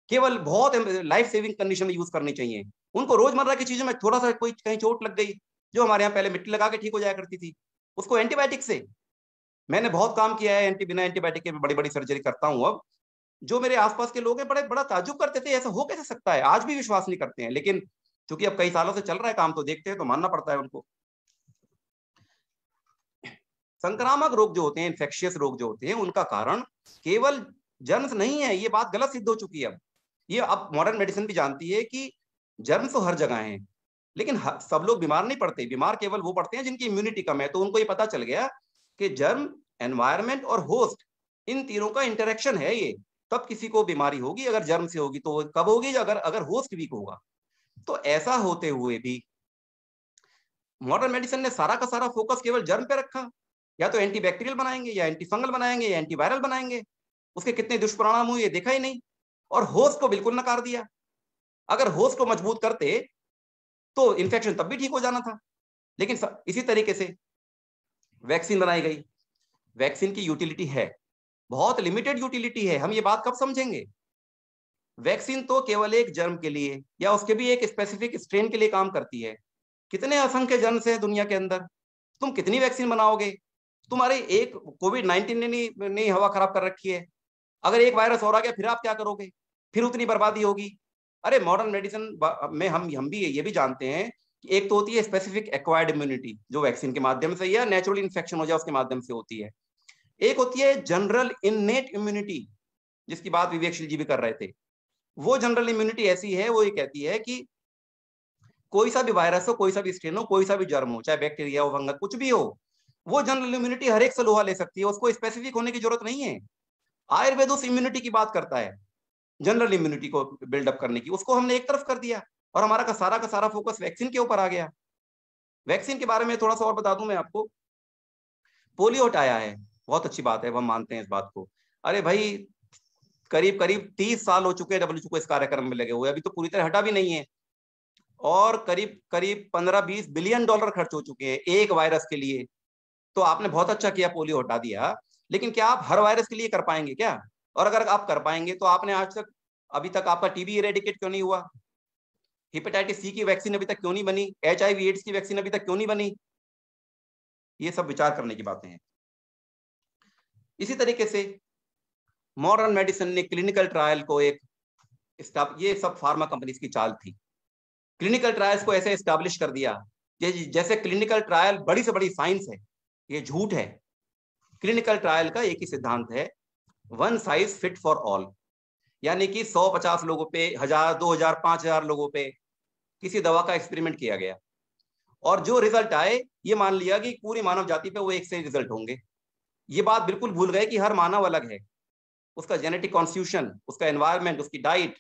केवल बहुत लाइफ सेविंग कंडीशन में यूज करनी चाहिए। उनको रोजमर्रा की चीजों में थोड़ा सा कोई कहीं चोट लग गई, जो हमारे यहाँ पहले मिट्टी लगा के ठीक हो जाया करती थी, उसको एंटीबायोटिक से, मैंने बहुत काम किया है, बिना एंटीबायोटिक के बड़ी बड़ी सर्जरी करता हूँ अब। जो मेरे आसपास के लोग हैं बड़ा ताज्जुब करते थे, ऐसा हो कैसे सकता है, आज भी विश्वास नहीं करते हैं। लेकिन क्योंकि अब कई सालों से चल रहा है काम, तो देखते हैं तो मानना पड़ता है उनको। संक्रामक रोग जो होते हैं, इन्फेक्शियस रोग जो होते हैं, उनका कारण केवल जर्म्स नहीं है, ये बात गलत सिद्ध हो चुकी है अब। ये अब मॉडर्न मेडिसिन भी जानती है कि जर्म्स तो हर जगह हैं, लेकिन सब लोग बीमार नहीं पड़ते, बीमार केवल वो पड़ते हैं जिनकी इम्यूनिटी कम है। तो उनको ये पता चल गया कि जर्म, एनवायरमेंट और होस्ट, इन तीनों का इंटरेक्शन है ये, तब किसी को बीमारी होगी। अगर जर्म से होगी तो कब होगी, अगर होस्ट वीक होगा। तो ऐसा होते हुए भी मॉडर्न मेडिसिन ने सारा का सारा फोकस केवल जर्म पे रखा, या तो एंटीबैक्टीरियल बनाएंगे, या एंटी फंगल बनाएंगे, या एंटीवायरल बनाएंगे, उसके कितने दुष्परिणाम हुए ये देखा ही नहीं, और होस्ट को बिल्कुल नकार दिया। अगर होस्ट को मजबूत करते तो इन्फेक्शन तब भी ठीक हो जाना था। लेकिन इसी तरीके से वैक्सीन बनाई गई। वैक्सीन की यूटिलिटी है, बहुत लिमिटेड यूटिलिटी है। हम ये बात कब समझेंगे? वैक्सीन तो केवल एक जर्म के लिए या उसके भी एक स्पेसिफिक स्ट्रेन के लिए काम करती है। कितने असंख्य जर्म्स हैं दुनिया के अंदर, तुम कितनी वैक्सीन बनाओगे? तुम्हारे एक कोविड-19 ने नहीं हवा खराब कर रखी है, अगर एक वायरस और आ गया फिर आप क्या करोगे? फिर उतनी बर्बादी होगी। अरे मॉडर्न मेडिसिन में हम भी ये भी जानते हैं कि एक तो होती है स्पेसिफिक एक्वायर्ड इम्यूनिटी, जो वैक्सीन के माध्यम से या नेचुरल इन्फेक्शन हो जाए उसके माध्यम से होती है। एक होती है जनरल इननेट इम्यूनिटी, जिसकी बात विवेकशील जी भी कर रहे थे। वो जनरल इम्यूनिटी ऐसी है, वो ये कहती है कि कोई सा भी वायरस हो, कोई सा भी स्ट्रेन हो, कोई सा भी जर्म हो, चाहे बैक्टीरिया हो, फंगस, कुछ भी हो, वो जनरल इम्यूनिटी हर एक से लोहा ले सकती है, उसको स्पेसिफिक होने की जरूरत नहीं है। आयुर्वेद उस इम्यूनिटी की बात करता है, जनरल इम्यूनिटी को बिल्डअप करने की, उसको हमने एक तरफ कर दिया और हमारा का सारा फोकस वैक्सीन के ऊपर आ गया। वैक्सीन के बारे में थोड़ा सा और बता दूं मैं आपको। पोलियो हटाया है, बहुत अच्छी बात है, हम मानते हैं इस बात को। अरे भाई करीब 30 साल हो चुके हैं WHO को इस कार्यक्रम में लगे हुए, अभी तो पूरी तरह हटा भी नहीं है, और करीब 15-20 बिलियन डॉलर खर्च हो चुके हैं एक वायरस के लिए। तो आपने बहुत अच्छा किया, पोलियो हटा दिया, लेकिन क्या आप हर वायरस के लिए कर पाएंगे क्या? और अगर आप कर पाएंगे तो आपने अभी तक आपका टीबी इरेडिकेट क्यों नहीं हुआ? हेपेटाइटिस सी की वैक्सीन अभी तक क्यों नहीं बनी? HIV एड्स की वैक्सीन अभी तक क्यों नहीं बनी? ये सब विचार करने की बातें हैं। इसी तरीके से मॉडर्न मेडिसिन ने क्लिनिकल ट्रायल को ये सब फार्मा कंपनीज की चाल थी। क्लिनिकल ट्रायल्स को ऐसे एस्टैब्लिश कर दिया जैसे क्लिनिकल ट्रायल बड़ी से बड़ी साइंस है। ये झूठ है। क्लिनिकल ट्रायल का एक ही सिद्धांत है, one size fit for all, यानी कि 150 लोगों पे, 1000, 2000, 5000 लोगों पे किसी दवा का एक्सपेरिमेंट किया गया, और जो रिजल्ट आए ये मान लिया कि पूरी मानव जाति पे वो एक से रिजल्ट होंगे। ये बात बिल्कुल भूल गए कि हर मानव अलग है, उसका जेनेटिक कॉन्स्टिट्यूशन, उसका एनवायरमेंट, उसकी डाइट,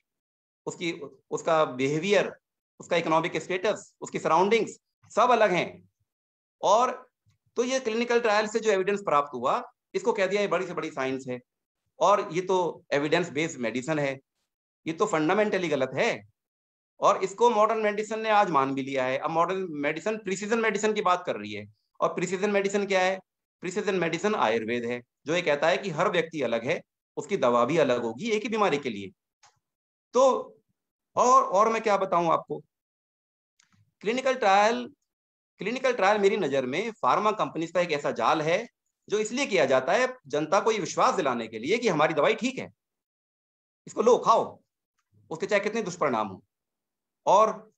उसका बिहेवियर, उसका इकोनॉमिक स्टेटस, उसकी सराउंडिंग्स सब अलग हैं। और तो ये क्लिनिकल ट्रायल से जो एविडेंस प्राप्त हुआ, इसको कह दिया ये बड़ी से बड़ी साइंस है, और ये तो एविडेंस बेस्ड मेडिसिन है। ये तो फंडामेंटली गलत है, और इसको मॉडर्न मेडिसिन ने आज मान भी लिया है। अब मॉडर्न मेडिसिन प्रिसीजन मेडिसिन की बात कर रही है, और प्रिसीजन मेडिसिन क्या है? प्रिसीजन मेडिसिन आयुर्वेद है, जो ये कहता है कि हर व्यक्ति अलग है, उसकी दवा भी अलग होगी एक ही बीमारी के लिए। तो और मैं क्या बताऊं आपको, क्लिनिकल ट्रायल मेरी नजर में फार्मा कंपनीज का एक ऐसा जाल है जो इसलिए किया जाता है जनता को ये विश्वास दिलाने के लिए कि हमारी दवाई ठीक है, इसको लो खाओ, उसके चाहे कितने दुष्परिणाम हो। और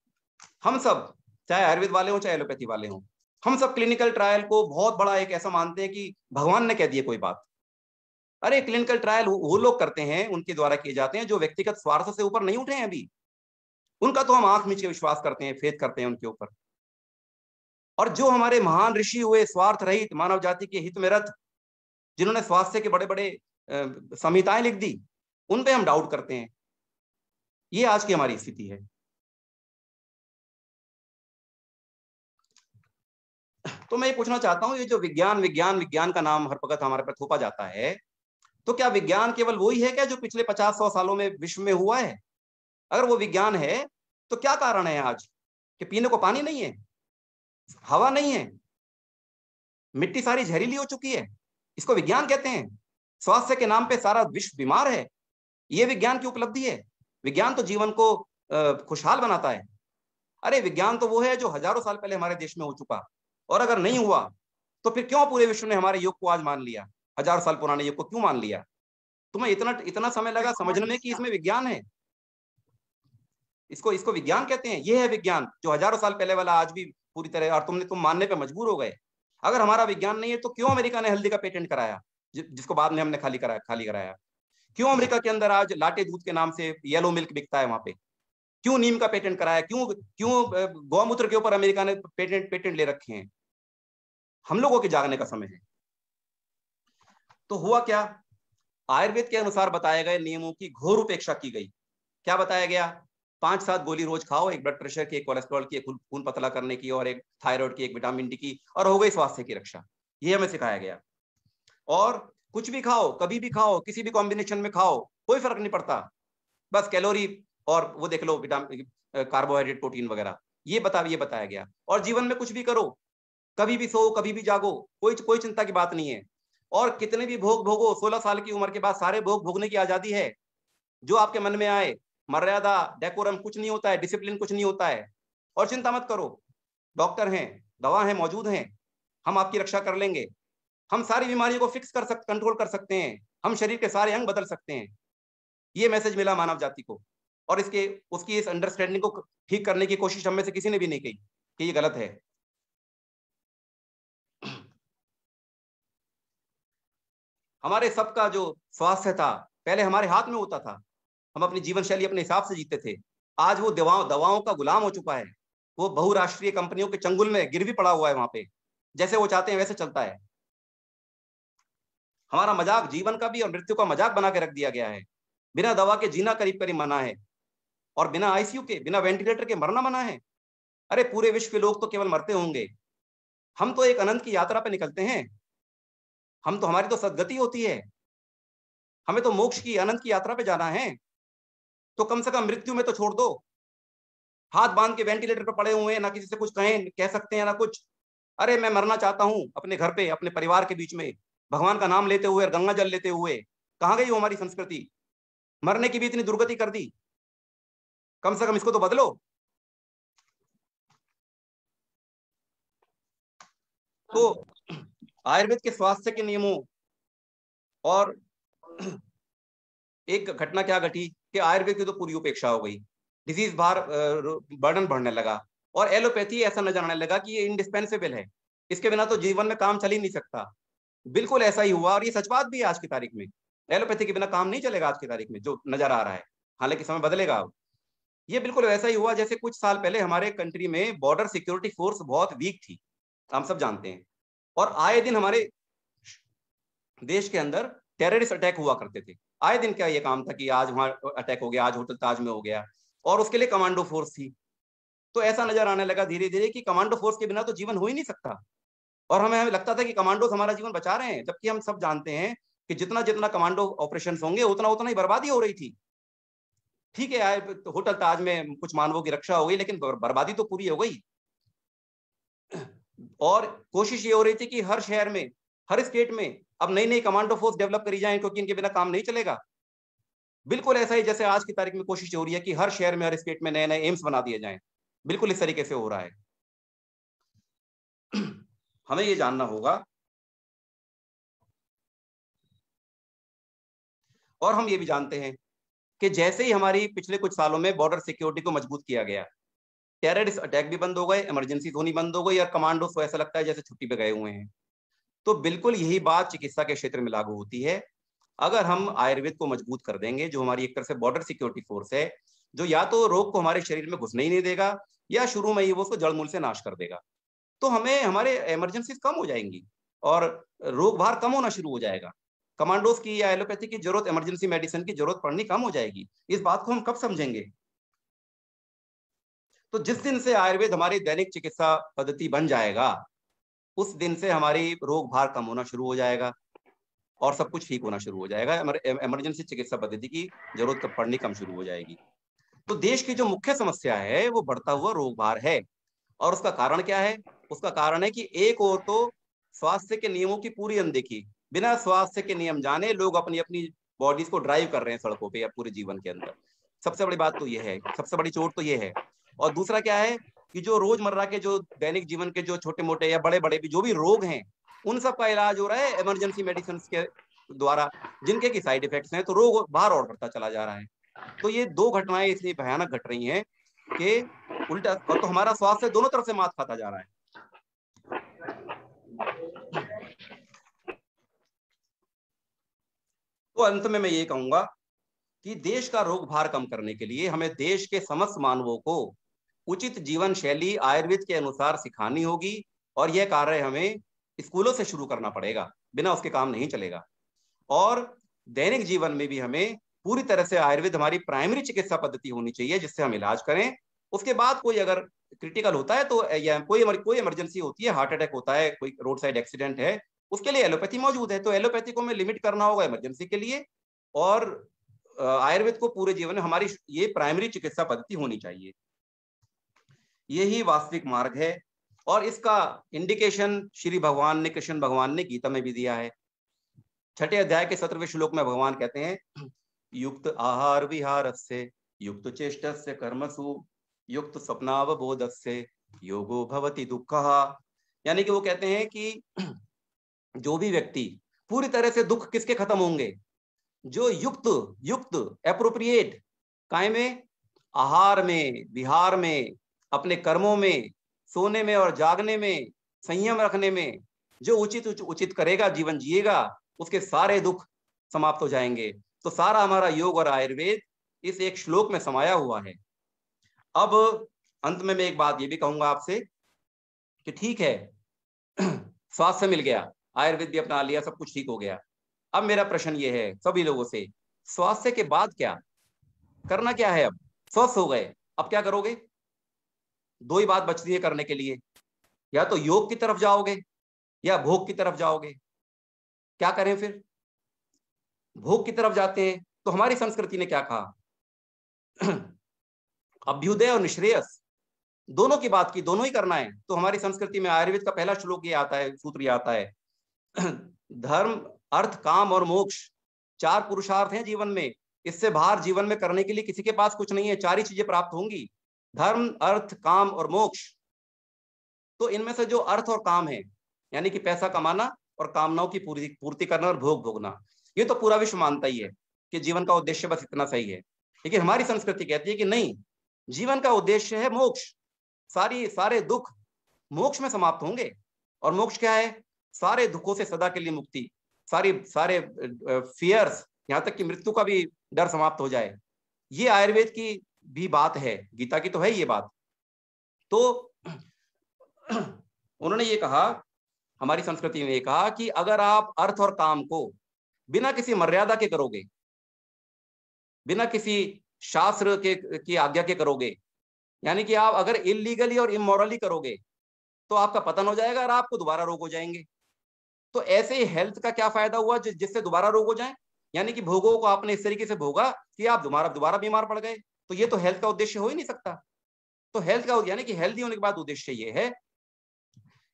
हम सब, चाहे आयुर्वेद वाले हो चाहे एलोपैथी वाले हो, हम सब क्लिनिकल ट्रायल को बहुत बड़ा एक ऐसा मानते हैं कि भगवान ने कह दिया कोई बात। अरे क्लिनिकल ट्रायल वो लोग करते हैं, उनके द्वारा किए जाते हैं जो व्यक्तिगत स्वार्थ से ऊपर नहीं उठे हैं अभी, उनका तो हम आंख मीच के विश्वास करते हैं, फेथ करते हैं उनके ऊपर। और जो हमारे महान ऋषि हुए स्वार्थ रहित, मानव जाति के हित में रत, जिन्होंने स्वास्थ्य के बड़े बड़े संहिताएं लिख दी, उन पे हम डाउट करते हैं। ये आज की हमारी स्थिति है। तो मैं ये पूछना चाहता हूं, ये जो विज्ञान का नाम हर वक्त हमारे पर थोपा जाता है, तो क्या विज्ञान केवल वही है क्या जो पिछले 50-100 सालों में विश्व में हुआ है? अगर वो विज्ञान है तो क्या कारण है आज कि पीने को पानी नहीं है, हवा नहीं है, मिट्टी सारी जहरीली हो चुकी है? इसको विज्ञान कहते हैं। स्वास्थ्य के नाम पे सारा विश्व बीमार है, ये विज्ञान की उपलब्धि है। विज्ञान तो जीवन को खुशहाल बनाता है। अरे विज्ञान तो वो है जो हजारों साल पहले हमारे देश में हो चुका, और अगर नहीं हुआ तो फिर क्यों पूरे विश्व ने हमारे योग को आज मान लिया, हजारों साल पुराने योग को क्यों मान लिया? तुम्हें इतना समय लगा समझने में कि इसमें विज्ञान है। इसको विज्ञान कहते हैं। ये है विज्ञान जो हजारों साल पहले वाला आज भी पूरी तरह, और तुम मानने पे मजबूर हो गए। अगर हमारा विज्ञान नहीं है तो क्यों अमेरिका ने हल्दी का पेटेंट कराया, जिसको बाद में हमने खाली कराया? क्यों अमेरिका के अंदर आज लाटे दूध के नाम से येलो मिल्क बिकता है वहां पे? क्यों नीम का पेटेंट कराया? क्यों गौमूत्र के ऊपर अमेरिका ने पेटेंट ले रखे हैं? हम लोगों के जागने का समय है। तो हुआ क्या? आयुर्वेद के अनुसार बताए गए नियमों की घोर उपेक्षा की गई। क्या बताया गया? 5-7 गोली रोज खाओ, एक ब्लड प्रेशर की, एक कोलेस्ट्रॉल की, एक खून पतला करने की, और एक थायराइड की, एक विटामिन डी की, और हो गई स्वास्थ्य की रक्षा। ये हमें सिखाया गया। और कुछ भी खाओ, कभी भी खाओ, किसी भी कॉम्बिनेशन में खाओ, कोई फर्क नहीं पड़ता, बस कैलोरी और वो देख लो, विटामिन, कार्बोहाइड्रेट, प्रोटीन वगैरह, ये बताया गया। और जीवन में कुछ भी करो, कभी भी सो, कभी भी जागो, कोई चिंता की बात नहीं है। और कितने भी भोग भोगो, 16 साल की उम्र के बाद सारे भोग भोगने की आजादी है। जो आपके मन में आए, मर्यादा, डेकोरम कुछ नहीं होता है, डिसिप्लिन कुछ नहीं होता है। और चिंता मत करो, डॉक्टर हैं, दवा है, मौजूद हैं, हम आपकी रक्षा कर लेंगे। हम सारी बीमारियों को कंट्रोल कर सकते हैं, हम शरीर के सारे अंग बदल सकते हैं। ये मैसेज मिला मानव जाति को, और उसकी इस अंडरस्टैंडिंग को ठीक करने की कोशिश हम में से किसी ने भी नहीं की कि ये गलत है। हमारे सबका जो स्वास्थ्य था पहले हमारे हाथ में होता था, हम अपनी जीवन शैली अपने हिसाब से जीते थे। आज वो दवाओं का गुलाम हो चुका है। वो बहुराष्ट्रीय कंपनियों के चंगुल में गिर भी पड़ा हुआ है। वहां पे जैसे वो चाहते हैं वैसे चलता है। हमारा मजाक जीवन का भी और मृत्यु का मजाक बना के रख दिया गया है। बिना दवा के जीना करीब करीब मना है, और बिना आईसीयू के, बिना वेंटिलेटर के मरना मना है। अरे पूरे विश्व के लोग तो केवल मरते होंगे, हम तो एक अनंत की यात्रा पे निकलते हैं। हमारी तो सदगति होती है, हमें तो मोक्ष की, अनंत की यात्रा पे जाना है। तो कम से कम मृत्यु में तो छोड़ दो। हाथ बांध के वेंटिलेटर पे पड़े हुए हैं, ना किसी से कुछ कह सकते हैं ना कुछ। अरे मैं मरना चाहता हूं अपने घर पे, अपने परिवार के बीच में, भगवान का नाम लेते हुए और गंगा जल लेते हुए। कहां गई वो हमारी संस्कृति? मरने की भी इतनी दुर्गति कर दी, कम से कम इसको तो बदलो। तो आयुर्वेद के स्वास्थ्य के नियमों, और एक घटना क्या घटी कि आयुर्वेद की तो पूरी उपेक्षा हो गई, डिजीज बर्डन बढ़ने लगा, और एलोपैथी ऐसा नजर आने लगा कि ये इंडिस्पेंसेबल है, इसके बिना तो जीवन में काम चल ही नहीं सकता। बिल्कुल ऐसा ही हुआ, और ये सच बात भी है। आज की तारीख में एलोपैथी के बिना काम नहीं चलेगा आज की तारीख में, जो नजर आ रहा है। हालांकि समय बदलेगा अब। ये बिल्कुल वैसा ही हुआ जैसे कुछ साल पहले हमारे कंट्री में बॉर्डर सिक्योरिटी फोर्स बहुत वीक थी, हम सब जानते हैं। और आए दिन हमारे देश के अंदर टेररिस्ट अटैक हुआ करते थे। आए दिन क्या ये काम था कि आज वहां अटैक हो गया, आज होटल ताज में हो गया, और उसके लिए कमांडो फोर्स थी। तो ऐसा नजर आने लगा धीरे धीरे कि कमांडो फोर्स के बिना तो जीवन हो ही नहीं सकता। और हमें लगता था कि कमांडोज हमारा जीवन बचा रहे हैं, जबकि हम सब जानते हैं कि जितना जितना कमांडो ऑपरेशन होंगे उतना उतना ही बर्बादी हो रही थी। ठीक है, तो होटल ताज में कुछ मानवों की रक्षा हो गई, लेकिन बर्बादी तो पूरी हो गई। और कोशिश ये हो रही थी कि हर शहर में, हर स्टेट में अब नई नई कमांडो फोर्स डेवलप करी जाए, क्योंकि इनके बिना काम नहीं चलेगा। बिल्कुल ऐसा ही जैसे आज की तारीख में कोशिश हो रही है कि हर शहर में, हर स्टेट में नए नए एम्स बना दिए जाएं। बिल्कुल इस तरीके से हो रहा है। हमें ये जानना होगा, और हम ये भी जानते हैं कि जैसे ही हमारी पिछले कुछ सालों में बॉर्डर सिक्योरिटी को मजबूत किया गया, टेररिस्ट अटैक भी बंद हो गए, इमरजेंसी होनी बंद हो गई, और कमांडो को ऐसा लगता है जैसे छुट्टी पे गए हुए हैं। तो बिल्कुल यही बात चिकित्सा के क्षेत्र में लागू होती है। अगर हम आयुर्वेद को मजबूत कर देंगे, जो हमारी एक तरह से बॉर्डर सिक्योरिटी फोर्स है, जो या तो रोग को हमारे शरीर में घुसने ही नहीं देगा, या शुरू में ही वो उसको जड़मूल से नाश कर देगा, तो हमें हमारे इमरजेंसी कम हो जाएंगी और रोग भार कम होना शुरू हो जाएगा। कमांडोज की या एलोपैथी की जरूरत, इमरजेंसी मेडिसिन की जरूरत पड़नी कम हो जाएगी। इस बात को हम कब समझेंगे? तो जिस दिन से आयुर्वेद हमारी दैनिक चिकित्सा पद्धति बन जाएगा, उस दिन से हमारी रोग भार कम होना शुरू हो जाएगा और सब कुछ ठीक होना शुरू हो जाएगा। इमरजेंसी चिकित्सा पद्धति की जरूरत पड़नी कम शुरू हो जाएगी। तो देश की जो मुख्य समस्या है वो बढ़ता हुआ रोग भार है। और उसका कारण क्या है? उसका कारण है कि एक ओर तो स्वास्थ्य के नियमों की पूरी अनदेखी, बिना स्वास्थ्य के नियम जाने लोग अपनी अपनी बॉडीज को ड्राइव कर रहे हैं सड़कों पे या पूरे जीवन के अंदर। सबसे बड़ी बात तो ये है, सबसे बड़ी चोट तो ये है। और दूसरा क्या है कि जो रोजमर्रा के जो दैनिक जीवन के जो छोटे मोटे या बड़े बड़े भी जो भी रोग हैं, उन सब का इलाज हो रहा है इमरजेंसी मेडिसिन के द्वारा, जिनके की साइड इफेक्ट्स हैं, तो रोग बाहर और बढ़ता चला जा रहा है। तो ये दो घटनाएं इसलिए भयानक घट रही हैं कि उल्टा, और तो हमारा स्वास्थ्य दोनों तरफ से मात खाता जा रहा है। तो अंत में मैं ये कहूंगा कि देश का रोग भार कम करने के लिए हमें देश के समस्त मानवों को उचित जीवन शैली आयुर्वेद के अनुसार सिखानी होगी, और यह कार्य हमें स्कूलों से शुरू करना पड़ेगा, बिना उसके काम नहीं चलेगा। और दैनिक जीवन में भी हमें पूरी तरह से आयुर्वेद हमारी प्राइमरी चिकित्सा पद्धति होनी चाहिए, जिससे हम इलाज करें। उसके बाद कोई अगर क्रिटिकल होता है तो या कोई इमरजेंसी होती है, हार्ट अटैक होता है, कोई रोड साइड एक्सीडेंट है, उसके लिए एलोपैथी मौजूद है, तो एलोपैथी को हमें लिमिट करना होगा इमरजेंसी के लिए, और आयुर्वेद को पूरे जीवन में हमारी ये प्राइमरी चिकित्सा पद्धति होनी चाहिए। यही वास्तविक मार्ग है, और इसका इंडिकेशन श्री भगवान ने, कृष्ण भगवान ने गीता में भी दिया है। 6 अध्याय के 17वें श्लोक में भगवान कहते हैं, युक्त आहार विहारस्य युक्त चेष्टस्य कर्मसु युक्त स्वप्नावबोधस्य योगो भवति दुःखः। यानी कि वो कहते हैं कि जो भी व्यक्ति पूरी तरह से दुख किसके खत्म होंगे, जो युक्त एप्रोप्रिएट काय में, आहार में, विहार में, अपने कर्मों में, सोने में और जागने में, संयम रखने में, जो उचित करेगा, जीवन जिएगा, उसके सारे दुख समाप्त हो जाएंगे। तो सारा हमारा योग और आयुर्वेद इस एक श्लोक में समाया हुआ है। अब अंत में मैं एक बात ये भी कहूंगा आपसे कि ठीक है, स्वास्थ्य मिल गया, आयुर्वेद भी अपना लिया, सब कुछ ठीक हो गया। अब मेरा प्रश्न ये है सभी लोगों से, स्वास्थ्य के बाद क्या करना, क्या है? अब स्वस्थ हो गए, अब क्या करोगे? 2 ही बात बचती है करने के लिए, या तो योग की तरफ जाओगे या भोग की तरफ जाओगे। क्या करें फिर? भोग की तरफ जाते हैं तो हमारी संस्कृति ने क्या कहा, अभ्युदय और निश्रेयस दोनों की बात की, दोनों ही करना है। तो हमारी संस्कृति में आयुर्वेद का पहला श्लोक ये आता है, सूत्र ये आता है, धर्म अर्थ काम और मोक्ष 4 पुरुषार्थ हैं जीवन में, इससे बाहर जीवन में करने के लिए किसी के पास कुछ नहीं है। 4 ही चीजें प्राप्त होंगी, धर्म अर्थ काम और मोक्ष। तो इनमें से जो अर्थ और काम है, यानी कि पैसा कमाना और कामनाओं की पूर्ति करना और भोग भोगना, ये तो पूरा विश्व मानता ही है कि जीवन का उद्देश्य बस इतना सही है। लेकिन हमारी संस्कृति कहती है कि नहीं, जीवन का उद्देश्य है मोक्ष, सारे दुख मोक्ष में समाप्त होंगे। और मोक्ष क्या है? सारे दुखों से सदा के लिए मुक्ति, सारे फियर्स, यहाँ तक कि मृत्यु का भी डर समाप्त हो जाए। ये आयुर्वेद की भी बात है, गीता की तो है ये बात। तो उन्होंने ये कहा, हमारी संस्कृति ने ये कहा कि अगर आप अर्थ और काम को बिना किसी मर्यादा के करोगे, बिना किसी शास्त्र की आज्ञा के करोगे, यानी कि आप अगर इलीगली और इमोरली करोगे तो आपका पतन हो जाएगा और आपको दोबारा रोग हो जाएंगे। तो ऐसे ही हेल्थ का क्या फायदा हुआ जिससे दोबारा रोग हो जाए? यानी कि भोगों को आपने इस तरीके से भोगा कि आप दोबारा बीमार पड़ गए, तो ये तो हेल्थ का उद्देश्य हो ही नहीं सकता। तो हेल्थ का, यानी कि हेल्दी होने के बाद उद्देश्य ये है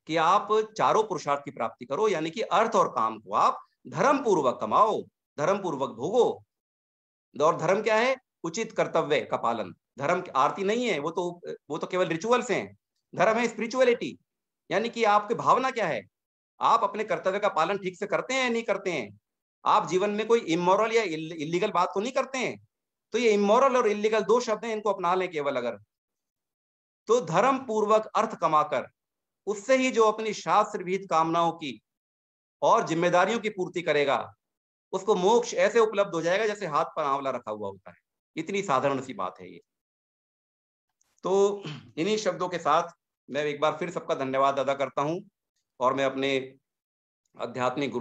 कि आप 4 पुरुषार्थ की प्राप्ति करो, यानी कि अर्थ और काम को आप धर्म पूर्वक कमाओ, धर्म पूर्वक भोगो। और धर्म क्या है? उचित कर्तव्य का पालन। धर्म आरती नहीं है, वो तो केवल रिचुअल्स हैं। धर्म है स्पिरिचुअलिटी, यानी कि आपकी भावना क्या है, आप अपने कर्तव्य का पालन ठीक से करते हैं या नहीं करते हैं, आप जीवन में कोई इमोरल या इलीगल बात तो नहीं करते हैं। तो ये इमोरल और इलीगल 2 शब्द हैं, इनको अपना लें केवल अगर। तो धर्म पूर्वक अर्थ कमाकर उससे ही जो अपनी शास्त्र विहित कामनाओं की और जिम्मेदारियों की पूर्ति करेगा, उसको मोक्ष ऐसे उपलब्ध हो जाएगा जैसे हाथ पर आंवला रखा हुआ होता है। इतनी साधारण सी बात है ये। तो इन्हीं शब्दों के साथ मैं एक बार फिर सबका धन्यवाद अदा करता हूं, और मैं अपने आध्यात्मिक